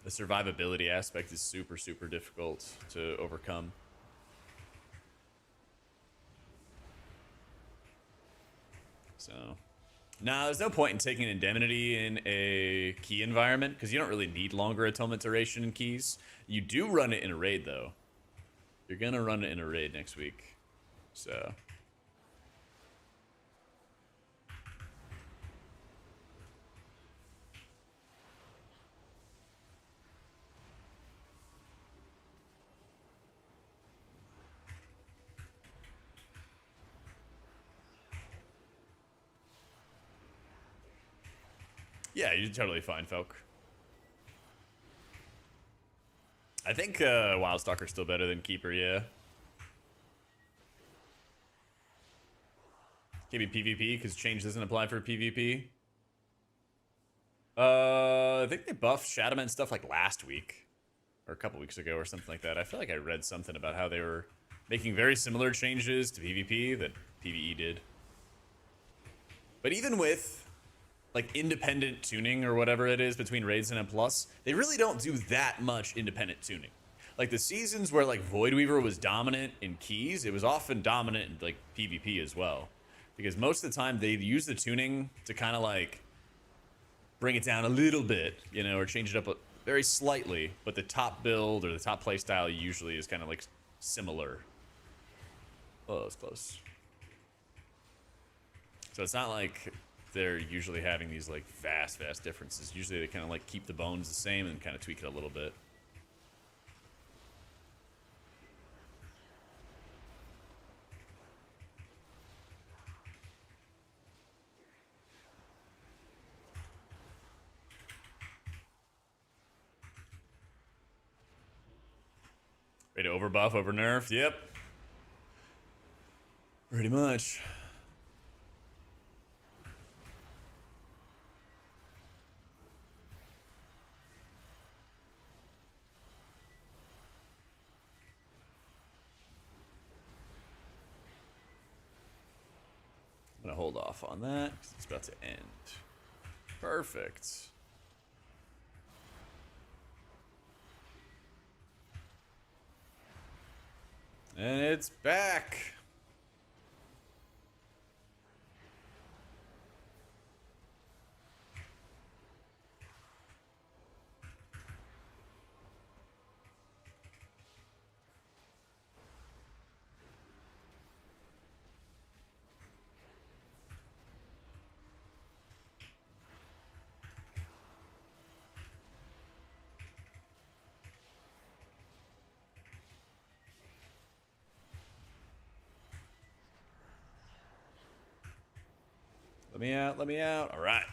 The survivability aspect is super, super difficult to overcome. So, nah, there's no point in taking Indemnity in a key environment because you don't really need longer atonement duration in keys. You do run it in a raid, though. You're going to run it in a raid next week. So... yeah, you're totally fine, Felk. I think Wildstalker's still better than Keeper, yeah. Maybe PvP, because change doesn't apply for PvP. I think they buffed Shadowman stuff like last week. Or a couple weeks ago or something like that. I feel like I read something about how they were making very similar changes to PvP that PvE did. But even with like independent tuning or whatever it is between raids and M+, they really don't do that much independent tuning. Like the seasons where like Voidweaver was dominant in keys, it was often dominant in like PvP as well. Because most of the time they use the tuning to kind of like bring it down a little bit, you know, or change it up very slightly, but the top build or the top playstyle usually is kind of like similar. Oh, that was close. So it's not like they're usually having these like vast differences. Usually they kind of like keep the bones the same and kind of tweak it a little bit. Ready to overbuff, over nerf? Yep. Pretty much. I'm gonna hold off on that because it's about to end. Perfect. And it's back. Let me out, let me out. All right.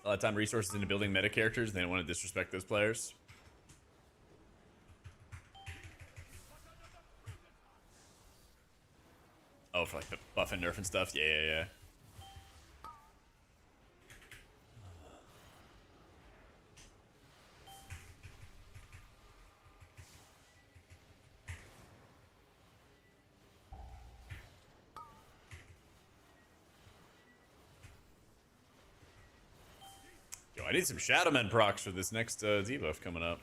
a lot of time resources into building meta characters. They don't want to disrespect those players. Oh, for like the buff and nerf and stuff. Yeah, yeah, yeah. Yo, I need some Shadowmen procs for this next debuff coming up.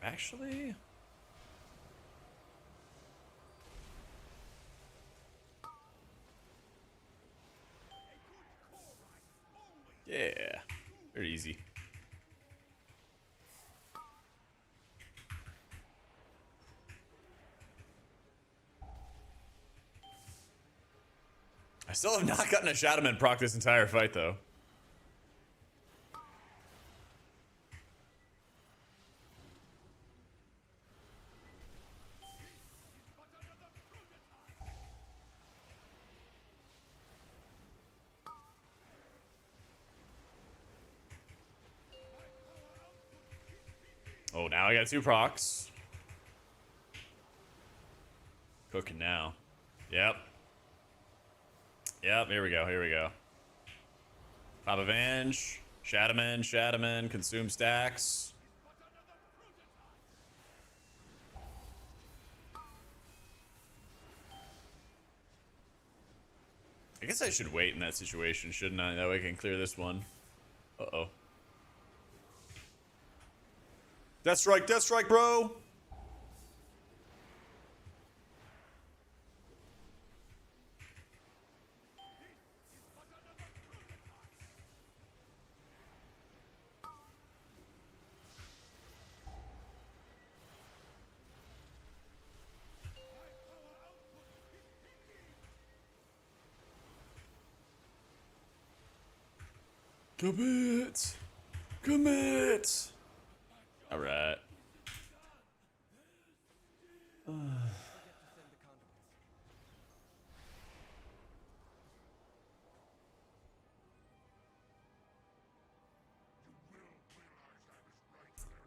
Actually, yeah, very easy. I still have not gotten a Shadowman proc this entire fight, though. Oh, now I got 2 procs. Cooking now. Yep. Yep, here we go, here we go. Pop Avenge, Shadowman, consume stacks. I guess I should wait in that situation, shouldn't I? That way I can clear this one. Uh-oh. Death strike, bro! Commit! Commit! Alright.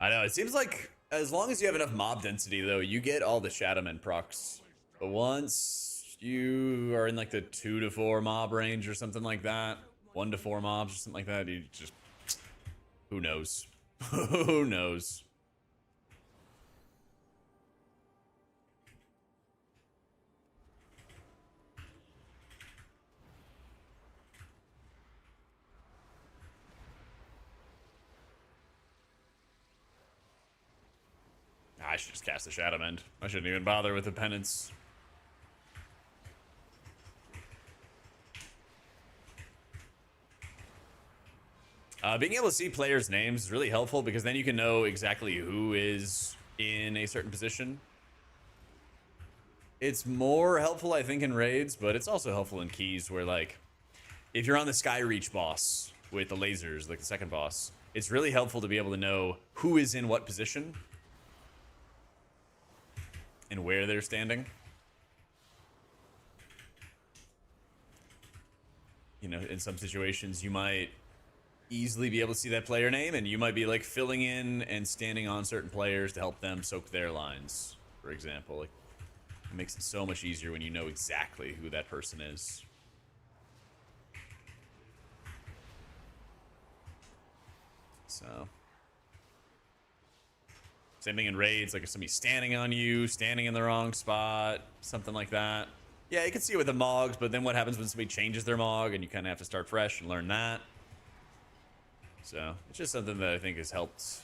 I know, it seems like as long as you have enough mob density, though, you get all the Shadowmen procs. But once you are in like the 2 to 4 mob range or something like that, 1 to 4 mobs or something like that, you just... Who knows? Who knows? I should just cast the Shadowmend. I shouldn't even bother with the penance. Being able to see players' names is really helpful because then you can know exactly who is in a certain position. It's more helpful, I think, in raids, but it's also helpful in keys where, like, if you're on the Skyreach boss with the lasers, like the second boss, it's really helpful to be able to know who is in what position and where they're standing. You know, in some situations, you might easily be able to see that player name, and you might be like filling in and standing on certain players to help them soak their lines, for example. Like, it makes it so much easier when you know exactly who that person is. So, same thing in raids, like if somebody's standing on you, standing in the wrong spot, something like that. Yeah, you can see it with the Mogs, but then what happens when somebody changes their Mog and you kind of have to start fresh and learn that. So, it's just something that I think has helped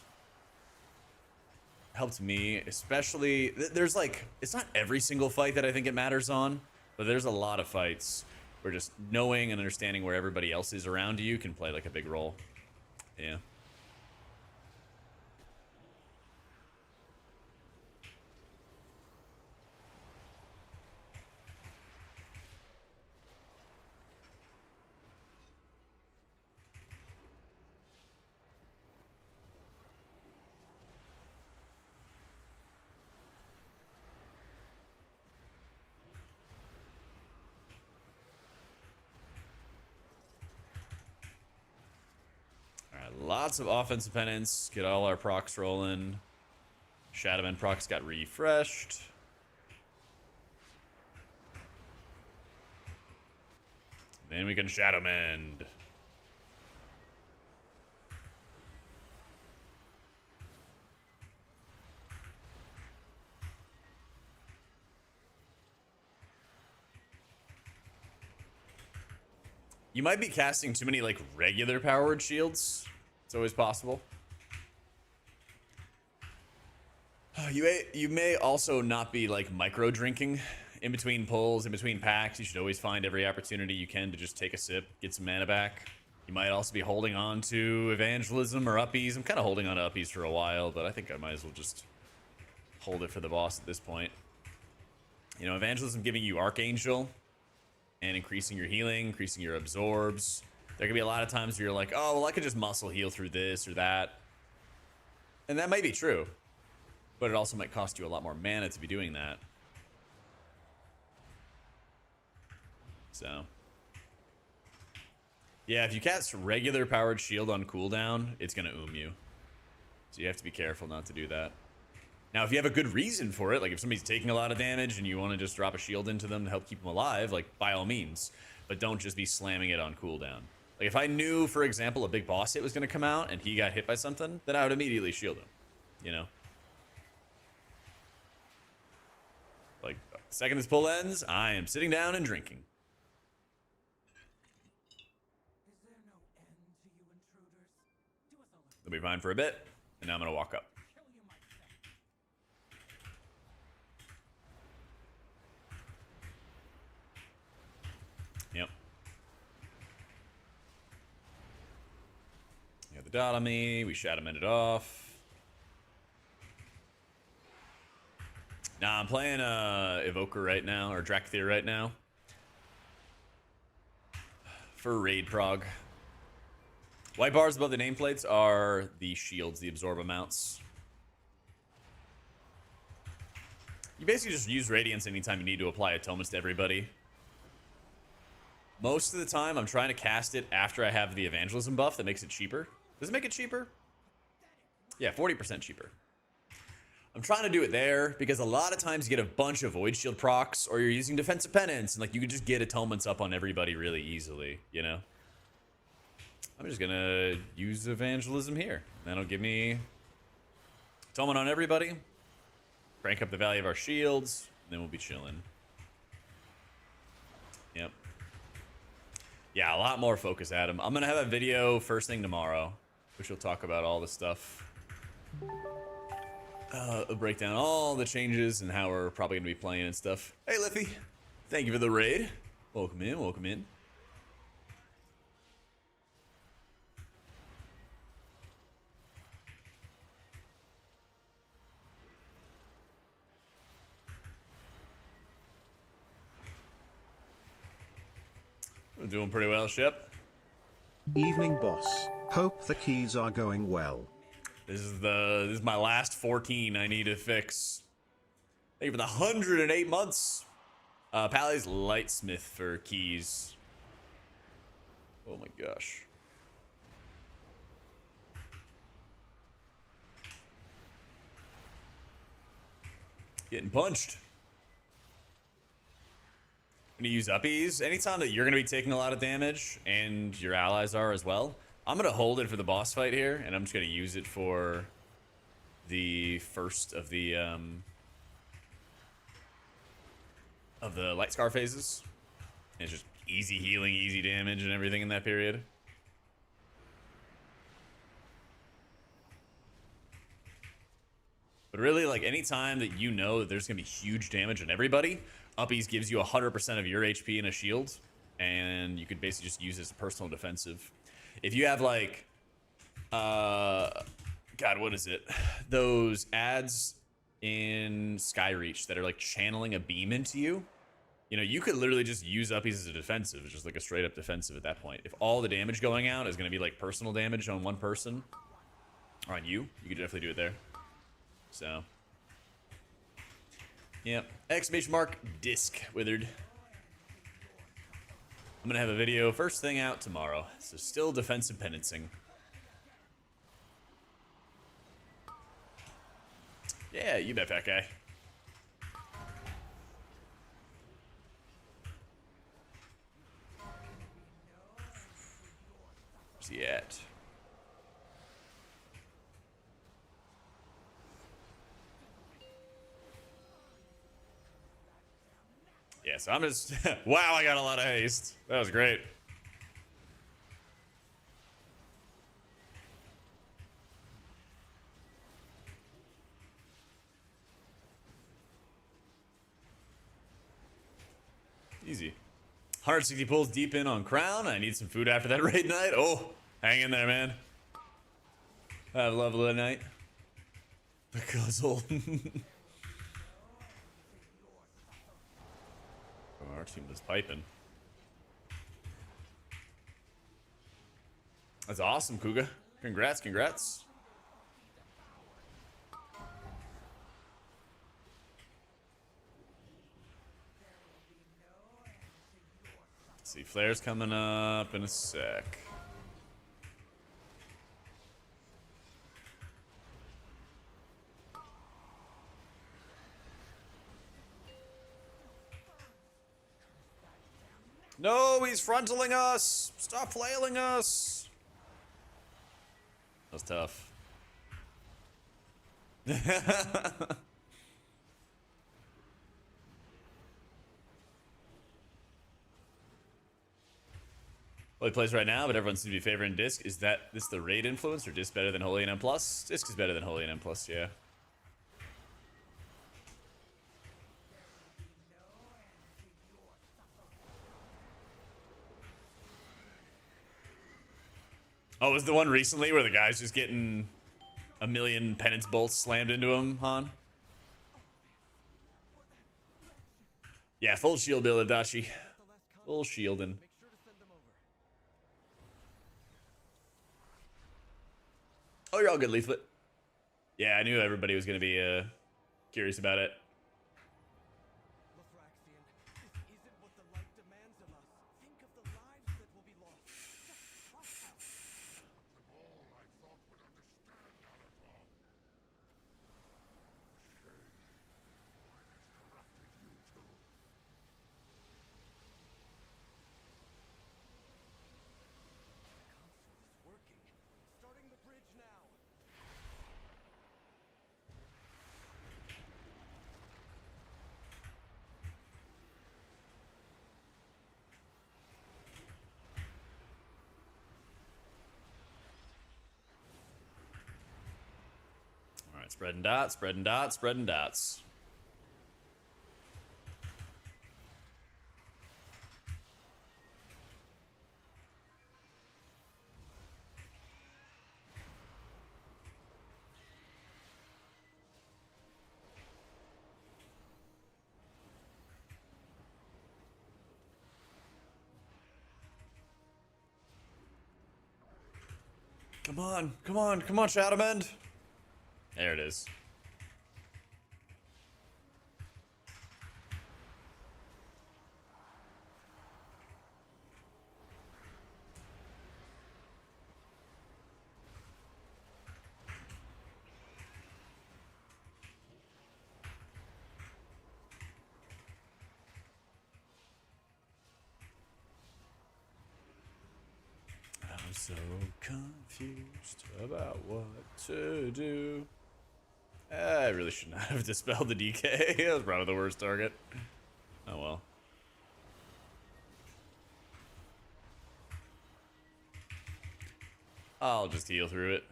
me, especially, there's like, it's not every single fight that I think it matters on, but there's a lot of fights where just knowing and understanding where everybody else is around you can play like a big role. Yeah. Lots of offensive penance. Get all our procs rolling. Shadowman procs got refreshed. Then we can Shadowmend. You might be casting too many like regular powered shields. It's always possible. You may also not be like micro drinking in between pulls, in between packs. You should always find every opportunity you can to just take a sip, get some mana back. You might also be holding on to evangelism or uppies. I'm kind of holding on to uppies for a while, but I think I might as well just hold it for the boss at this point. You know, evangelism giving you Archangel and increasing your healing, increasing your absorbs. There can be a lot of times where you're like, oh, well, I could just muscle heal through this or that. And that might be true, but it also might cost you a lot more mana to be doing that. So, yeah, if you cast regular powered shield on cooldown, it's going to you. So you have to be careful not to do that. Now, if you have a good reason for it, like if somebody's taking a lot of damage and you want to just drop a shield into them to help keep them alive, like by all means. But don't just be slamming it on cooldown. Like if I knew, for example, a big boss hit was going to come out and he got hit by something, then I would immediately shield him, you know? Like, the second this pull ends, I am sitting down and drinking. They'll be fine for a bit, and now I'm going to walk up. Yep. You got the dot on me. We Shadowmend it off. Nah, I'm playing Evoker right now, or Drakthir right now. For raid prog. White bars above the nameplates are the shields, the absorb amounts. You basically just use Radiance anytime you need to apply atonements to everybody. Most of the time, I'm trying to cast it after I have the evangelism buff that makes it cheaper. Does it make it cheaper? Yeah, 40% cheaper. I'm trying to do it there because a lot of times you get a bunch of Void Shield procs or you're using Defensive Penance and like you can just get atonements up on everybody really easily, you know? I'm just gonna use evangelism here. That'll give me atonement on everybody. Crank up the value of our shields, and then we'll be chilling. Yep. Yeah, a lot more focus, Adam. I'm gonna have a video first thing tomorrow, which will talk about all the stuff. Break down all the changes and how we're probably gonna be playing and stuff. Hey, Liffy. Thank you for the raid. Welcome in, welcome in. We're doing pretty well, Shep. Evening, boss. Hope the keys are going well. This is my last 14 I need to fix. Thank you for the 108 months. Paladin's Lightsmith for keys. Oh my gosh. Getting punched. I'm gonna use uppies. Anytime that you're gonna be taking a lot of damage and your allies are as well, I'm gonna hold it for the boss fight here, and I'm just gonna use it for the first of the light scar phases. And it's just easy healing, easy damage, and everything in that period. But really, like, anytime that you know that there's gonna be huge damage on everybody, uppies gives you 100% of your HP in a shield, and you could basically just use it as a personal defensive. If you have, like, God, what is it? Those ads in Skyreach that are, like, channeling a beam into you, you know, you could literally just use uppies as a defensive, just like a straight-up defensive at that point. If all the damage going out is going to be, like, personal damage on one person, or on you, you could definitely do it there. So, yep. Exclamation mark, disc withered. I'm gonna have a video first thing out tomorrow. So still defensive penancing. Yeah, you bet, fat guy. Where's he at? Yeah, so I'm just... wow, I got a lot of haste. That was great. Easy. 160 pulls deep in on Crown. I need some food after that raid night. Oh, hang in there, man. Have a lovely night. The guzzle. Oh, our team was piping. That's awesome, Kuga. Congrats, congrats. Let's see, Flare's coming up in a sec. No, he's frontaling us! Stop flailing us! That was tough. Well, he plays right now, but everyone seems to be favoring Disc. Is this the raid influence, or Disc better than Holy and M+? Disc is better than Holy and M+, yeah. Oh, was the one recently where the guy's just getting a million penance bolts slammed into him, Han? Yeah, full shield build, Adachi. Full shielding. Oh, you're all good, Leaflet. Yeah, I knew everybody was going to be curious about it. Alright, spreading dots, spreading dots, spreading dots. Come on, come on, come on, Shadowmend. There it is. I'm so confused about what to do. I really should not have dispelled the DK. That was probably the worst target. Oh well. I'll just heal through it.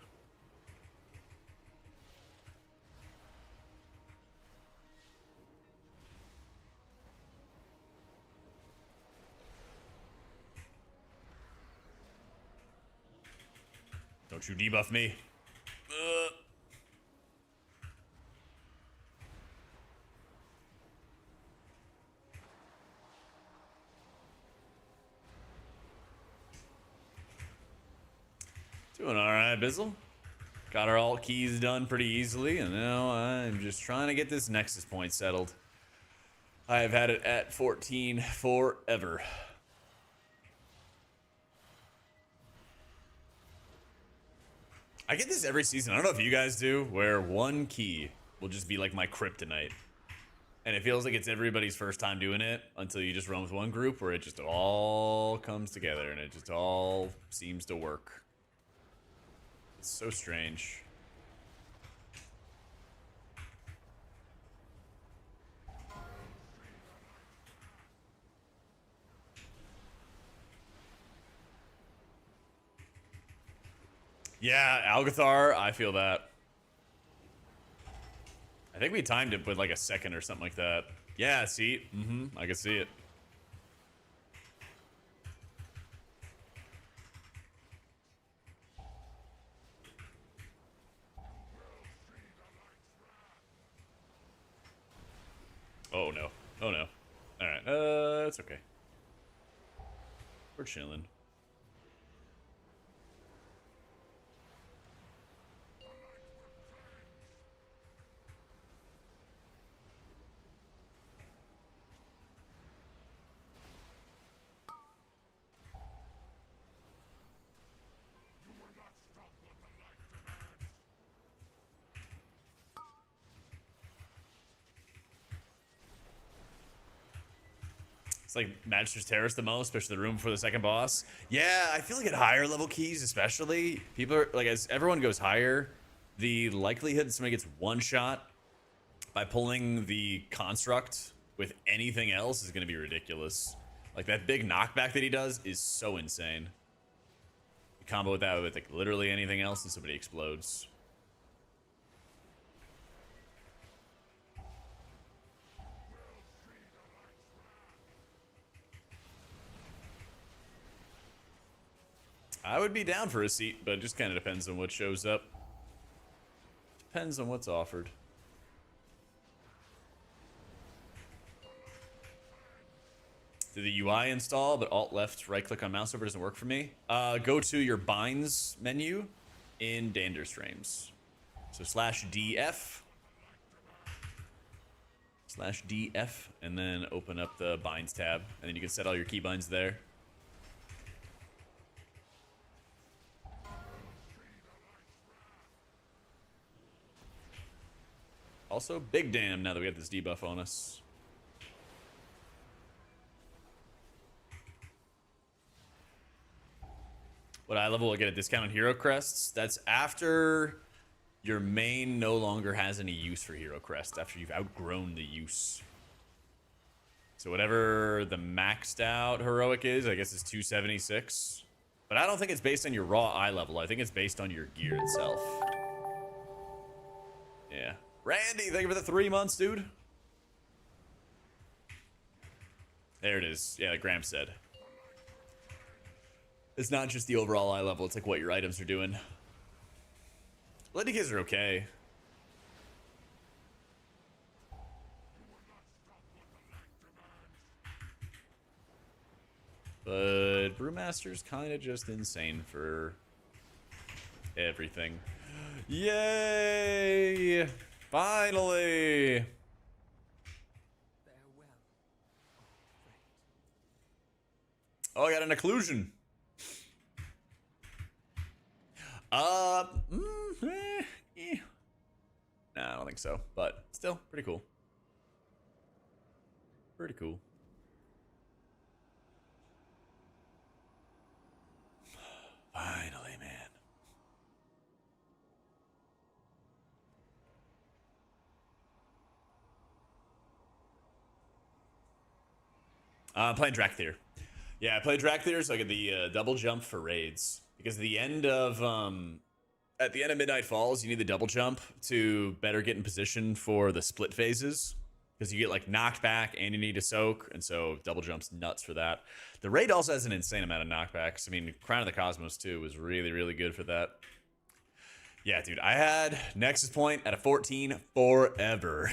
Don't you debuff me. Doing alright, Bizzle. Got our alt keys done pretty easily, and now I'm just trying to get this Nexus point settled. I have had it at 14 forever. I get this every season. I don't know if you guys do, where one key will just be like my kryptonite. And it feels like it's everybody's first time doing it until you just run with one group where it just all comes together and it just all seems to work. It's so strange. Yeah, Algathar, I feel that. I think we timed it with like a second or something like that. Yeah, see? I can see it. Oh no. Oh no. Alright, it's okay. We're chilling. It's like Magister's Terrace the most, especially the room for the second boss. Yeah, I feel like at higher level keys especially, people are like, as everyone goes higher, the likelihood that somebody gets one shot by pulling the construct with anything else is going to be ridiculous. Like that big knockback that he does is so insane. You combo with that with like literally anything else and somebody explodes. I would be down for a seat, but it just kind of depends on what shows up. Depends on what's offered. Did the UI install, but alt left right click on mouse over doesn't work for me? Go to your binds menu in Dander's frames. So /DF. /DF, and then open up the binds tab, and then you can set all your keybinds there. Also, big damn now that we got this debuff on us. What eye level will get a discount on hero crests? That's after your main no longer has any use for hero crests, after you've outgrown the use. So whatever the maxed out heroic is, I guess it's 276. But I don't think it's based on your raw eye level. I think it's based on your gear itself. Yeah. Randy, thank you for the 3 months, dude. There it is. Yeah, like Graham said. It's not just the overall eye level, it's like what your items are doing. Bloody kids are okay. But Brewmaster's kind of just insane for everything. Yay! Finally! Oh, I got an occlusion. Nah, I don't think so, but still pretty cool. Pretty cool. Finally, man. I'm playing Drakthir. Yeah, I play Drakthir so I get the double jump for raids. Because at the end of Midnight Falls, you need the double jump to better get in position for the split phases. Because you get like knocked back and you need to soak, and so double jump's nuts for that. The raid also has an insane amount of knockbacks. I mean, Crown of the Cosmos too was really, really good for that. Yeah, dude, I had Nexus Point at a 14 forever.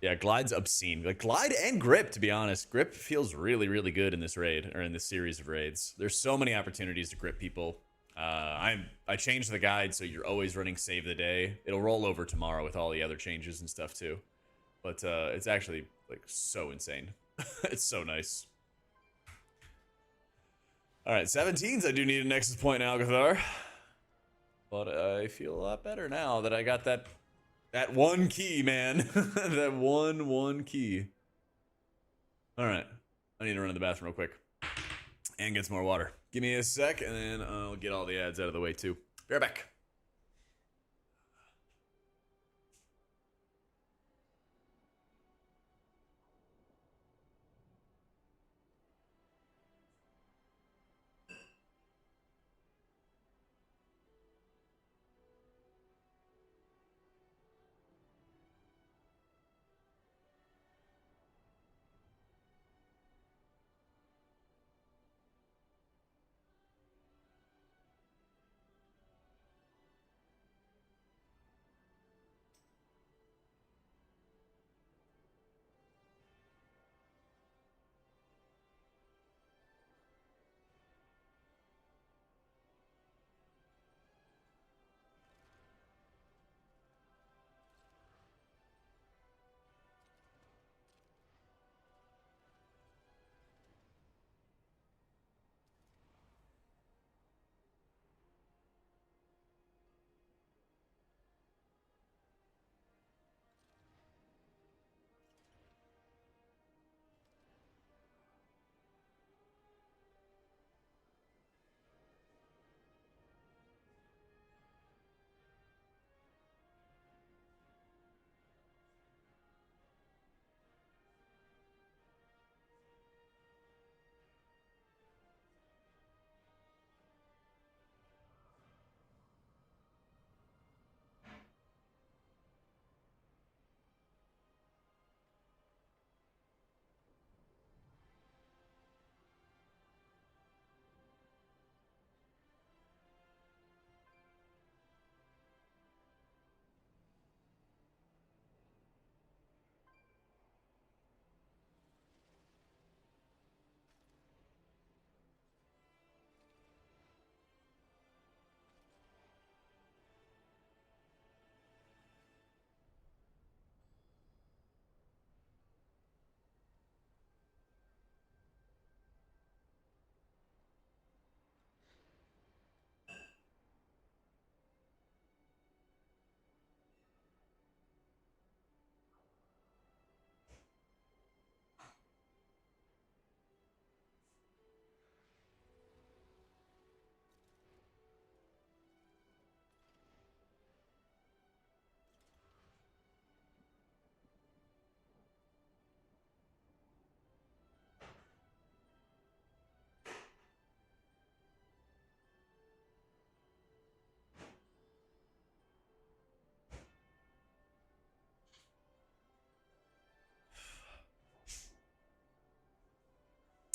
Yeah, Glide's obscene. Like Glide and Grip, to be honest. Grip feels really, really good in this raid, or in this series of raids. There's so many opportunities to grip people. I changed the guide, so you're always running Save the Day. It'll roll over tomorrow with all the other changes and stuff too. But it's actually like so insane. It's so nice. All right, 17s. I do need a Nexus Point now, Algathar. But I feel a lot better now that I got that one key, man. That one key. All right. I need to run to the bathroom real quick and get some more water. Give me a sec, and then I'll get all the ads out of the way, too. Be right back.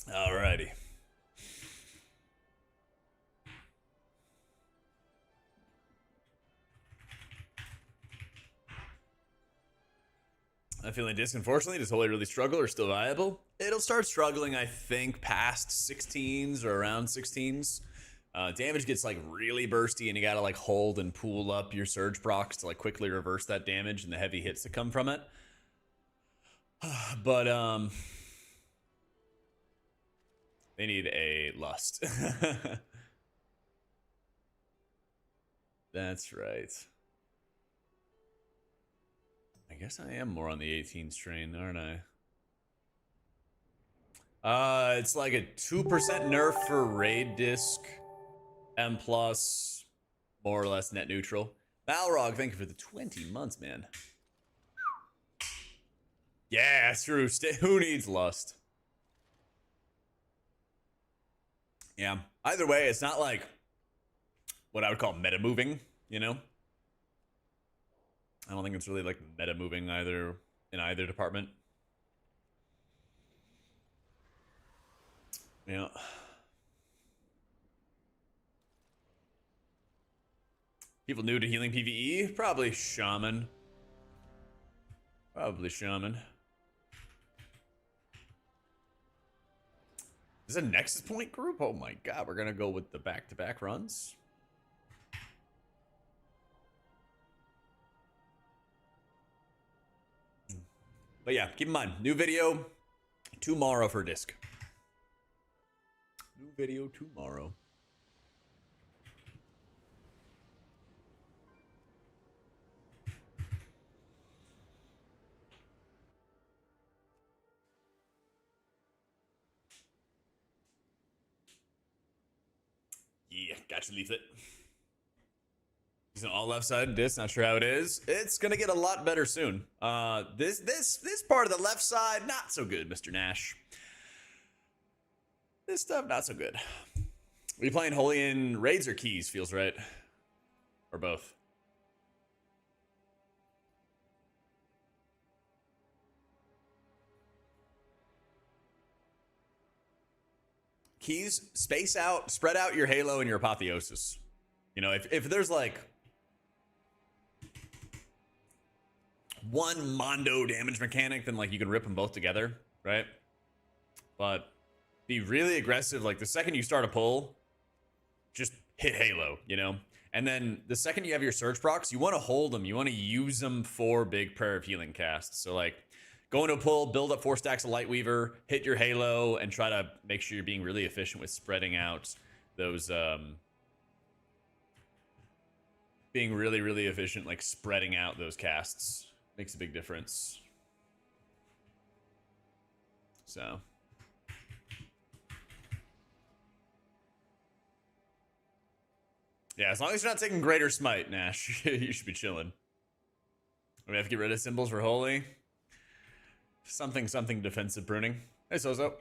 Alrighty. I feel like disc, unfortunately, does Holy really struggle or still viable? It'll start struggling, I think, past 16s or around 16s. Damage gets like really bursty, and you gotta like hold and pool up your surge procs to like quickly reverse that damage and the heavy hits that come from it. But they need a lust. That's right. I guess I am more on the 18 strain, aren't I? It's like a 2% nerf for raid disc. M plus, more or less net neutral. Balrog, thank you for the 20 months, man. Yeah, it's true. Who needs lust? Yeah. Either way, it's not like what I would call meta moving, you know? I don't think it's really like meta moving either in either department. Yeah. People new to healing PvE? Probably Shaman. Probably Shaman. Is this a Nexus Point group? Oh my god, we're gonna go with the back-to-back runs. But yeah, keep in mind, new video tomorrow for disc. New video tomorrow. Gotcha, leaflet. He's an all left side disc. Not sure how it is. It's gonna get a lot better soon. This part of the left side, not so good, Mr. Nash. This stuff, not so good. Are you playing Holy in raids or keys? Feels right. Or both. Keys, space out, spread out your Halo and your Apotheosis. You know, if there's like one Mondo damage mechanic, then like you can rip them both together, right? But be really aggressive. Like the second you start a pull, just hit Halo, you know? And then the second you have your Surge procs, you want to hold them. You want to use them for big Prayer of Healing casts. So like go into a pull, build up 4 stacks of Lightweaver, hit your Halo, and try to make sure you're being really efficient with spreading out those, being really, really efficient, like spreading out those casts. Makes a big difference. So. Yeah, as long as you're not taking Greater Smite, Nash, you should be chilling. We have to get rid of symbols for Holy. Something defensive pruning. Hey, Sozo.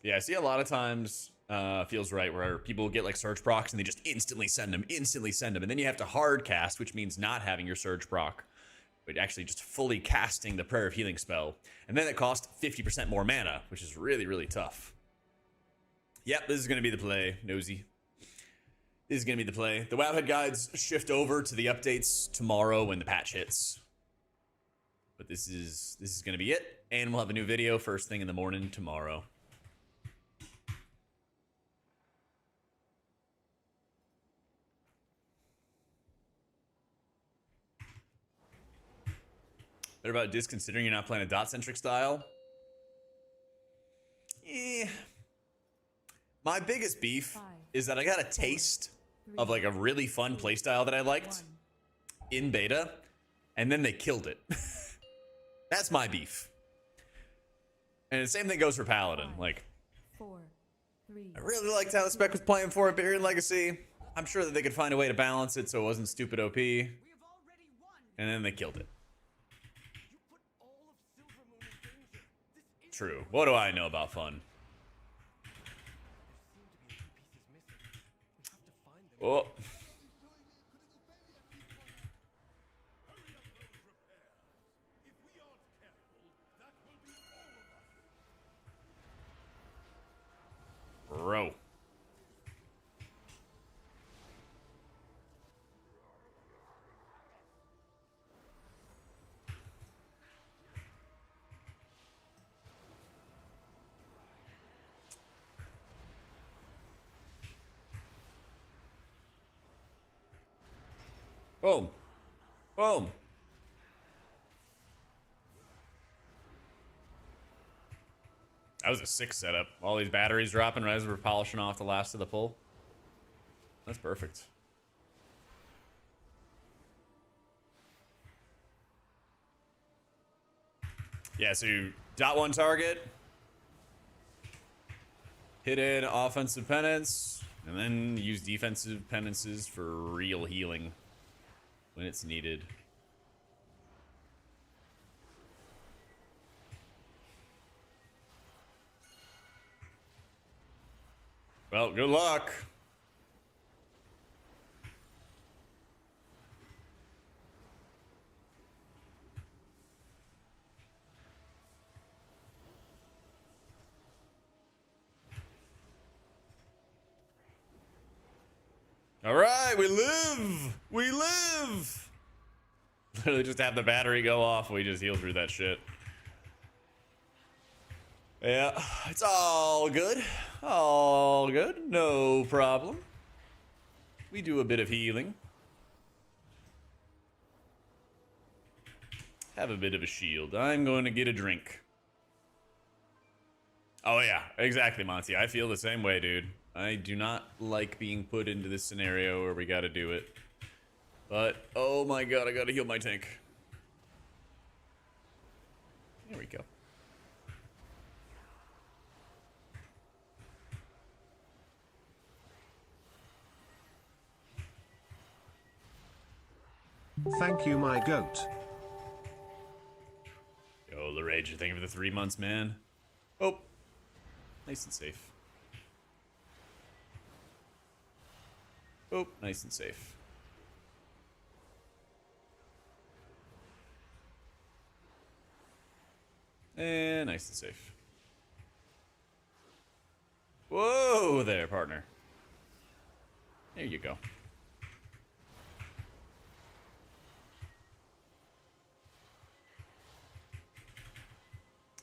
Yeah, I see a lot of times, feels right, where people get like Surge procs and they just instantly send them. And then you have to hard cast, which means not having your Surge proc, but actually just fully casting the Prayer of Healing spell. And then it costs 50% more mana, which is really, really tough. Yep, this is going to be the play, Nosy. This is going to be the play. The Wowhead guides shift over to the updates tomorrow when the patch hits. But this is going to be it. And we'll have a new video first thing in the morning tomorrow. Better about disc considering you're not playing a dot-centric style? My biggest beef is that I got a taste of like a really fun playstyle that I liked in beta, and then they killed it. That's my beef. And the same thing goes for Paladin. Like, I really liked how the spec was playing for Iberian Legacy. I'm sure that they could find a way to balance it so it wasn't stupid OP. And then they killed it. True. What do I know about fun? Oh. Bro. Boom. Boom. That was a sick setup. All these batteries dropping right as we're polishing off the last of the pull. That's perfect. Yeah, so you dot one target, hit in offensive penance, and then use defensive penances for real healing when it's needed. Well, good luck. All right, we live. We live. Literally just have the battery go off. We just heal through that shit. Yeah, it's all good. All good. No problem. We do a bit of healing. Have a bit of a shield. I'm going to get a drink. Oh, yeah, exactly, Monty. I feel the same way, dude. I do not like being put into this scenario where we gotta do it. But, oh my god, I gotta heal my tank. There we go. Thank you, my goat. Yo, Larage, thank you for the 3 months, man. Oh, nice and safe. Oh, nice and safe. And nice and safe. Whoa there, partner. There you go.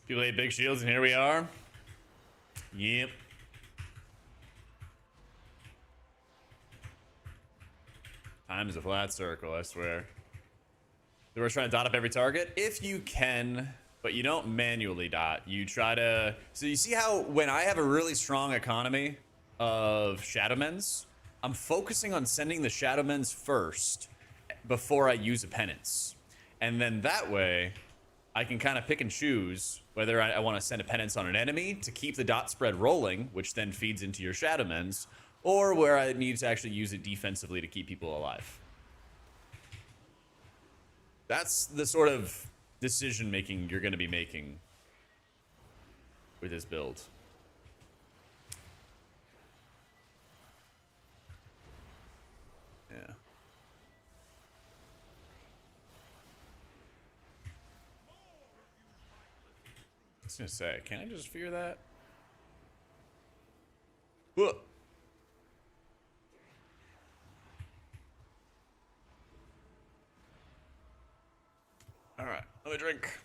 People ate big shields, and here we are. Yep. Time is a flat circle, I swear. We're trying to dot up every target. If you can, but you don't manually dot. You try to... So you see how when I have a really strong economy of Shadowmen's, I'm focusing on sending the Shadowmen's first before I use a penance. And then that way, I can kind of pick and choose whether I want to send a penance on an enemy to keep the dot spread rolling, which then feeds into your Shadowmen's, or where I need to actually use it defensively to keep people alive. That's the sort of decision making you're going to be making with this build. Yeah. I was gonna say, can I just fear that? Whoa. All right, let me drink.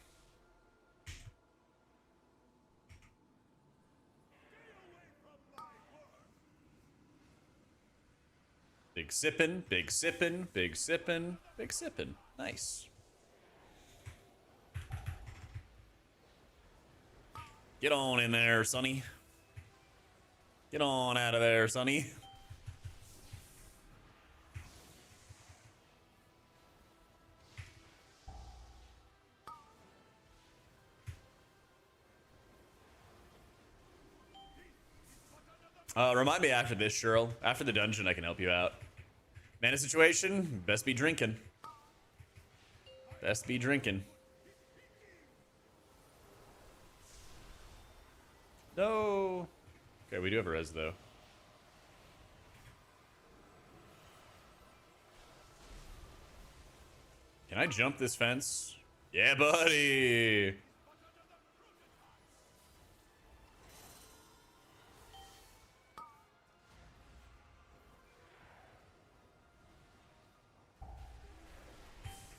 Big sippin', big sippin', big sippin', big sippin'. Nice. Get on in there, Sonny. Get on out of there, Sonny. Remind me after this, Cheryl. After the dungeon, I can help you out. Mana situation, best be drinking. Best be drinking. No. Okay, we do have a res, though. Can I jump this fence? Yeah, buddy.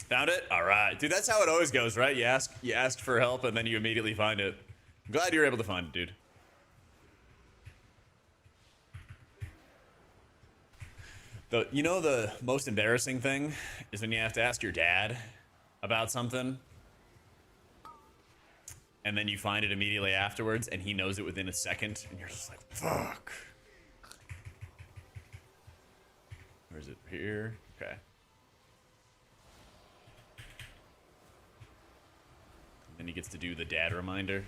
Found it? All right. Dude, that's how it always goes, right? You ask for help and then you immediately find it. I'm glad you were able to find it, dude. You know the most embarrassing thing is when you have to ask your dad about something and then you find it immediately afterwards and he knows it within a second and you're just like, fuck. Where is it? Here? Okay. Then he gets to do the dad reminder.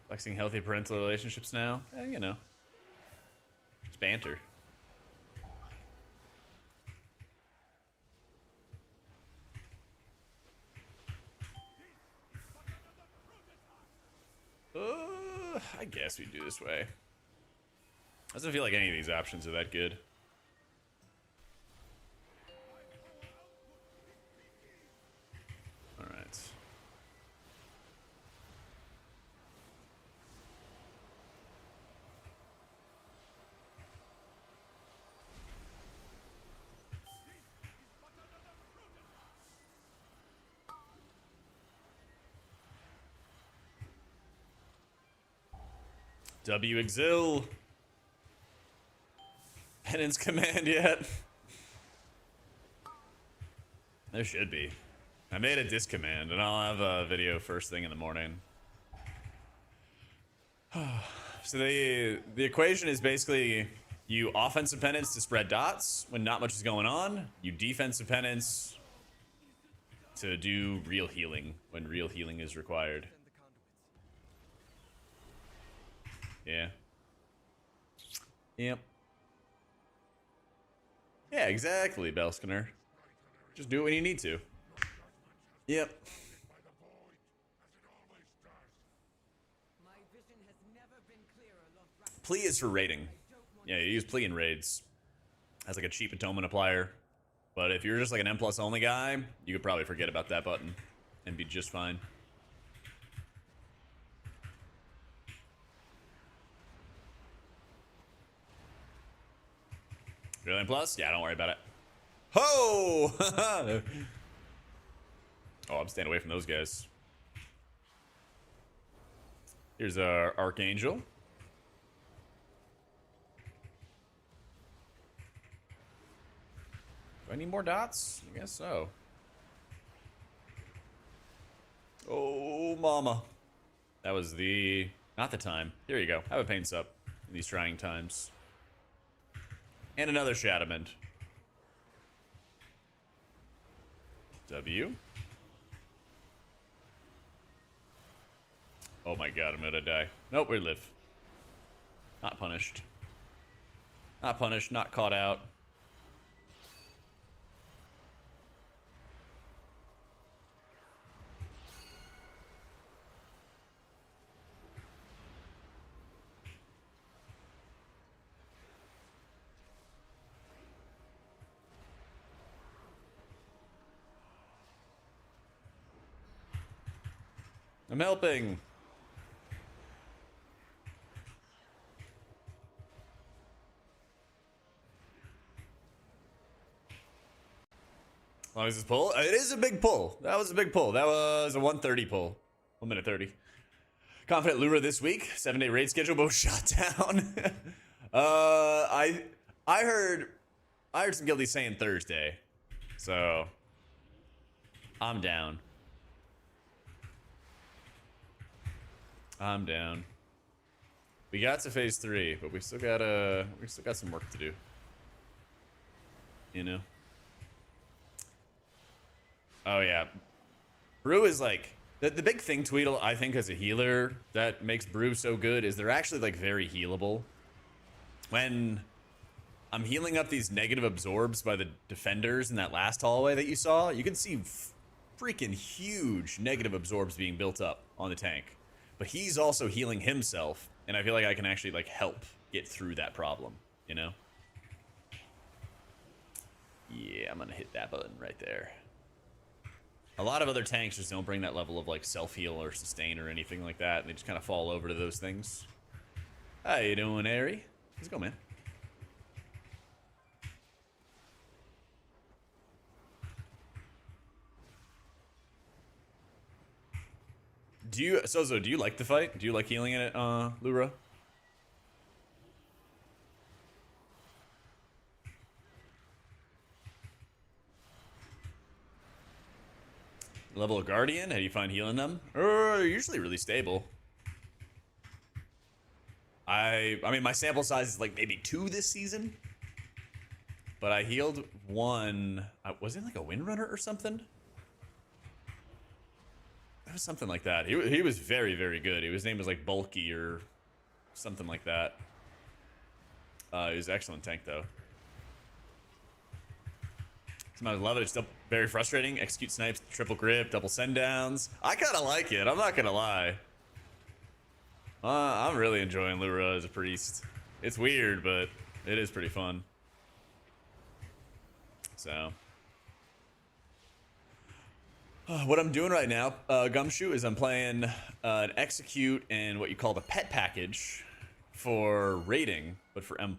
Flexing healthy parental relationships now? You know. It's banter. I guess we do this way. Doesn't feel like any of these options are that good. All right. W Exil. Penance command yet? There should be. I made a disc command and I'll have a video first thing in the morning. So the equation is basically you offensive penance to spread dots when not much is going on. You defensive penance to do real healing when real healing is required. Yeah. Yep. Yeah, exactly, Belskiner. Just do it when you need to. Yep. Plea is for raiding. Yeah, you use Plea in raids as like a cheap atonement applier. But if you're just like an M+ only guy, you could probably forget about that button and be just fine. Really plus? Yeah, don't worry about it. Ho! Oh, I'm staying away from those guys. Here's our Archangel. Do I need more dots? I guess so. Oh, mama. That was not the time. Here you go. Have a paint sup in these trying times. And another Shadowmend. W. Oh my god, I'm gonna die. Nope, we live. Not punished. Not punished, not caught out. I'm helping. As long as it's pull. It is a big pull. That was a big pull. That was a 1:30 pull. 1 minute 30. Confident Lura this week. 7-day raid schedule both shot down. I heard some guildies saying Thursday. So I'm down. I'm down. We got to phase 3, but we still got some work to do. You know? Oh yeah. Brew is like the big thing, Tweedle, I think as a healer that makes Brew so good is they're actually like very healable. When I'm healing up these negative absorbs by the defenders in that last hallway that you saw, you can see freaking huge negative absorbs being built up on the tank. But he's also healing himself, and I feel like I can actually like help get through that problem, you know? Yeah, I'm gonna hit that button right there. A lot of other tanks just don't bring that level of like self-heal or sustain or anything like that, and they just kind of fall over to those things. How you doing, Ari? Let's go, man. Sozo, do you like the fight? Do you like healing in it, Lura? Level of Guardian, how do you find healing them? They're usually really stable. I mean, my sample size is like maybe 2 this season. But I healed 1. Was it like a Windrunner or something? It was something like that. He was very, very good. His name was like Bulky or something like that. He was an excellent tank, though. Sometimes I love it. It's still very frustrating. Execute snipes, triple grip, double send downs. I kind of like it. I'm not going to lie. I'm really enjoying Lura as a priest. It's weird, but it is pretty fun. So... what I'm doing right now, Gumshoe, is I'm playing an execute and what you call the pet package for raiding, but for M+,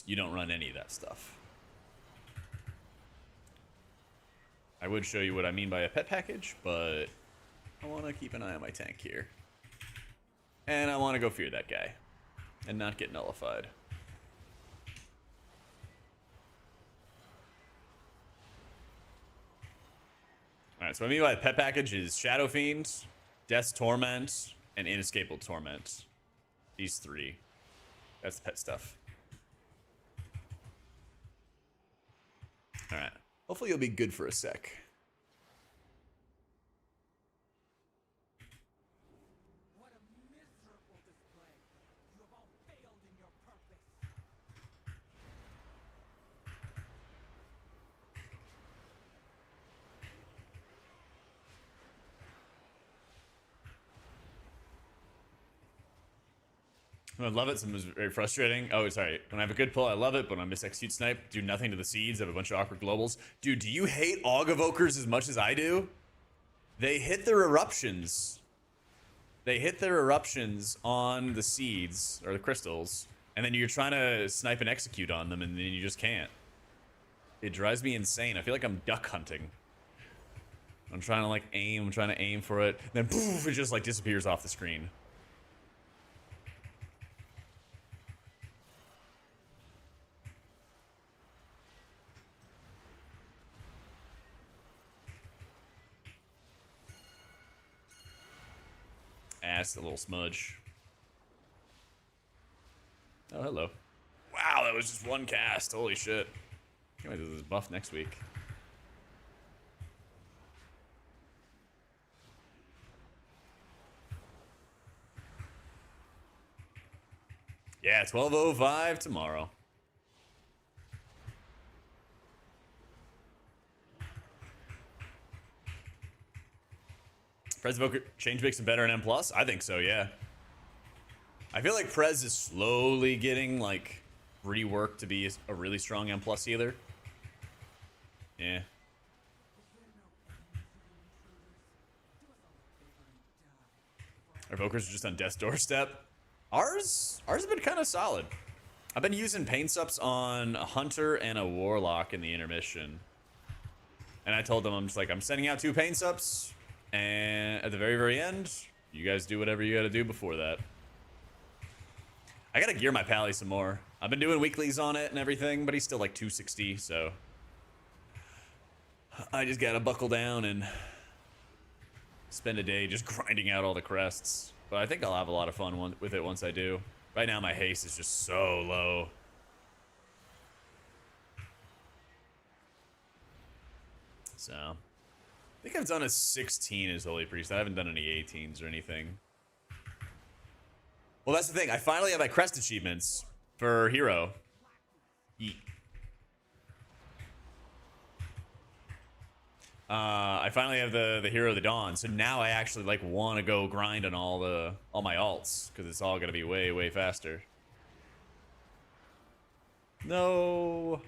you don't run any of that stuff. I would show you what I mean by a pet package, but I want to keep an eye on my tank here. And I want to go fear that guy and not get nullified. Alright, so what I mean by pet package is Shadow Fiend, Death's Torment, and Inescapable Torment. These 3. That's the pet stuff. Alright. Hopefully you'll be good for a sec. When I love it, sometimes very frustrating. Oh, sorry. When I have a good pull, I love it, but when I miss execute snipe, do nothing to the seeds, have a bunch of awkward globals. Dude, do you hate Aug Evokers as much as I do? They hit their eruptions. They hit their eruptions on the seeds, or the crystals, and then you're trying to snipe and execute on them, and then you just can't. It drives me insane. I feel like I'm duck hunting. I'm trying to like aim, I'm trying to aim for it, and then poof, it just like disappears off the screen. Ass, the little smudge. Oh, hello. Wow, that was just one cast. Holy shit. I might do this buff next week. Yeah, 12:05 tomorrow. Prez Evoker change makes him better in M+? I think so, yeah. I feel like Prez is slowly getting, like, reworked to be a really strong M+ healer. Yeah. Our Evokers are just on death's doorstep. Ours have been kind of solid. I've been using pain sups on a Hunter and a Warlock in the intermission. And I told them, I'm just like, I'm sending out 2 pain sups. And at the very, very end, you guys do whatever you gotta do before that. I gotta gear my Pally some more. I've been doing weeklies on it and everything, but he's still like 260, so I just gotta buckle down and spend a day just grinding out all the crests. But I think I'll have a lot of fun with it once I do. Right now, my haste is just so low. So, I think I've done a 16 as Holy Priest. I haven't done any 18s or anything. Well, that's the thing. I finally have my crest achievements for Hero. Yeet. I finally have the Hero of the Dawn, so now I actually like want to go grind on all my alts because it's all gonna be way faster. No.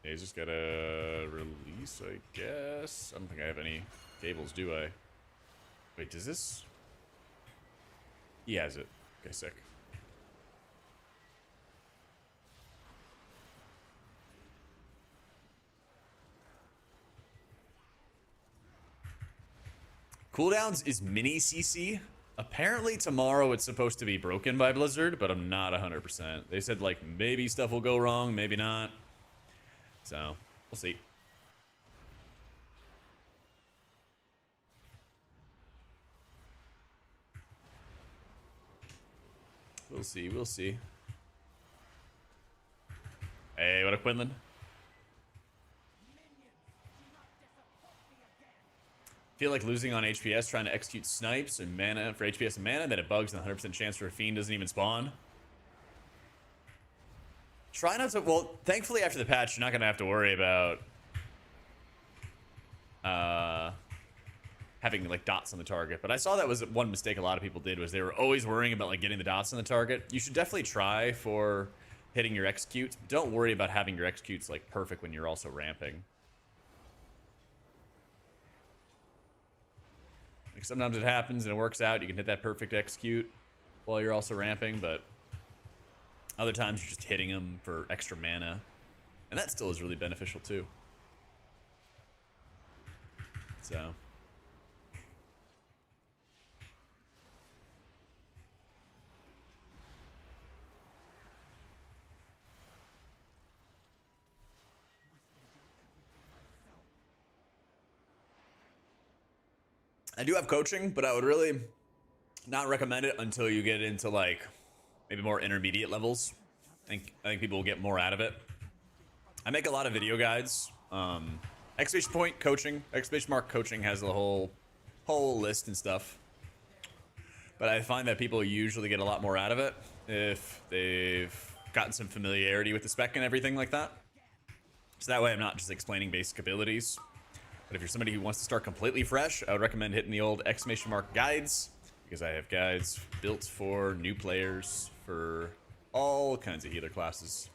Yeah, he's just gotta release, I guess. I don't think I have any cables, do I? Wait, does this? He has it. Okay, sick. Cooldowns is mini CC. Apparently tomorrow it's supposed to be broken by Blizzard, but I'm not 100%. They said like maybe stuff will go wrong, maybe not. So, we'll see. We'll see, we'll see. Hey, what up, Quinlan? Feel like losing on HPS trying to execute snipes and mana for HPS and mana, then it bugs and 100% chance for a fiend doesn't even spawn. Try not to. Well, thankfully after the patch, you're not gonna have to worry about having like dots on the target. But I saw that was one mistake a lot of people did, was they were always worrying about like getting the dots on the target. You should definitely try for hitting your executes. Don't worry about having your executes like perfect when you're also ramping. Like sometimes it happens and it works out. You can hit that perfect execute while you're also ramping, but other times you're just hitting them for extra mana. And that still is really beneficial too. So. I do have coaching, but I would really not recommend it until you get into like maybe more intermediate levels. I think people will get more out of it. I make a lot of video guides. Exclamation point coaching, exclamation mark coaching has the whole list and stuff. But I find that people usually get a lot more out of it if they've gotten some familiarity with the spec and everything like that. So that way I'm not just explaining basic abilities. But if you're somebody who wants to start completely fresh, I would recommend hitting the old exclamation mark guides. because I have guides built for new players for all kinds of healer classes.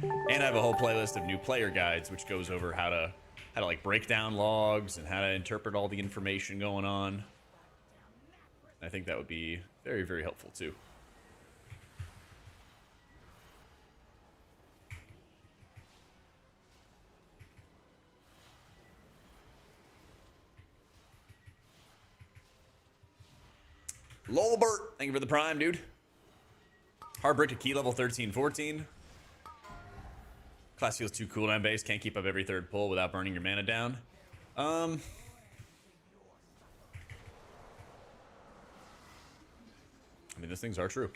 And I have a whole playlist of new player guides, which goes over how to like break down logs and how to interpret all the information going on. I think that would be very, very helpful too. Lolbert, thank you for the prime, dude. Hard break to key level 13, 14. Class feels too cooldown based. Can't keep up every third pull without burning your mana down. I mean, those things are true.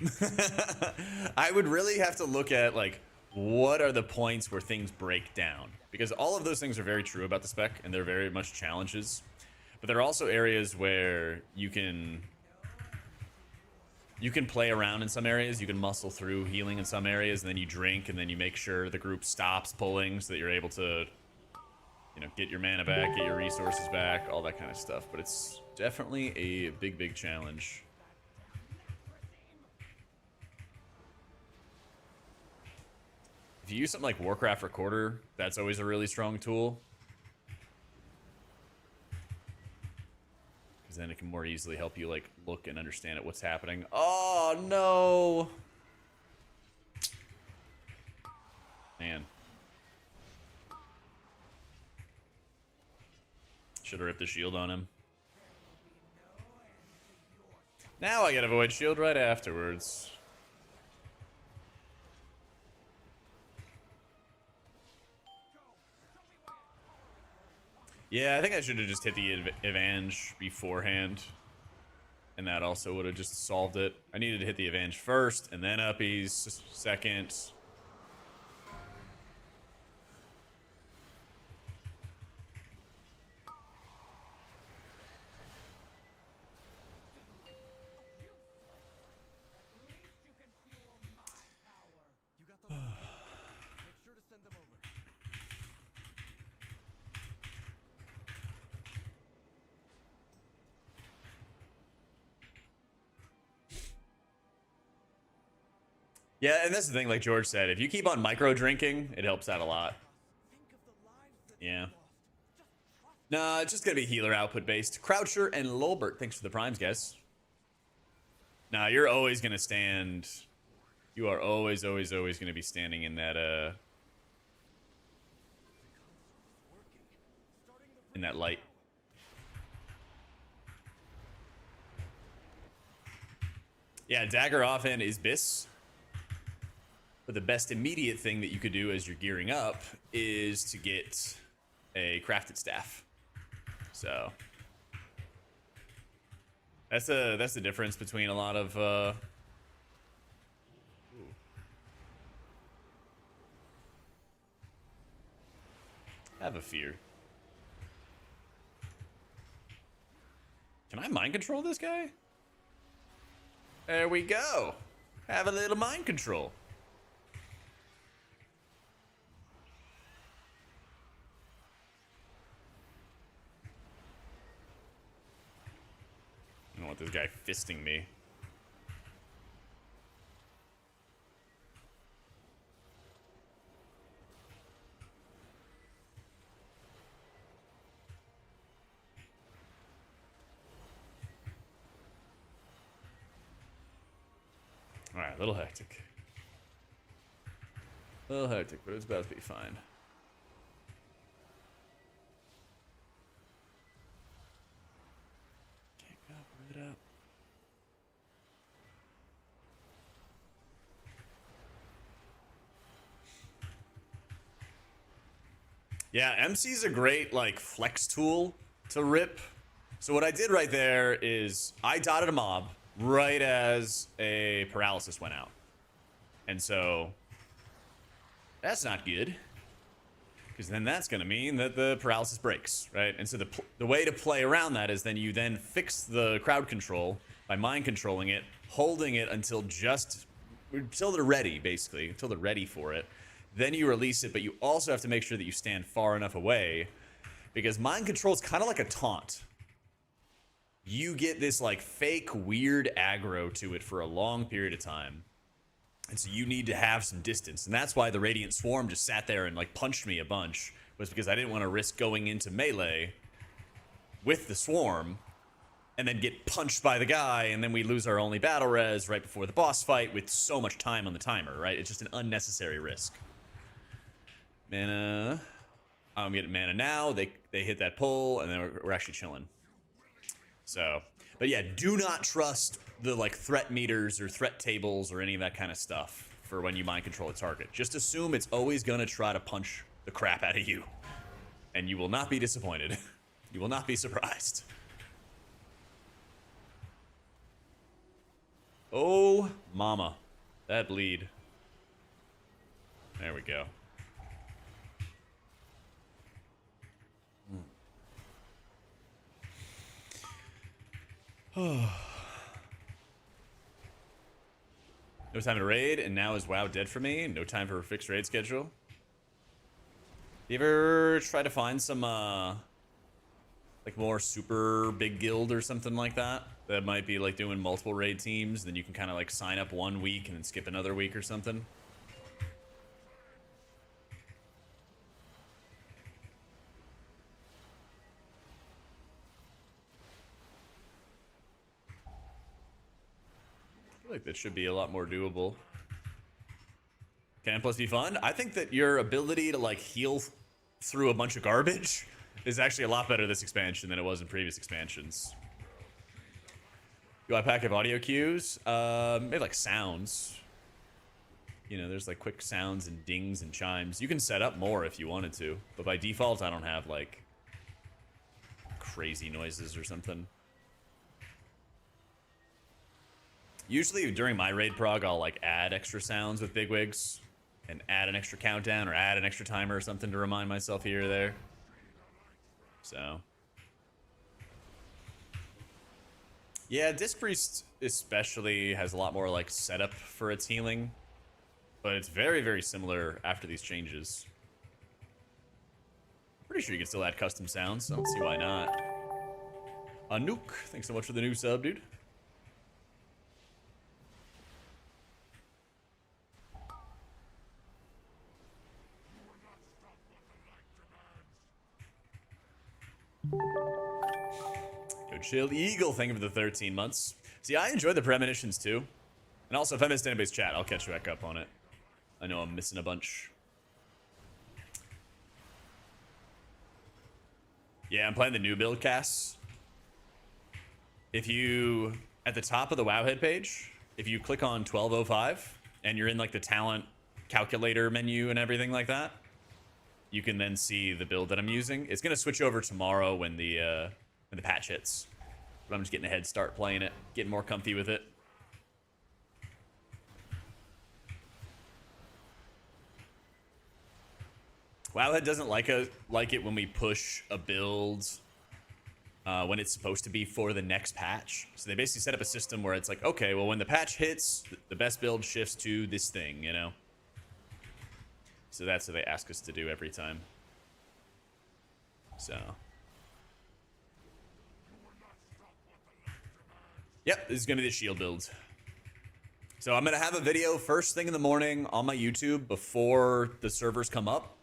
I would really have to look at, like, what are the points where things break down? Because all of those things are very true about the spec, and they're very much challenges. But there are also areas where you can play around in some areas. You can muscle through healing in some areas, and then you drink, and then you make sure the group stops pulling so that you're able to, you know, get your mana back, get your resources back, all that kind of stuff. But it's definitely a big, big challenge. If you use something like Warcraft Recorder, that's always a really strong tool. Because then it can more easily help you, like, look and understand what's happening. Oh, no! Man. Should have ripped the shield on him. Now I gotta avoid shield right afterwards. Yeah, I think I should have just hit the advantage beforehand. And that also would have just solved it. I needed to hit the advantage first, and then uppies second. Yeah, and that's the thing, like George said, if you keep on micro drinking, it helps out a lot. Yeah. No, it's just gonna be healer output based. Croucher and Lolbert, thanks for the primes, guys. Nah, you're always gonna stand. You are always gonna be standing in that light. Yeah, dagger offhand is Biss. But the best immediate thing that you could do as you're gearing up is to get a crafted staff. So that's the difference between a lot of have a fear. Can I mind control this guy? There we go. Have a little mind control. I don't want this guy fisting me. Alright, a little hectic. A little hectic, but it's about to be fine. Can't copper it up. Yeah, MC's a great, like, flex tool to rip. So what I did right there is I dotted a mob right as a paralysis went out. And so that's not good, because then that's going to mean that the paralysis breaks, right? And so the way to play around that is then you then fix the crowd control by mind controlling it, holding it until they're ready, basically, until they're ready for it. Then you release it, but you also have to make sure that you stand far enough away, because mind control is kind of like a taunt. you get this like fake weird aggro to it for a long period of time. And so you need to have some distance. And that's why the Radiant Swarm just sat there and like punched me a bunch, was because I didn't want to risk going into melee with the Swarm and then get punched by the guy, and then we lose our only battle res right before the boss fight with so much time on the timer, right? It's just an unnecessary risk. Mana. I'm getting mana now. They hit that pull, and then we're actually chilling. So, but yeah, do not trust the like threat meters or threat tables or any of that kind of stuff for when you mind control a target. Just assume it's always gonna try to punch the crap out of you, and you will not be disappointed. You will not be surprised. Oh, mama. That bleed. There we go. No time to raid, and now is WoW dead for me? No time for a fixed raid schedule? You ever try to find some, like more super big guild or something like that? That might be like doing multiple raid teams, then you can kind of like sign up 1 week and then skip another week or something. I feel like that should be a lot more doable. Can plus be fun? I think that your ability to like heal through a bunch of garbage is actually a lot better this expansion than it was in previous expansions. UI pack have audio cues? Maybe like sounds. You know, there's like quick sounds and dings and chimes. You can set up more if you wanted to, but by default I don't have like crazy noises or something. Usually during my raid prog, I'll like add extra sounds with bigwigs and add an extra countdown or add an extra timer or something to remind myself here or there. So. Yeah, Disc Priest especially has a lot more like setup for its healing, but it's very, very similar after these changes. Pretty sure you can still add custom sounds, so I don't see why not. Nuke, thanks so much for the new sub, dude. Go chill. Eagle, thank you for the 13 months. See, I enjoy the premonitions too. And also, if I missed anybody's chat, I'll catch back up on it. I know I'm missing a bunch. Yeah, I'm playing the new build casts. If you, at the top of the Wowhead page, if you click on 1205 and you're in like the talent calculator menu and everything like that, you can then see the build that I'm using. It's gonna switch over tomorrow when the patch hits. But I'm just getting a head start playing it, getting more comfy with it. Wowhead doesn't like it when we push a build when it's supposed to be for the next patch. So they basically set up a system where it's like, okay, well when the patch hits, the best build shifts to this thing, you know? So that's what they ask us to do every time. So. Yep, this is gonna be the shield build. So I'm gonna have a video first thing in the morning on my YouTube before the servers come up.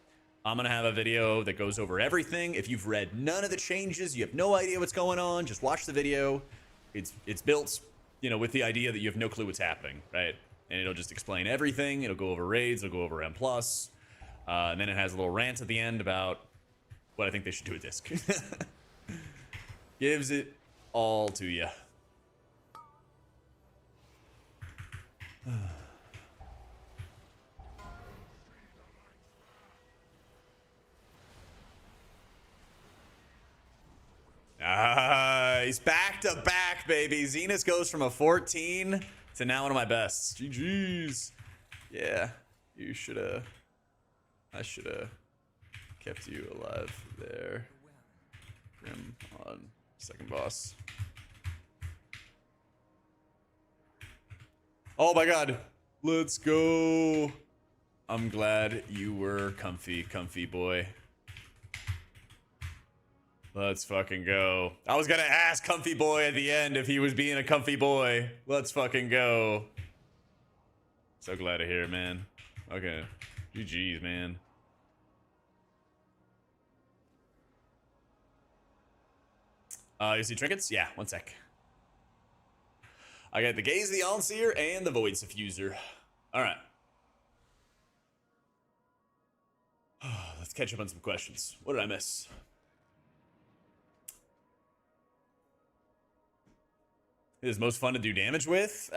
I'm gonna have a video that goes over everything. If you've read none of the changes, you have no idea what's going on, just watch the video. It's built, you know, with the idea that you have no clue what's happening, right? And it'll just explain everything. It'll go over raids, it'll go over M+. And then it has a little rant at the end about what I think they should do with Disc. Gives it all to you. He's back to back, baby. Zenith goes from a 14 to now one of my bests. GG's. Yeah, you shoulda. I shoulda kept you alive there. Grim on second boss. Oh my god. Let's go. I'm glad you were comfy, comfy boy. Let's fucking go. I was gonna ask Comfy Boy at the end if he was being a comfy boy. Let's fucking go. So glad to hear it, man. Okay. GG's, man. You see trinkets? Yeah, one sec. I got the Gaze of the Allseer and the Void Suffuser. Alright. Let's catch up on some questions. What did I miss? It is most fun to do damage with?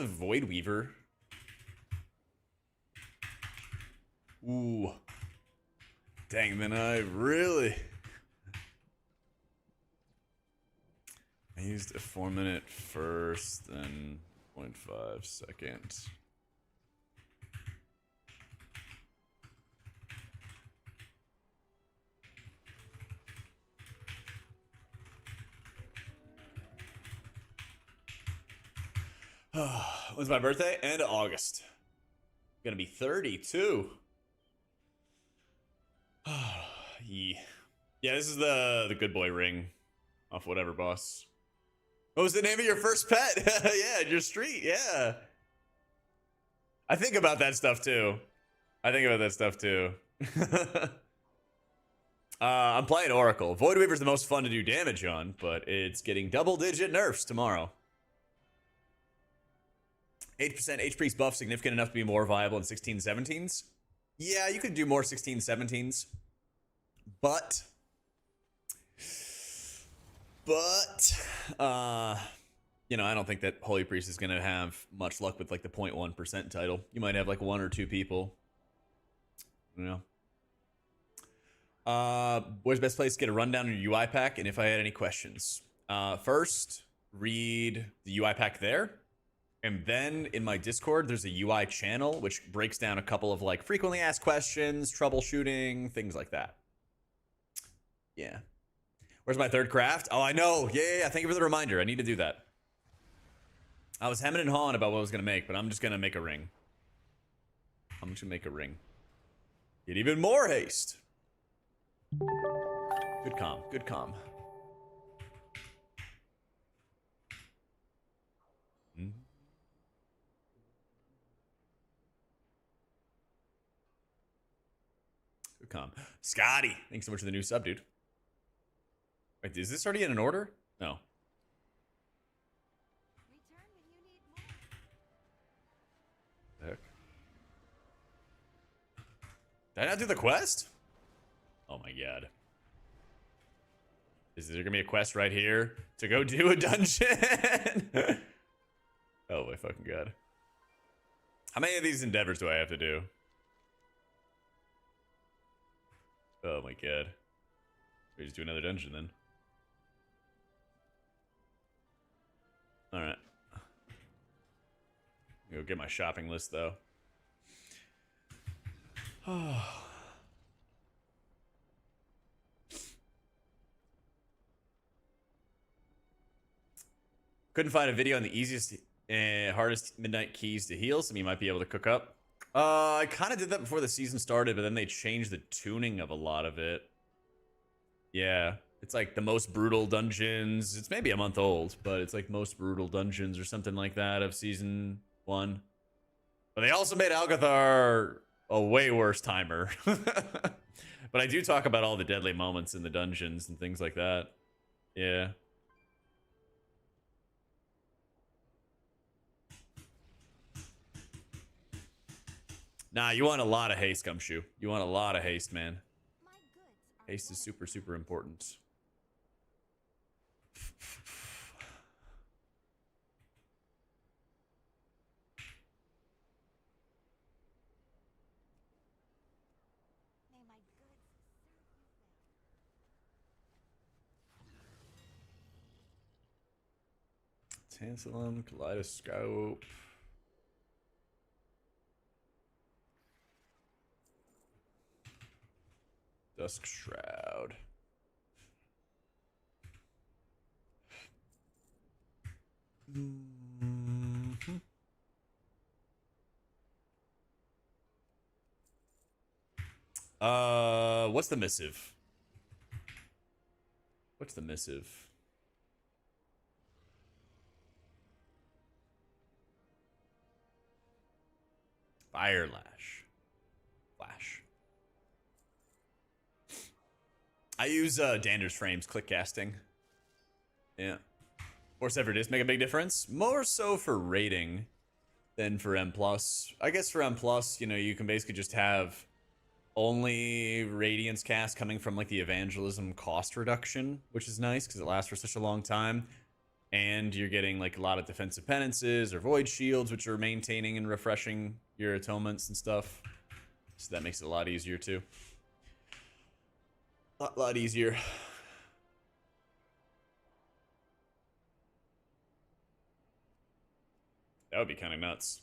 Void Weaver. Ooh. Dang, then I really... I used a 4-minute first, then 0.5 second. When's my birthday? End of August. Gonna be 32. Yeah, this is the good boy ring off whatever, boss. What was the name of your first pet? Yeah, your street. Yeah. I think about that stuff too. I'm playing Oracle. Void Weaver's the most fun to do damage on, but it's getting double-digit nerfs tomorrow. 8% H-Priest buff significant enough to be more viable in 16-17s? Yeah, you could do more 16-17s. But, you know, I don't think that Holy Priest is going to have much luck with, like, the 0.1% title. You might have, like, 1 or 2 people. You know. Where's the best place to get a rundown on your UI pack, and if I had any questions? First, read the UI pack there. And then in my Discord, there's a UI channel, which breaks down a couple of, like, frequently asked questions, troubleshooting, things like that. Yeah. Where's my third craft? Oh, I know. Yeah. Thank you for the reminder. I need to do that. I was hemming and hawing about what I was going to make, but I'm just going to make a ring. Get even more haste. Good calm. Scotty, thanks so much for the new sub, dude. Wait, is this already in an order? No. Return when you need more. The heck? Did I not do the quest? Oh my god. Is there gonna be a quest right here to go do a dungeon? Oh my fucking god. How many of these endeavors do I have to do? Oh my god. We just do another dungeon then. Alright. Go get my shopping list though. Couldn't find a video on the easiest and hardest midnight keys to heal, so you might be able to cook up. I kind of did that before the season started, but then they changed the tuning of a lot of it. Yeah, it's like the most brutal dungeons. It's maybe a month old, but it's like most brutal dungeons or something like that of season 1. But they also made Algathar a way worse timer. But I do talk about all the deadly moments in the dungeons and things like that. Yeah. Nah, you want a lot of haste, Gumshoe. You want a lot of haste, man. My goods are Haste is super, super important. May my goods serve you well. Tantalum, Kaleidoscope. Dusk Shroud. What's the missive? What's the missive? Fire Lash. Flash. I use Dander's frames, click casting. Yeah. Force Ever Disc make a big difference. More so for rating than for M+. I guess for M+, you know, you can basically just have only Radiance cast coming from like the Evangelism cost reduction, which is nice because it lasts for such a long time. And you're getting like a lot of defensive penances or void shields, which are maintaining and refreshing your atonements and stuff. So that makes it a lot easier too. A lot easier. That would be kind of nuts.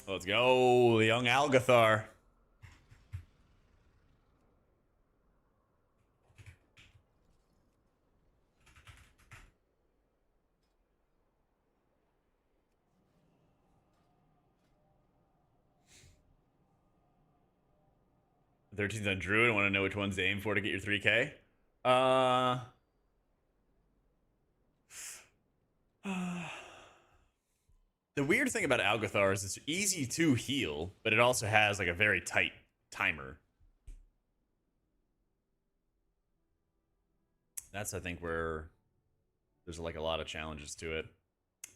Let's go, the young Algathar. The 13th on Druid. I want to know which ones to aim for to get your 3K. The weird thing about Algathar is it's easy to heal, but it also has like a very tight timer. That's, I think, where there's like a lot of challenges to it.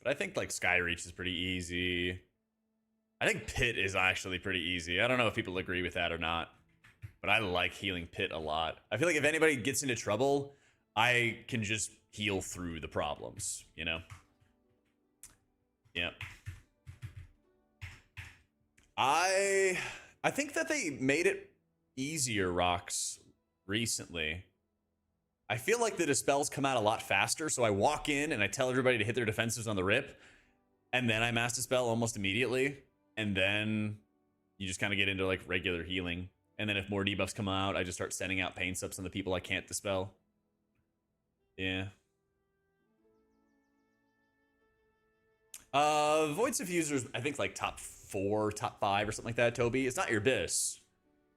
But I think like Skyreach is pretty easy. I think Pit is actually pretty easy. I don't know if people agree with that or not, but I like healing Pit a lot. I feel like if anybody gets into trouble, I can just heal through the problems, you know? Yep. I think that they made it easier, Rocks, recently. I feel like the dispels come out a lot faster, so I walk in and I tell everybody to hit their defensives on the rip, and then I mass dispel almost immediately, and then you just kind of get into like regular healing. And then if more debuffs come out, I just start sending out pain subs on the people I can't dispel. Yeah. Void Diffuser's, I think, like top 4, top 5 or something like that, Toby. It's not your Abyss,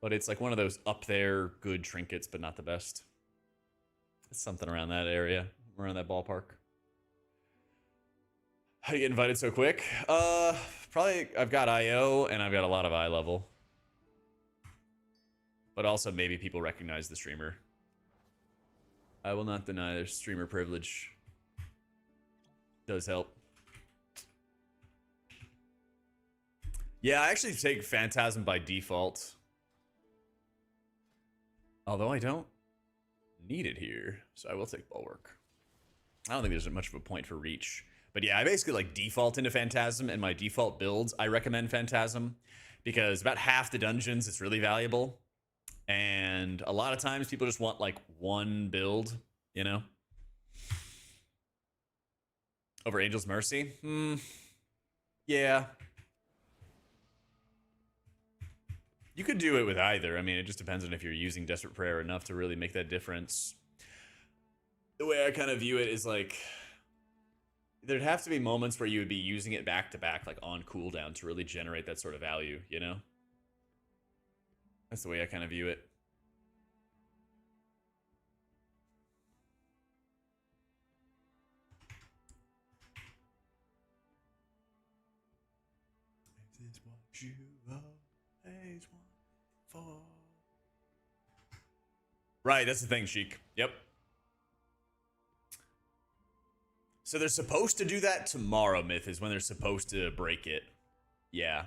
but it's like one of those up there good trinkets, but not the best. It's something around that area, around that ballpark. How do you get invited so quick? Probably I've got IO and I've got a lot of eye level. But also maybe people recognize the streamer. I will not deny their streamer privilege. Does help. Yeah, I actually take Phantasm by default. Although I don't need it here, so I will take Bulwark. I don't think there's much of a point for Reach. But yeah, I basically like default into Phantasm, and my default builds, I recommend Phantasm, because about half the dungeons it's really valuable. And a lot of times people just want like one build, you know? Over Angel's Mercy? Yeah. You could do it with either. I mean, it just depends on if you're using Desperate Prayer enough to really make that difference. The way I kind of view it is like, there'd have to be moments where you would be using it back to back, like on cooldown, to really generate that sort of value, you know? That's the way I kind of view it. Is this what you always want for? Right, that's the thing, Sheik. Yep. So they're supposed to do that tomorrow, Myth, is when they're supposed to break it. Yeah.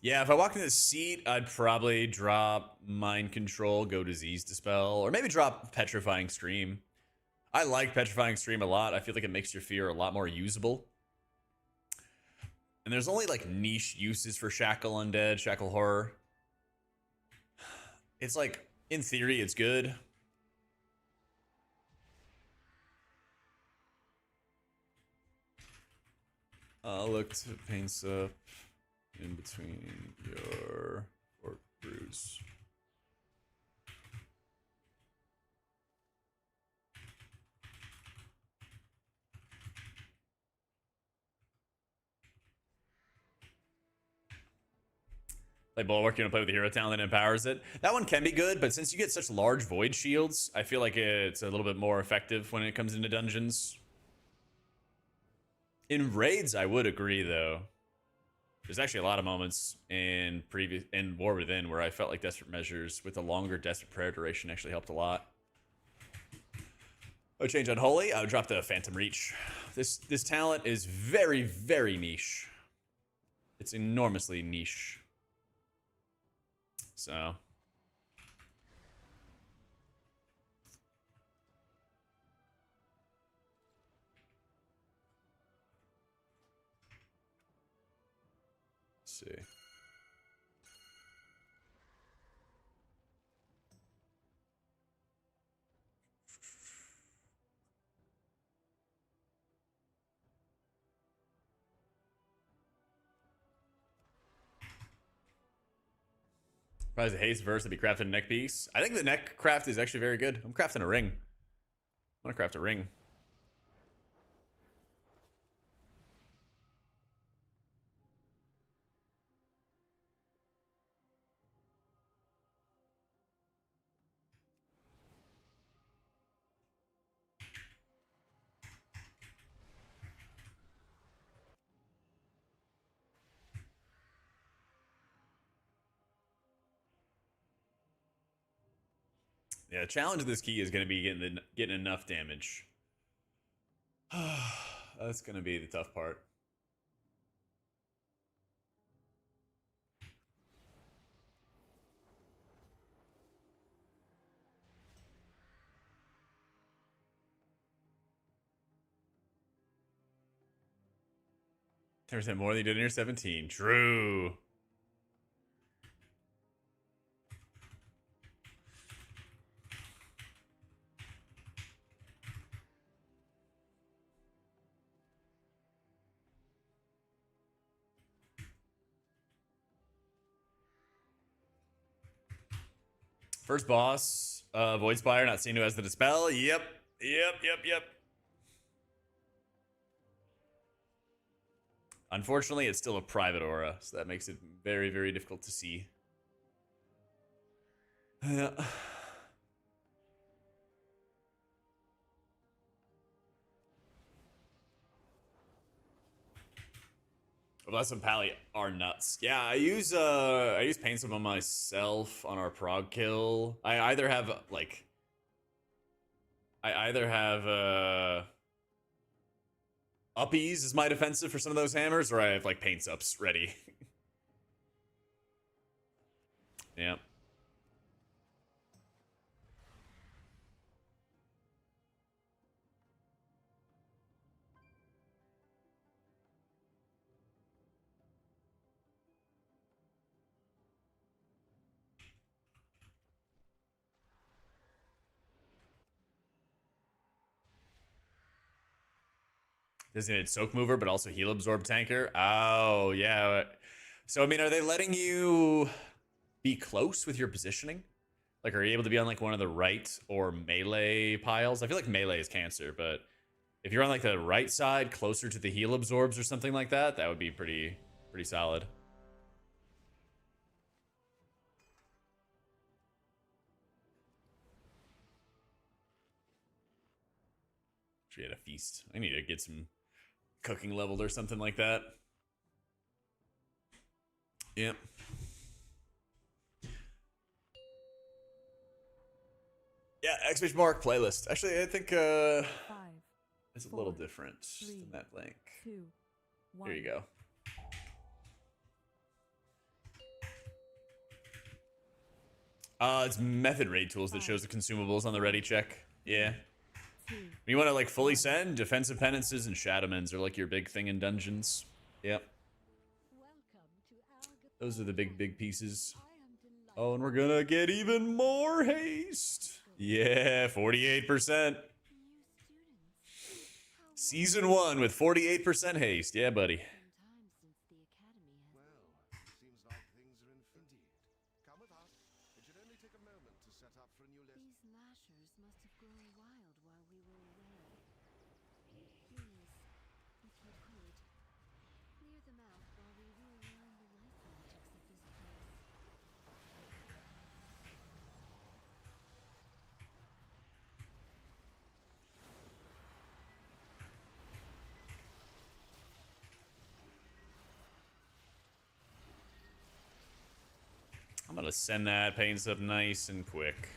Yeah, if I walked in the seat, I'd probably drop Mind Control, go Disease Dispel, or maybe drop Petrifying Scream. I like Petrifying Scream a lot. I feel like it makes your fear a lot more usable. And there's only like niche uses for Shackle Undead, Shackle Horror. It's like, in theory, it's good. I'll look to paints up in between your fork brews. Like Bulwark, you want to play with the hero talent that empowers it. That one can be good, but since you get such large void shields, I feel like it's a little bit more effective when it comes into dungeons. In raids, I would agree, though. There's actually a lot of moments in War Within where I felt like Desperate Measures with a longer Desperate Prayer duration actually helped a lot. I would change Unholy. I would drop the Phantom Reach. This talent is very, very niche. It's enormously niche. So. Let's see. Probably the haste verse to be crafted a neck piece. I think the neck craft is actually very good. I'm crafting a ring. I want to craft a ring. Yeah, the challenge of this key is going to be getting enough damage. That's going to be the tough part. There's more than you did in your 17. True. First boss, Void Spire, not seen who has the Dispel. Yep. Unfortunately, it's still a private aura, so that makes it very, very difficult to see. Yeah. Well, some Pally are nuts. Yeah, I use Paint Some on myself on our prog kill. I either have uppies as my defensive for some of those hammers, or I have like paints ups ready. Yeah. Designated Soak Mover, but also Heal Absorb Tanker. Oh, yeah. So, I mean, are they letting you be close with your positioning? Like, are you able to be on, like, one of the right or melee piles? I feel like melee is cancer, but if you're on, like, the right side, closer to the Heal Absorbs or something like that, that would be pretty solid. She had a feast. I need to get some cooking leveled or something like that. Yep. Yeah, exclamation mark playlist. Actually, I think 5, it's a 4, little different 3, than that link. 2, 1. Here you go. It's method raid tools that shows the consumables on the ready check. Yeah. You want to like fully send defensive penances and shadowmens are like your big thing in dungeons. Yep. Those are the big pieces. Oh, and we're gonna get even more haste. Yeah, 48%. Season 1 with 48% haste. Yeah, buddy. Well, seems like things are indeed. Come with us. It should only take a moment to set up for a new lesson. These lashers must have grown wild while we were away. Please, if you could, clear them out while we relearn the life magics of this place. ascend that, paints up nice and quick.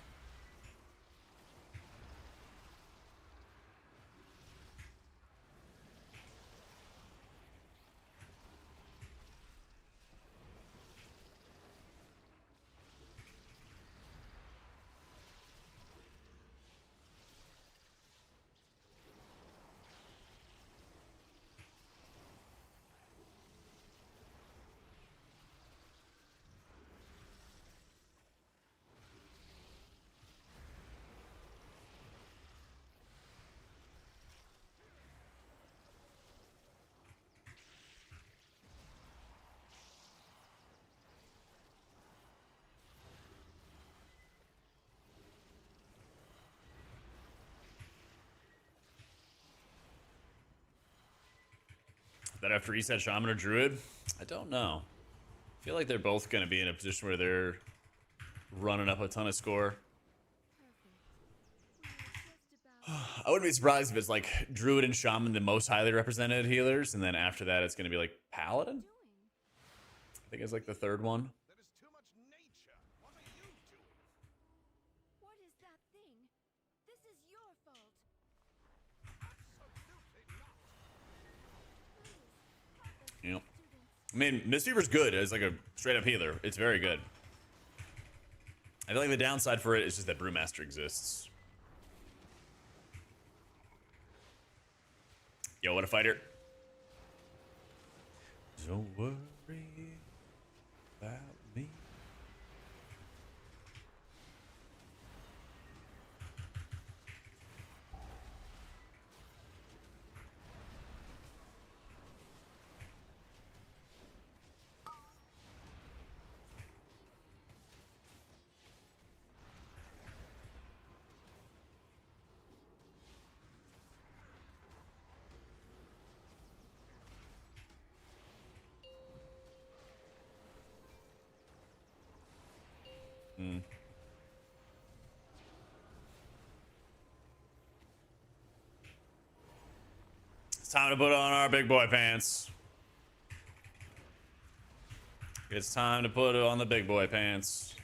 That after reset Shaman or Druid? I don't know. I feel like they're both going to be in a position where they're running up a ton of score. I wouldn't be surprised if it's like Druid and Shaman, the most highly represented healers, and then after that it's going to be like Paladin? I think it's like the third one. That is too much nature. What are you doing? What is that thing? This is your fault. Absolutely not. You know, I mean, Mistweaver's good as like a straight up healer. It's very good. I feel like the downside for it is just that Brewmaster exists. Yo, what a fighter. Don't worry about me. It's time to put on our big boy pants. It's time to put on the big boy pants.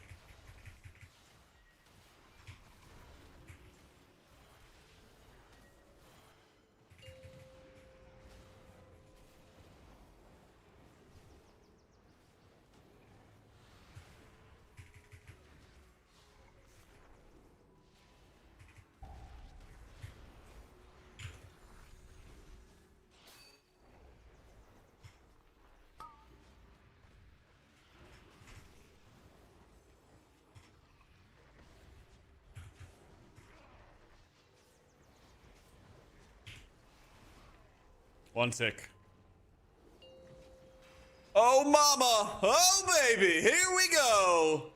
One tick. Oh, mama. Oh, baby. Here we go.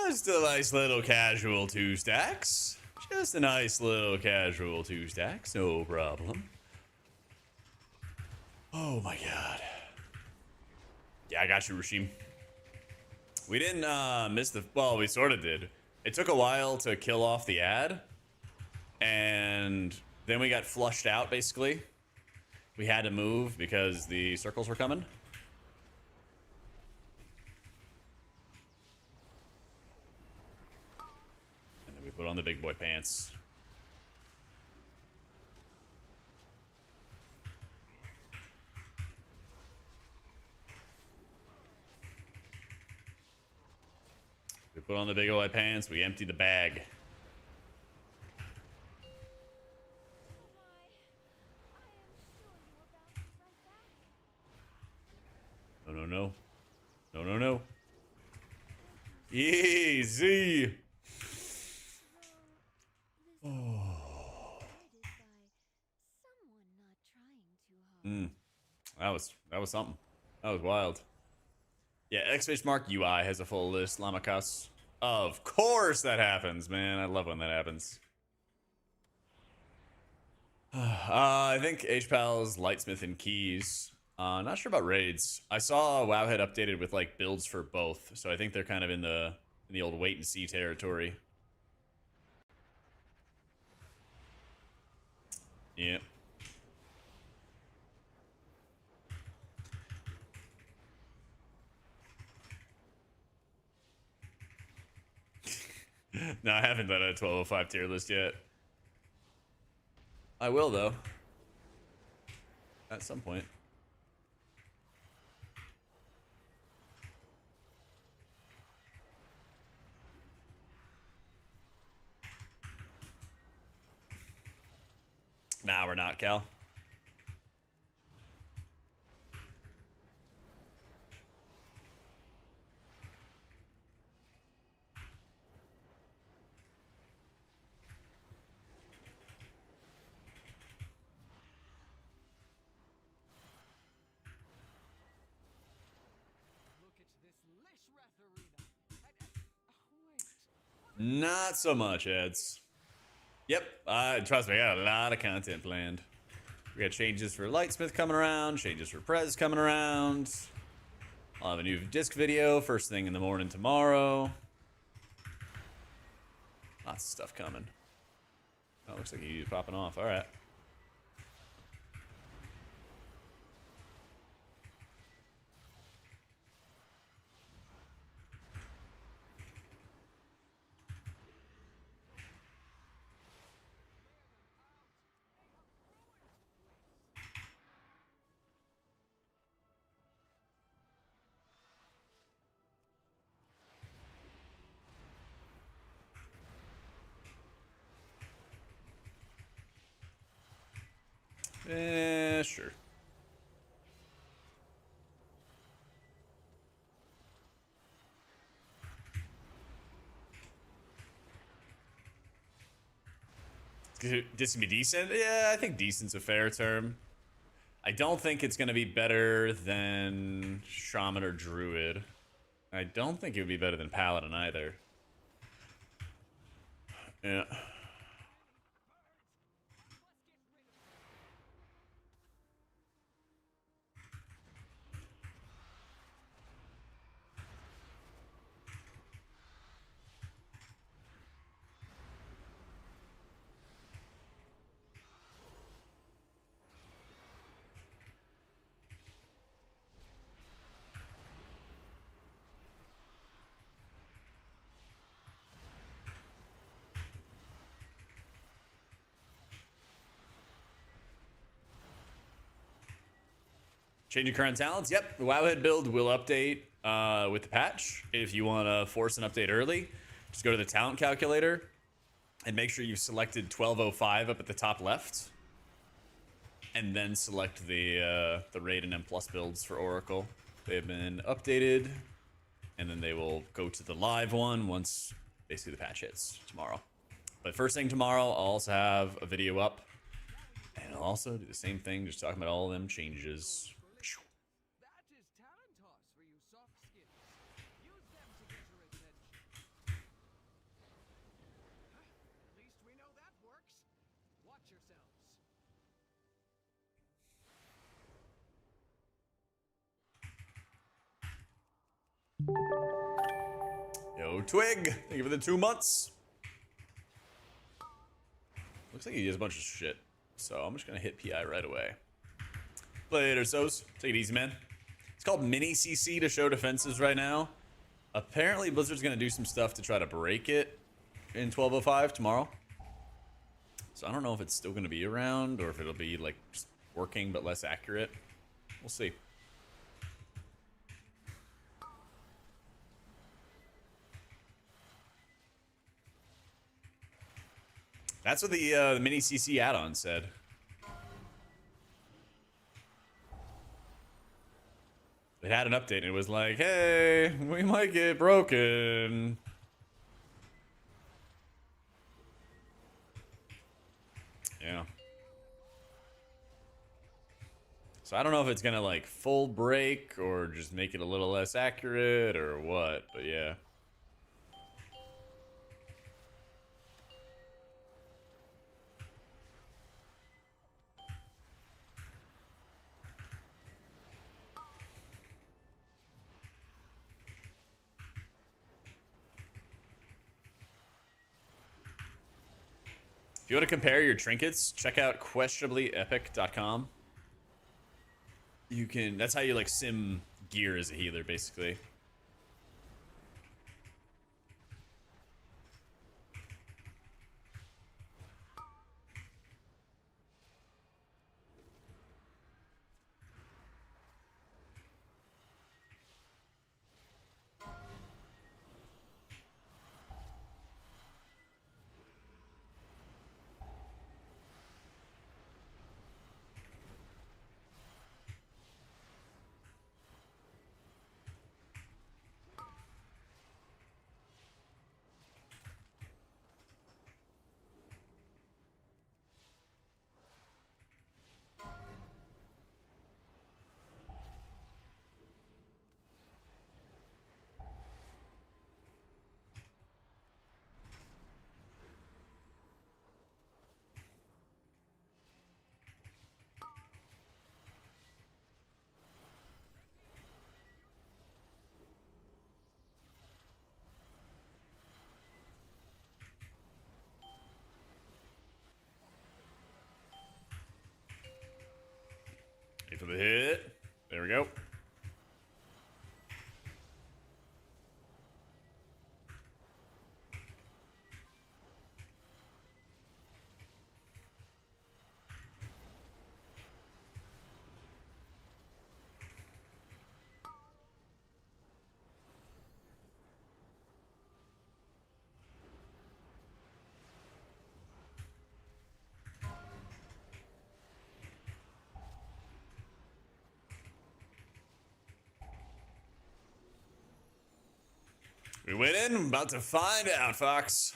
Just a nice little casual 2 stacks. Just a nice little casual 2 stacks. No problem. Oh, my God. Yeah, I got you, Rashim. We didn't miss the... Well, we sort of did. It took a while to kill off the ad. And then we got flushed out, basically. We had to move because the circles were coming. And then we put on the big boy pants. We put on the big boy pants. We empty the bag. No, no, no. No, no, no. Easy. Oh. That was something. That was wild. Yeah, exclamation mark UI has a full list. Lamakas. Of course that happens, man. I love when that happens. I think HPAL's Lightsmith and Keys. Not sure about raids. I saw WoW had updated with like builds for both, so I think they're kind of in the old wait and see territory. Yep. No, I haven't done a 1205 tier list yet. I will, though. At some point. Nah, we're not, Cal. Not so much, Eds. Yep, trust me, I got a lot of content planned. We got changes for Lightsmith coming around, changes for Prez coming around. I'll have a new disc video first thing in the morning tomorrow. Lots of stuff coming. Oh, looks like he's popping off. All right. Sure. This gonna be decent? Yeah, I think decent's a fair term. I don't think it's gonna be better than Shaman or Druid. I don't think it would be better than Paladin either. Yeah. Changing current talents? Yep, the Wowhead build will update with the patch. If you want to force an update early, just go to the talent calculator and make sure you've selected 1205 up at the top left. And then select the raid and M+ builds for Oracle. They have been updated, and then they will go to the live one once basically the patch hits tomorrow. But first thing tomorrow, I'll also have a video up. And I'll also do the same thing, just talking about all of them changes. That is talent toss for you soft skins. Use them to get your attention. At least we know that works. Watch yourselves. Yo, Twig, thank you for the 2 months. Looks like he has a bunch of shit, so I'm just gonna hit PI right away. Later, Sos. Take it easy, man. It's called Mini CC to show defenses right now. Apparently, Blizzard's gonna do some stuff to try to break it in 1205 tomorrow. So I don't know if it's still gonna be around or if it'll be like just working but less accurate. We'll see. That's what the Mini CC add-on said. It had an update and it was like, hey, we might get broken. Yeah. So I don't know if it's gonna like full break or just make it a little less accurate or what, but yeah. you want to compare your trinkets, check out questionablyepic.com. You can, that's how you like sim gear as a healer, basically. Wait for the hit. There we go. We went in, about to find out, Fox.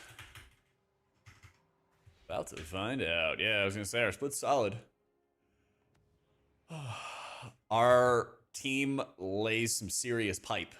About to find out. Yeah, I was gonna say our split's solid. Our team lays some serious pipe.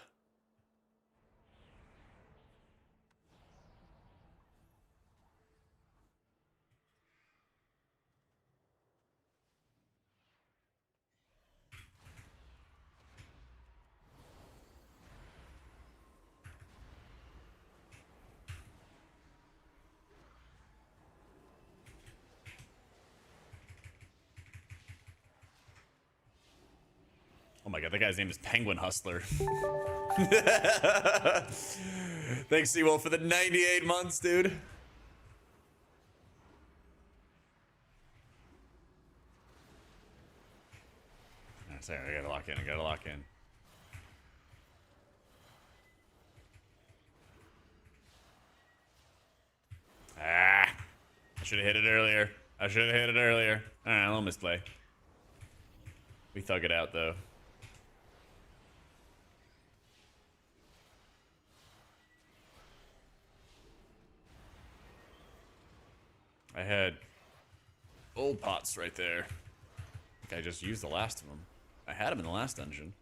Oh my god, that guy's name is Penguin Hustler. Thanks, Seawolf, for the 98 months, dude. Sorry, I gotta lock in, I gotta lock in. Ah! I should have hit it earlier. I should have hit it earlier. Alright, a little misplay. We thug it out, though. I had old pots right there. I think I just used the last of them. I had them in the last dungeon.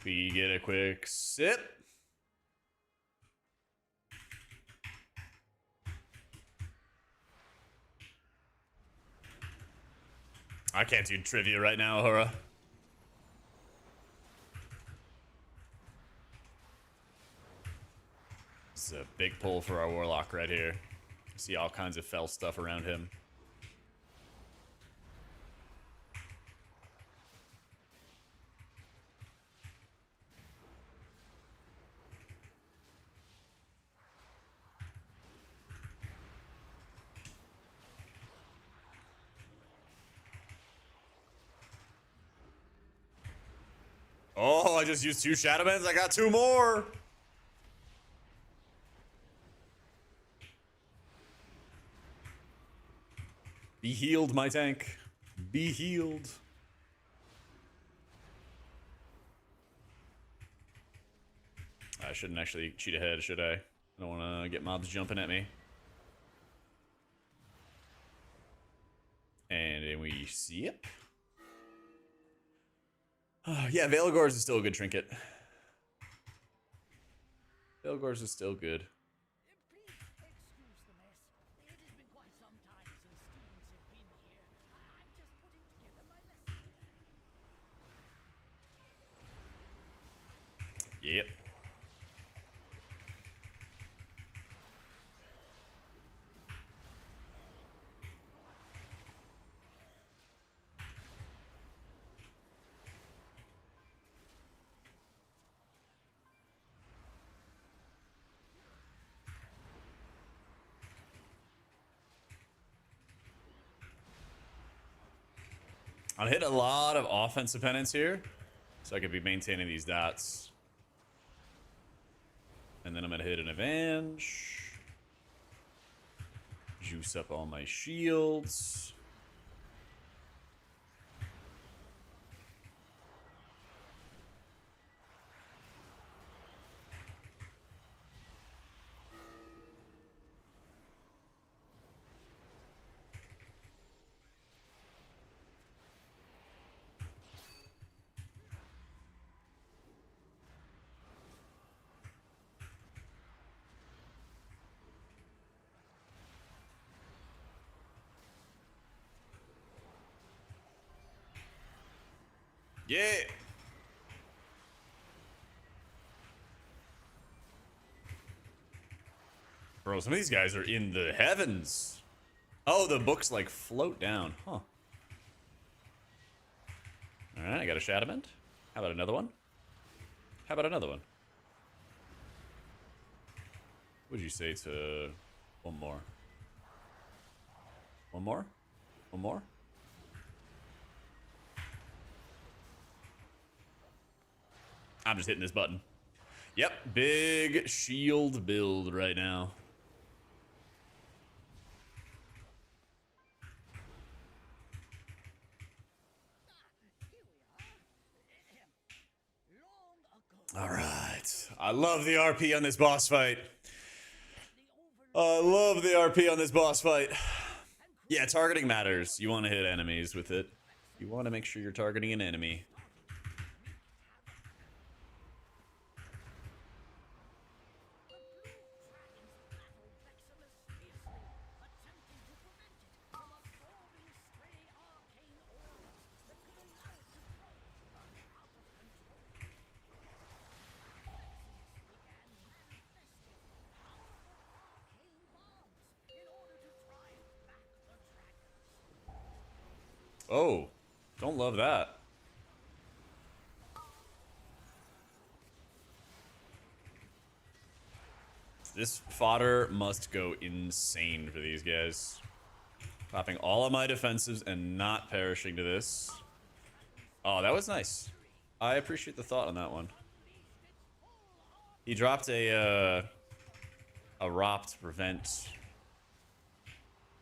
We get a quick sip. I can't do trivia right now, Ahura. This is a big pull for our Warlock right here. See all kinds of fell stuff around him. Oh, I just used 2 Shadowmans. I got 2 more. Be healed, my tank. Be healed. I shouldn't actually cheat ahead, should I? I don't want to get mobs jumping at me. And then we see it. Yeah, Veilgors is still a good trinket. Veilgors is still good. Please excuse the mess. It has been quite some time since students have been here. I'm just putting together my lesson. Yep. I'll hit a lot of offensive penance here, so I could be maintaining these dots. And then I'm gonna hit an Avenge. Juice up all my shields. Yeah. Bro, some of these guys are in the heavens. Oh, the books like float down. Huh. Alright, I got a Shadowmend. How about another one? How about another one? What would you say to one more? One more? One more? I'm just hitting this button. Yep, big shield build right now. All right. I love the RP on this boss fight. I love the RP on this boss fight. Yeah, targeting matters. You want to hit enemies with it. You want to make sure you're targeting an enemy. Oh, don't love that. This fodder must go insane for these guys. Popping all of my defensives and not perishing to this. Oh, that was nice. I appreciate the thought on that one. He dropped a ROP to prevent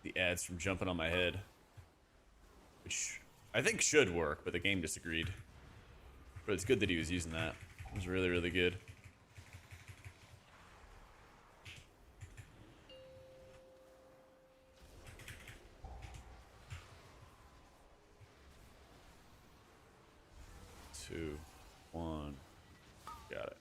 the ads from jumping on my head. Which I think should work, but the game disagreed. But it's good that he was using that. It was really, really good. Two, one, got it.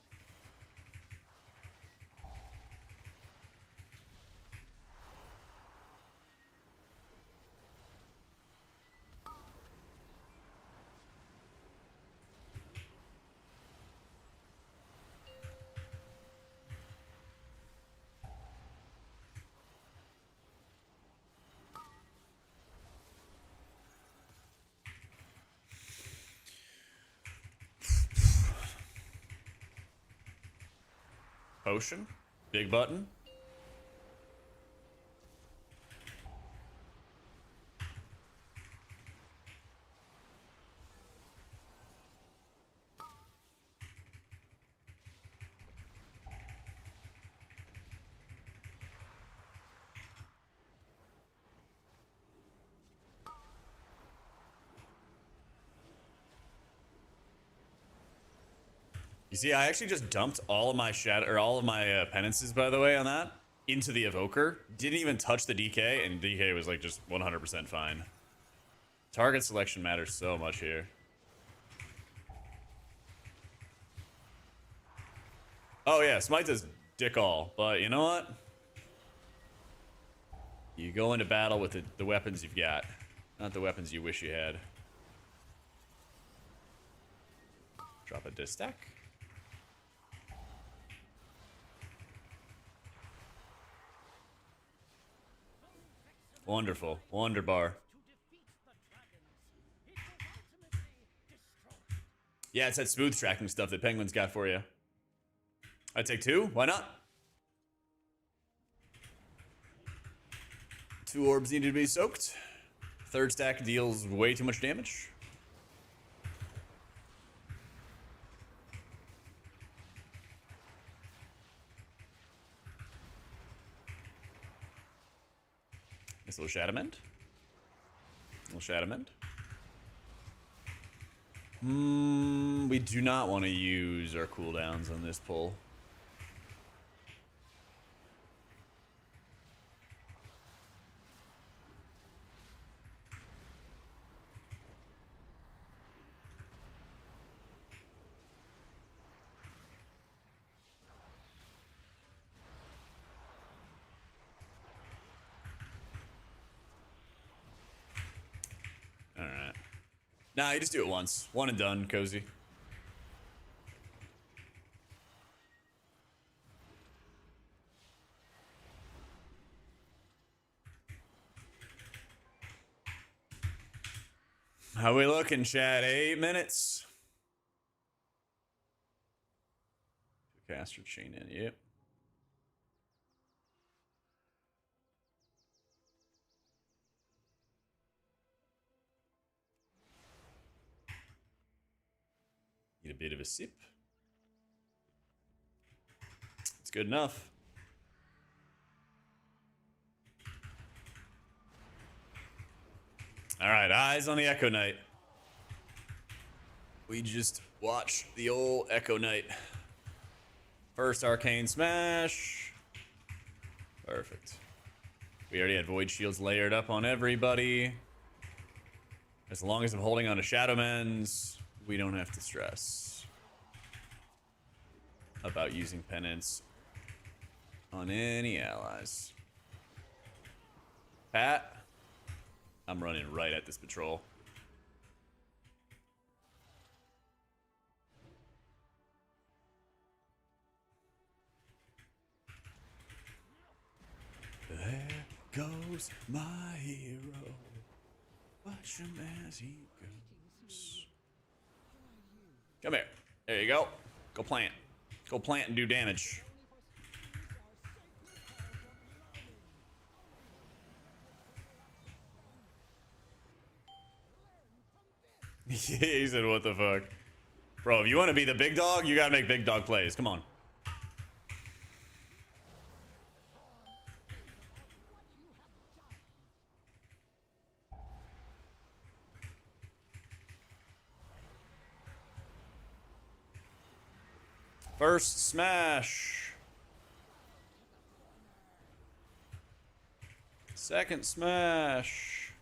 Potion, big button. You see, I actually just dumped all of my penances, by the way, on that into the evoker. Didn't even touch the DK, and DK was like just 100% fine. Target selection matters so much here. Oh yeah, Smite does dick all, but you know what? You go into battle with the weapons you've got, not the weapons you wish you had. Drop a distack. Wonderful. Wonderbar. Yeah, it's that smooth tracking stuff that Penguin's got for you. I take 2. Why not? 2 orbs needed to be soaked. Third stack deals way too much damage. Nice little Shadowmend. We do not want to use our cooldowns on this pull. Alright. Nah, you just do it once. One and done, Cozy. How we looking, Chad? 8 minutes. Caster chain in, yep. Need a bit of a sip. It's good enough. All right, eyes on the Echo Knight. We just watch the old Echo Knight. First Arcane Smash. Perfect. We already had Void Shields layered up on everybody. As long as I'm holding on to Shadowmends, we don't have to stress about using penance on any allies. Pat, I'm running right at this patrol. There goes my hero. Watch him as he goes. Come here. There you go. Go plant. Go plant and do damage. He said, what the fuck? Bro, if you want to be the big dog, you gotta make big dog plays. Come on. First smash. Second smash.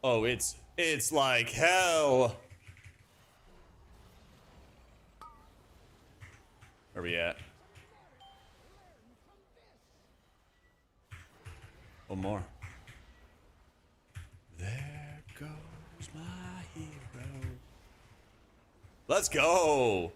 Oh, it's like hell. Where we at? One more. There goes my hero. Let's go.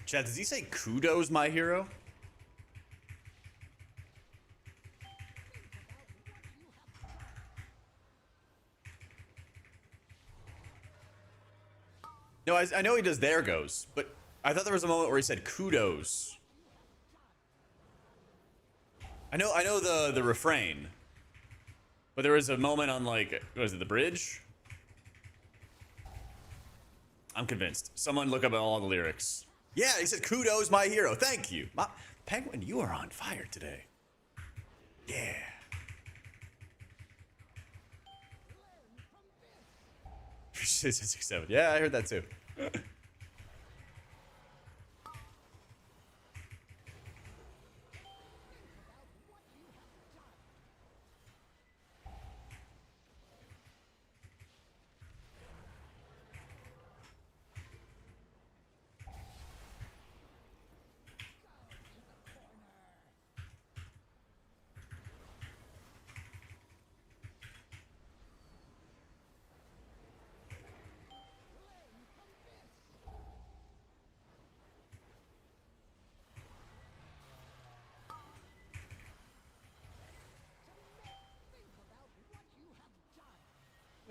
Chad, does he say kudos, my hero? No, I know he does there goes, but I thought there was a moment where he said kudos. I know the refrain, but there was a moment on, like, what was it, the bridge? I'm convinced. Someone look up all the lyrics. Yeah, he said kudos, my hero. Thank you. Penguin, you are on fire today. Yeah. 6-7. Yeah, I heard that too.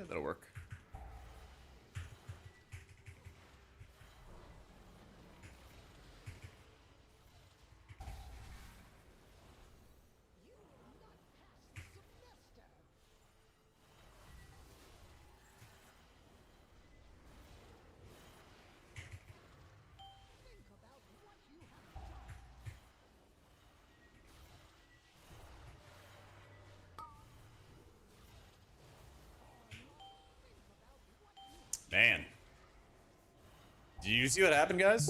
Yeah, that'll work. Man. Do you see what happened, guys?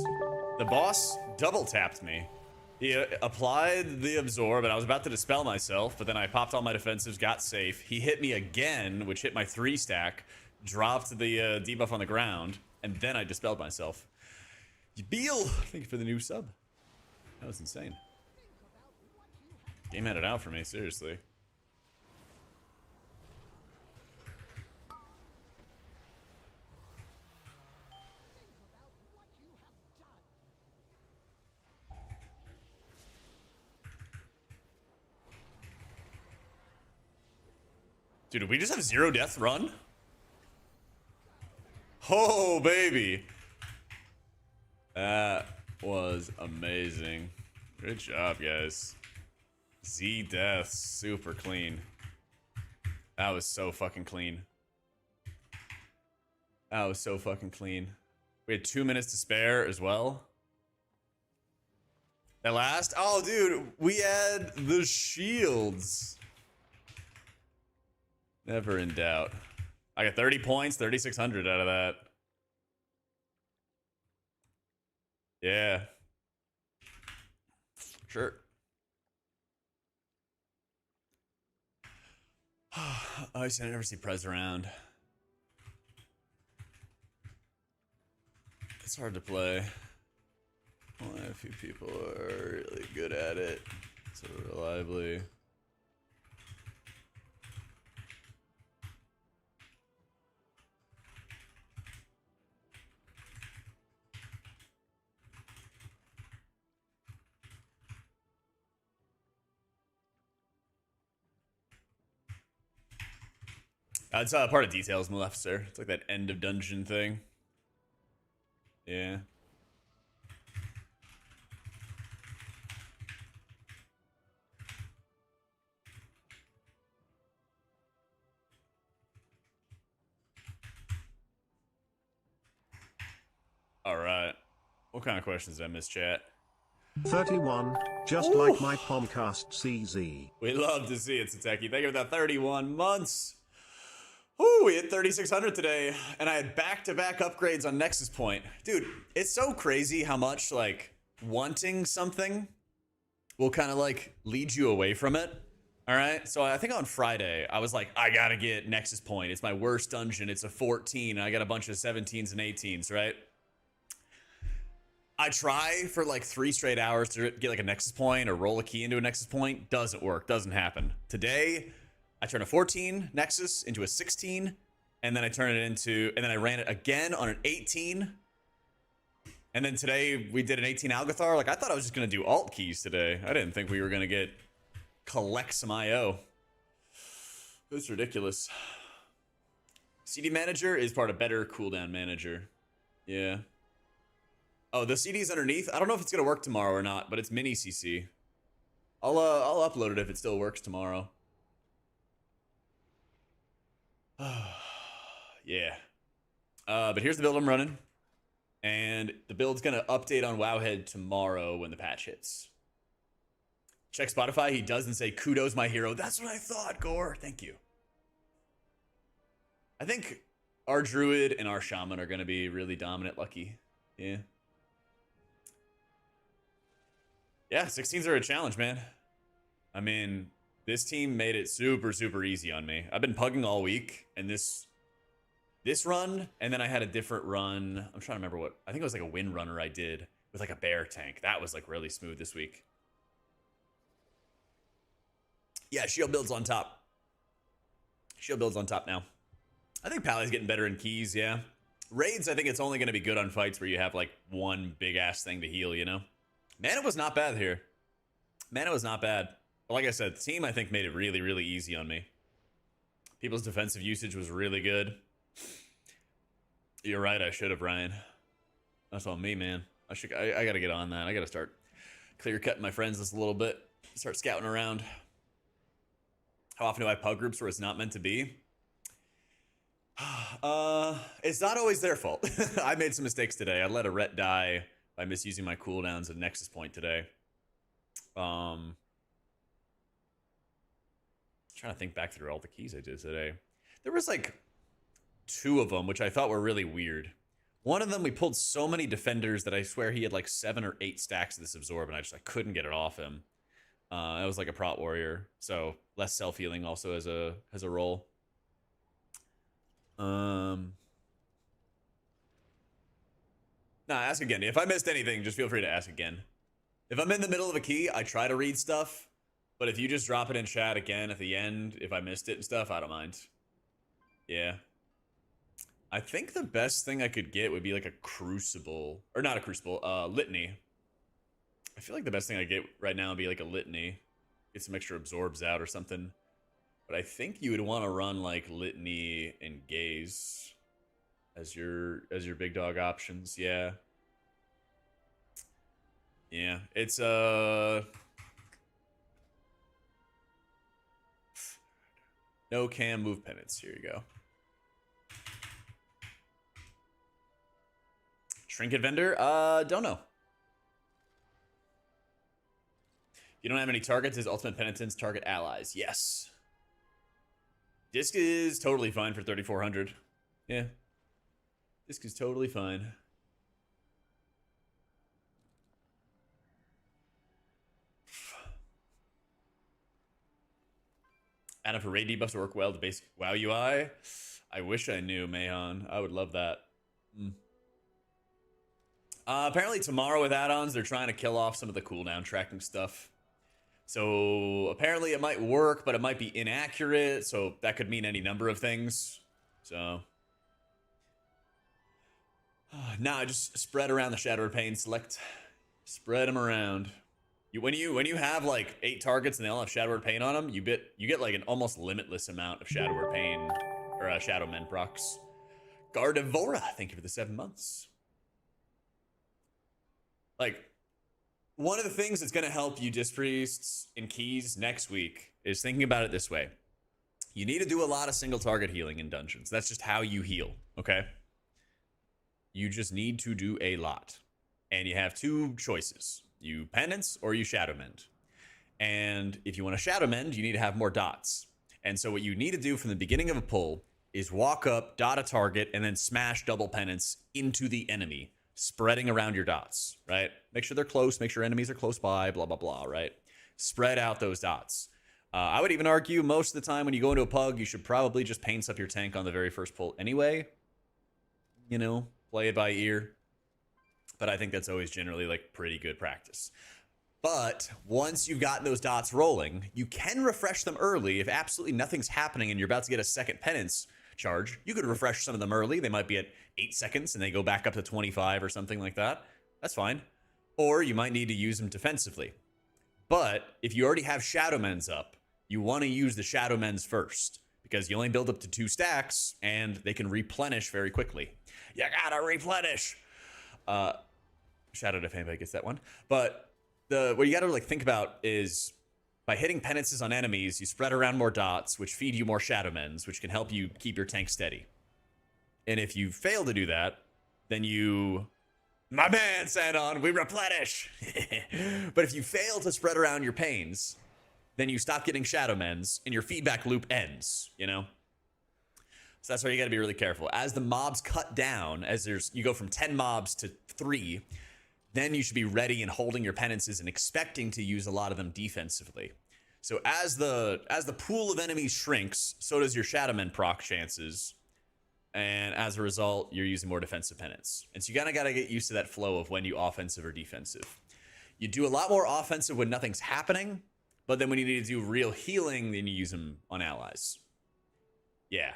The boss double tapped me. He applied the absorb, and I was about to dispel myself, but then I popped all my defensives, got safe. He hit me again, which hit my 3-stack, dropped the debuff on the ground, and then I dispelled myself. Beal, thank you for the new sub. That was insane. Game had it out for me, seriously. Dude, did we just have 0 death run? Oh, baby. That was amazing. Good job, guys. Z deaths, super clean. That was so fucking clean. That was so fucking clean. We had 2 minutes to spare as well. That last? Oh, dude, we had the shields. Never in doubt. I got 30 points, 3,600 out of that. Yeah. Sure. I used to never see Prez around. It's hard to play. Only a few people are really good at it so reliably. It's part of details on the left, sir. It's like that end of dungeon thing. Yeah. All right. What kind of questions did I miss, chat? 31, just like my Pomcast CZ. We love to see it, Sateki. Thank you for that 31 months. Woo, we hit 3,600 today, and I had back-to-back upgrades on Nexus Point. Dude, it's so crazy how much, like, wanting something will kind of, like, lead you away from it. All right? So I think on Friday, I was like, I gotta get Nexus Point. It's my worst dungeon. It's a 14, and I got a bunch of 17s and 18s, right? I try for, like, 3 straight hours to get, like, a Nexus Point or roll a key into a Nexus Point. Doesn't work. Doesn't happen. Today, I turn a 14 Nexus into a 16, and then I turn it into, and then I ran it again on an 18. And then today we did an 18 Algathar. Like, I thought I was just going to do alt keys today. I didn't think we were going to collect some IO. It's ridiculous. CD manager is part of better cooldown manager. Yeah. Oh, the CD's underneath. I don't know if it's going to work tomorrow or not, but it's mini CC. I'll upload it if it still works tomorrow. Yeah. But here's the build I'm running. And the build's going to update on Wowhead tomorrow when the patch hits. Check Spotify. He doesn't say, kudos, my hero. That's what I thought, Gore. Thank you. I think our druid and our shaman are going to be really dominant lucky. Yeah. Yeah, 16s are a challenge, man. I mean, this team made it super, super easy on me. I've been pugging all week, and this run, and then I had a different run. I'm trying to remember what. I think it was like a wind runner I did with like a bear tank. That was like really smooth this week. Yeah, shield builds on top. Shield builds on top now. I think Paladin's getting better in keys, yeah. Raids, I think it's only going to be good on fights where you have like one big-ass thing to heal, you know? Mana was not bad here. Mana was not bad. But like I said, the team, I think, made it really, really easy on me. People's defensive usage was really good. You're right, I should have, Ryan. That's on me, man. I got to get on that. I got to start clear-cutting my friends list a little bit. Start scouting around. How often do I have pug groups where it's not meant to be? It's not always their fault. I made some mistakes today. I let a ret die by misusing my cooldowns at Nexus Point today. Trying to think back through all the keys I did today. There was like 2 of them, which I thought were really weird. One of them, we pulled so many defenders that I swear he had like 7 or 8 stacks of this absorb, and I couldn't get it off him. It was like a prot warrior, so less self-healing also as a role. Nah, ask again. If I missed anything, just feel free to ask again. If I'm in the middle of a key, I try to read stuff, but if you just drop it in chat again at the end, if I missed it and stuff, I don't mind. Yeah. I think the best thing I could get would be like a crucible, or not a crucible, litany. I feel like the best thing I get right now would be like a litany. Get some extra absorbs out or something. But I think you would want to run like litany and gaze as your big dog options. Yeah. Yeah, it's no cam move penance. Here you go. Trinket vendor? Don't know. You don't have any targets. His ultimate penitence target allies. Yes. Disc is totally fine for 3,400. Yeah. Disc is totally fine. And if a raid debuffs work well to basic WoW UI, I wish I knew, Mayhan. I would love that. Apparently tomorrow with add-ons, they're trying to kill off some of the cooldown tracking stuff. So apparently it might work, but it might be inaccurate. So that could mean any number of things. So nah, just spread around the Shattered Pain. Select, spread them around. When you have like 8 targets and they all have Shadowward Pain on them, you get like an almost limitless amount of Shadowward Pain or Shadow Men procs. Gardevoir, thank you for the 7 months. Like, one of the things that's going to help you Disc Priests in keys next week is thinking about it this way. You need to do a lot of single target healing in dungeons. That's just how you heal, okay? You just need to do a lot. And you have 2 choices. You penance or you shadow mend. And if you want to shadow mend, you need to have more dots. And so what you need to do from the beginning of a pull is walk up, dot a target, and then smash double penance into the enemy, spreading around your dots, right? Make sure they're close, make sure enemies are close by, blah, blah, blah, right? Spread out those dots. I would even argue most of the time when you go into a pug, you should probably just paints up your tank on the very first pull anyway. You know, play it by ear. But I think that's always generally like pretty good practice. But once you've gotten those dots rolling, you can refresh them early. If absolutely nothing's happening and you're about to get a second penance charge, you could refresh some of them early. They might be at 8 seconds and they go back up to 25 or something like that. That's fine. Or you might need to use them defensively. But if you already have Shadow Men's up, you want to use the Shadow Men's first because you only build up to 2 stacks and they can replenish very quickly. You gotta replenish. Shout out if anybody gets that one. But what you gotta like think about is by hitting penances on enemies, you spread around more dots, which feed you more Shadow Men's, which can help you keep your tank steady. And if you fail to do that, then you... My man, Sandon, we replenish! But if you fail to spread around your pains, then you stop getting Shadow Men's, and your feedback loop ends, you know? So that's why you got to be really careful. As the mobs cut down, you go from 10 mobs to 3, then you should be ready and holding your penances and expecting to use a lot of them defensively. So as the pool of enemies shrinks, so does your Shadowmen proc chances. And as a result, you're using more defensive penance. And so you kind of got to get used to that flow of when you offensive or defensive. You do a lot more offensive when nothing's happening, but then when you need to do real healing, then you use them on allies. Yeah.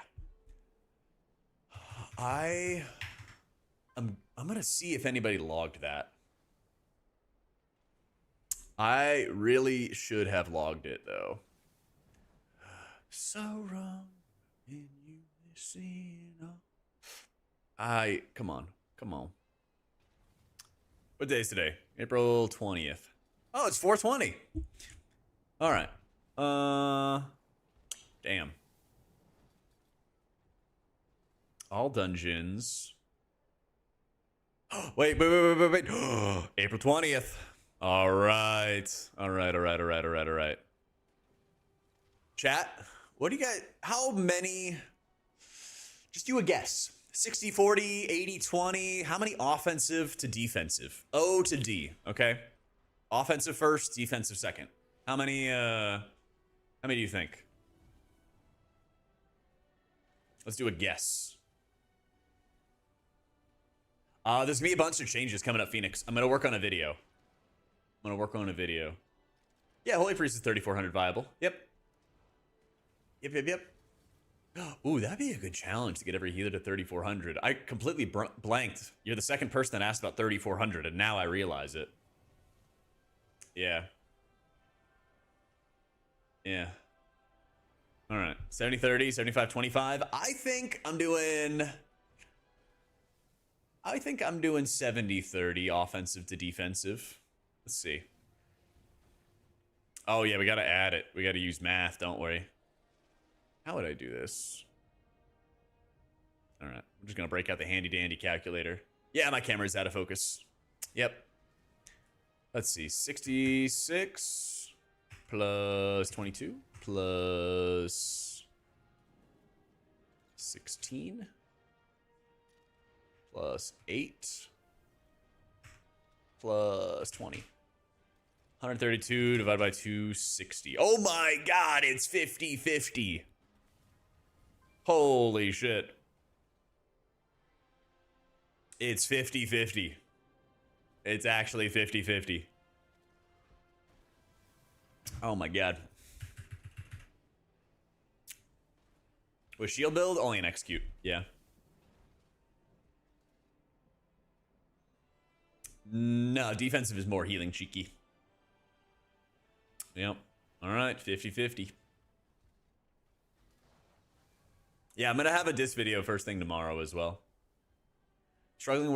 I'm going to see if anybody logged that. I really should have logged it, though. So wrong in you missing. Come on. What day is today? April 20th. Oh, it's 420. All right. Damn. All dungeons. Wait. April 20th. All right. Chat, what do you guys, how many, just do a guess. 60-40, 80-20, how many offensive to defensive? O to D, okay? Offensive first, defensive second. How many do you think? Let's do a guess. There's gonna be a bunch of changes coming up, Phoenix. I'm gonna work on a video. Yeah, Holy Priest is 3,400 viable. Yep. Ooh, that'd be a good challenge to get every healer to 3,400. I completely blanked. You're the second person that asked about 3,400, and now I realize it. Yeah. All right. 70-30, 75-25. I think I'm doing 70-30 offensive to defensive. Let's see. Oh, yeah, we got to add it. We got to use math, don't we? How would I do this? All right. I'm just going to break out the handy-dandy calculator. Yeah, my camera's out of focus. Yep. Let's see. 66 plus 22 plus 16 plus 8 plus 20. 132 divided by 260. Oh my god, it's 50-50. Holy shit. It's 50-50. It's actually 50-50. Oh my god. With shield build, only an execute. Yeah. No, defensive is more healing cheeky. Yep. All right, 50-50. Yeah, I'm going to have a diss video first thing tomorrow as well. Struggling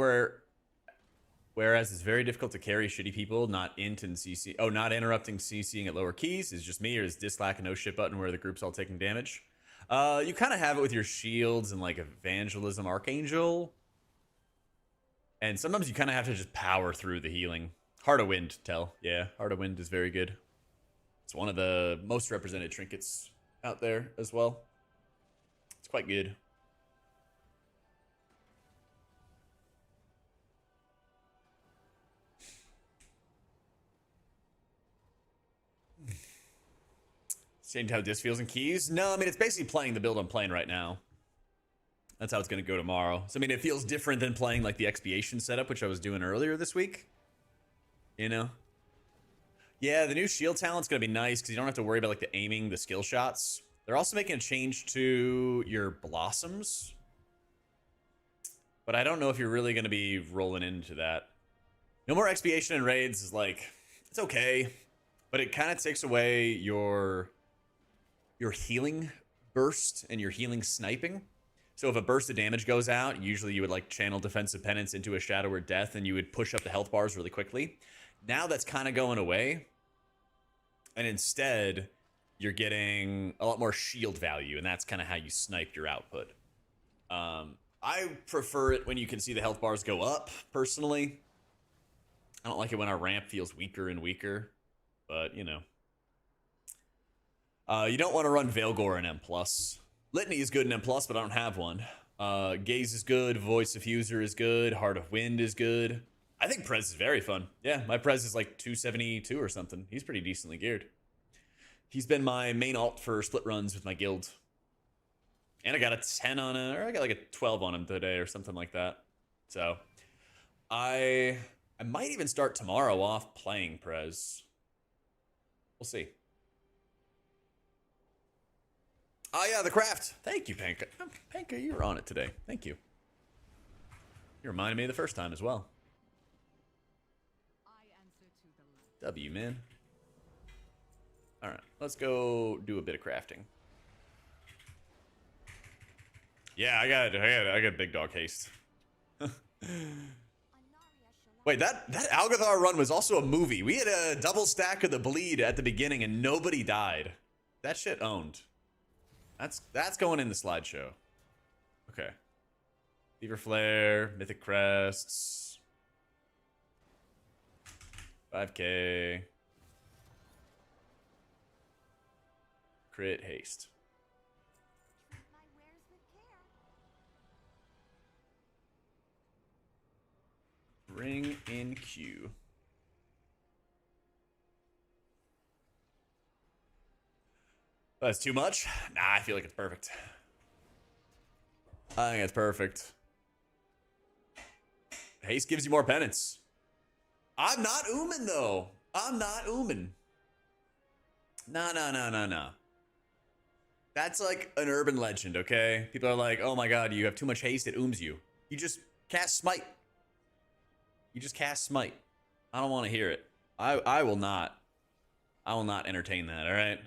whereas it's very difficult to carry shitty people, not int and CC. Oh, not interrupting CCing at lower keys is just me, or is diss lack a no shit button where the group's all taking damage? You kind of have it with your shields and like Evangelism Archangel. And sometimes you kind of have to just power through the healing. Heart of Wind, tell. Yeah, Heart of Wind is very good. It's one of the most represented trinkets out there as well. It's quite good. Changed how this feels in keys? No, I mean, it's basically playing the build I'm playing right now. That's how it's going to go tomorrow. So, I mean, it feels different than playing, like, the expiation setup, which I was doing earlier this week. You know? Yeah, the new shield talent's going to be nice because you don't have to worry about, like, the aiming, the skill shots. They're also making a change to your blossoms. But I don't know if you're really going to be rolling into that. No more expiation and raids is, like, it's okay. But it kind of takes away your healing burst and your healing sniping. So if a burst of damage goes out, usually you would like channel defensive penance into a shadow or death and you would push up the health bars really quickly. Now that's kind of going away. And instead, you're getting a lot more shield value, and that's kind of how you snipe your output. I prefer it when you can see the health bars go up, personally. I don't like it when our ramp feels weaker and weaker, but, you know. You don't want to run Veilgore in M+. Litany is good in M+, but I don't have one. Gaze is good. Voice Diffuser is good. Heart of Wind is good. I think Prez is very fun. Yeah, my Prez is like 272 or something. He's pretty decently geared. He's been my main alt for split runs with my guild. And I got a 10 on it, or I got like a 12 on him today or something like that. So I might even start tomorrow off playing Prez. We'll see. Oh yeah, the craft. Thank you, Panka. Panka, you were on it today. Thank you. You reminded me the first time as well. I answer to the light. W, man. All right, let's go do a bit of crafting. Yeah, I got big dog haste. Wait, that Algathar run was also a movie. We had a double stack of the bleed at the beginning and nobody died. That shit owned. That's going in the slideshow. Okay. Fever Flare, Mythic Crests. 5k. Crit haste. My wares with care. Bring in Q. That's too much? Nah, I feel like it's perfect. I think it's perfect. Haste gives you more penance. I'm not Oomin though. I'm not Oomin. No. That's like an urban legend, okay? People are like, oh my god, you have too much haste, it ooms you. You just cast smite. You just cast smite. I don't want to hear it. I will not entertain that, alright?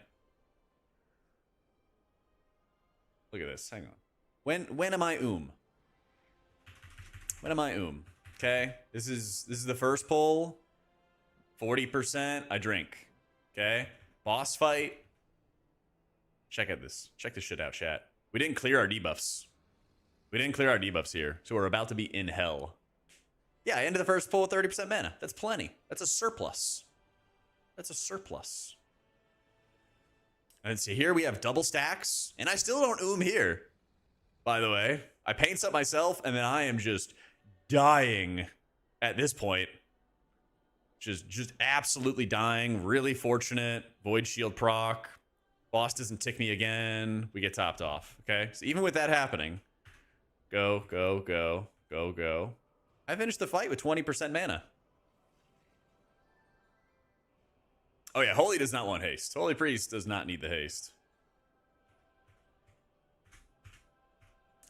Look at this. Hang on. When am I When am I Okay? This is the first pull. 40%. I drink. Okay? Boss fight. Check out this. Check this shit out, chat. We didn't clear our debuffs. We didn't clear our debuffs here. So we're about to be in hell. Yeah, I ended the first pull with 30% mana. That's plenty. That's a surplus. That's a surplus. And see, here we have double stacks. And I still don't here. By the way. I paint stuff myself, and then I am just dying at this point. Just absolutely dying. Really fortunate. Void Shield proc. Boss doesn't tick me again. We get topped off. Okay? So even with that happening. Go. I finished the fight with 20% mana. Oh yeah, Holy does not want haste. Holy Priest does not need the haste.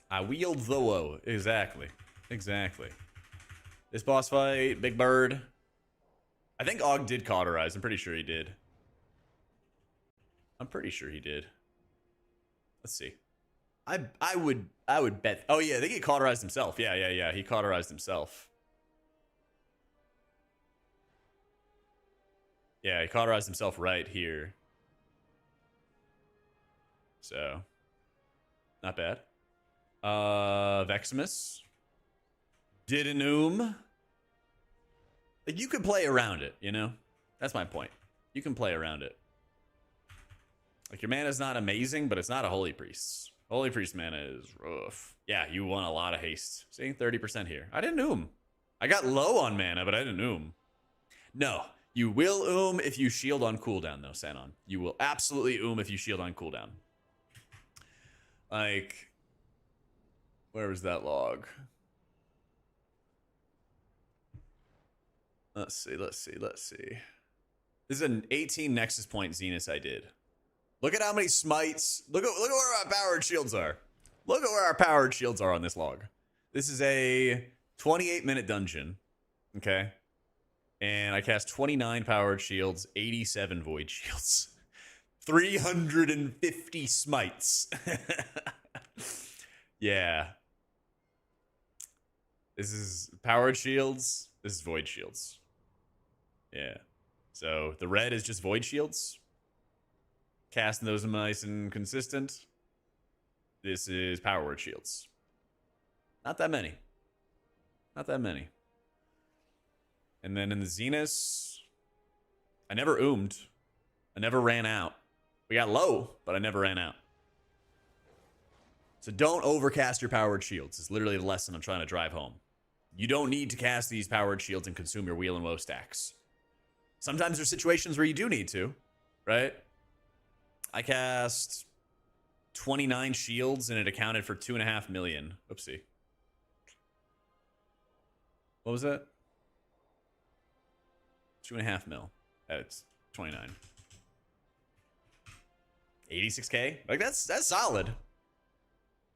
I wield the woe. Exactly. This boss fight, Big Bird. I think Og did cauterize. I'm pretty sure he did. Let's see. I would bet. Oh yeah, I think he cauterized himself. Yeah. He cauterized himself. Yeah, he cauterized himself right here. So, not bad. Veximus. Did an Like, you could play around it, you know? That's my point. You can play around it. Like, your mana's not amazing, but it's not a Holy Priest. Holy Priest mana is rough. Yeah, you won a lot of haste. See, 30% here. I didn't I got low on mana, but I didn't No. You will if you shield on cooldown, though, Sanon. You will absolutely if you shield on cooldown. Like, where was that log? Let's see. This is an 18 Nexus Point Zenith I did. Look at how many smites. Look at where our powered shields are. Look at where our powered shields are on this log. This is a 28-minute dungeon. Okay? And I cast 29 powered shields, 87 void shields, 350 smites. Yeah. This is powered shields. This is void shields. Yeah. So the red is just void shields. Casting those nice and consistent. This is powered shields. Not that many. And then in the Zenith, I never I never ran out. We got low, but I never ran out. So don't overcast your powered shields. It's literally the lesson I'm trying to drive home. You don't need to cast these powered shields and consume your wheel and woe stacks. Sometimes there's situations where you do need to, right? I cast 29 shields and it accounted for 2.5 million. Oopsie. What was that? 2.5 mil. It's 29. 86k? Like that's solid.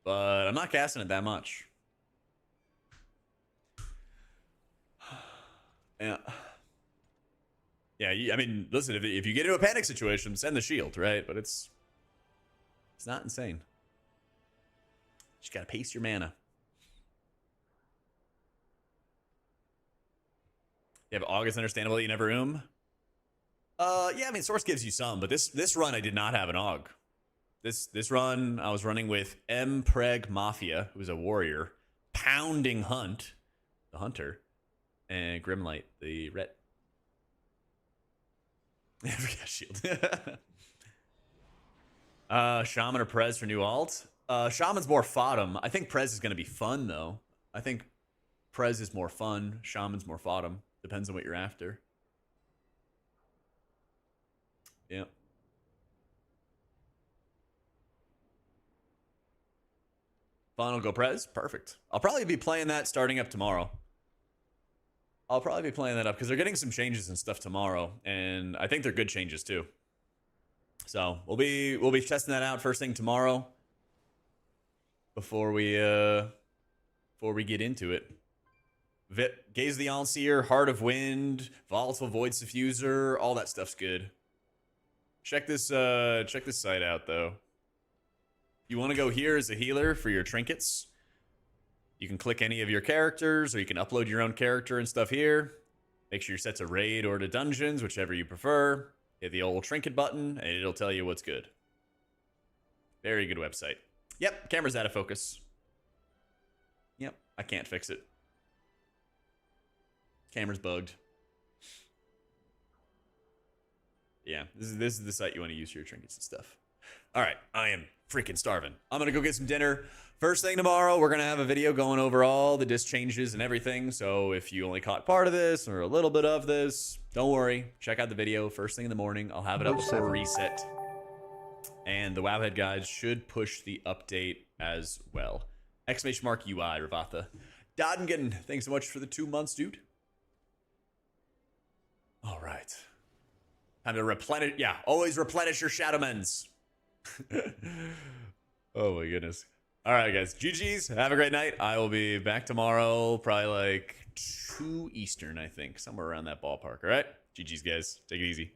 But I'm not casting it that much. Yeah. Yeah, I mean, listen, if you get into a panic situation, send the shield, right? But it's not insane. Just gotta pace your mana. You have August, understandable that you never yeah, I mean, Source gives you some, but this run I did not have an Aug. This run I was running with Preg Mafia, who's a warrior, Pounding Hunt, the hunter, and Grimlight, the ret. I forgot shield. Shaman or Prez for new alt? Shaman's more fodum. I think Prez is going to be fun, though. I think Prez is more fun. Shaman's more fodum. Depends on what you're after. Yep. Fun will go Prez. Perfect. I'll probably be playing that starting up tomorrow. I'll probably be playing that up because they're getting some changes and stuff tomorrow, and I think they're good changes too. So we'll be testing that out first thing tomorrow before we get into it. Gaze of the Allseer, Heart of Wind, Volatile Void Diffuser, all that stuff's good. Check this site out though. You want to go here as a healer for your trinkets. You can click any of your characters, or you can upload your own character and stuff here. Make sure you're set to raid or to dungeons, whichever you prefer. Hit the old trinket button, and it'll tell you what's good. Very good website. Yep, camera's out of focus. Yep, I can't fix it. Camera's bugged. Yeah, this is the site you want to use for your trinkets and stuff. All right, I am freaking starving. I'm going to go get some dinner. First thing tomorrow, we're going to have a video going over all the disc changes and everything. So if you only caught part of this or a little bit of this, don't worry. Check out the video first thing in the morning. I'll have it up before reset. And the Wowhead guides should push the update as well. !UI, Ravatha. Dodden, thanks so much for the 2 months, dude. All right. Time to replenish. Yeah, always replenish your Shadowmens. Oh my goodness. All right, guys. GG's. Have a great night. I will be back tomorrow, probably like 2 Eastern, I think. Somewhere around that ballpark. All right? GG's, guys. Take it easy.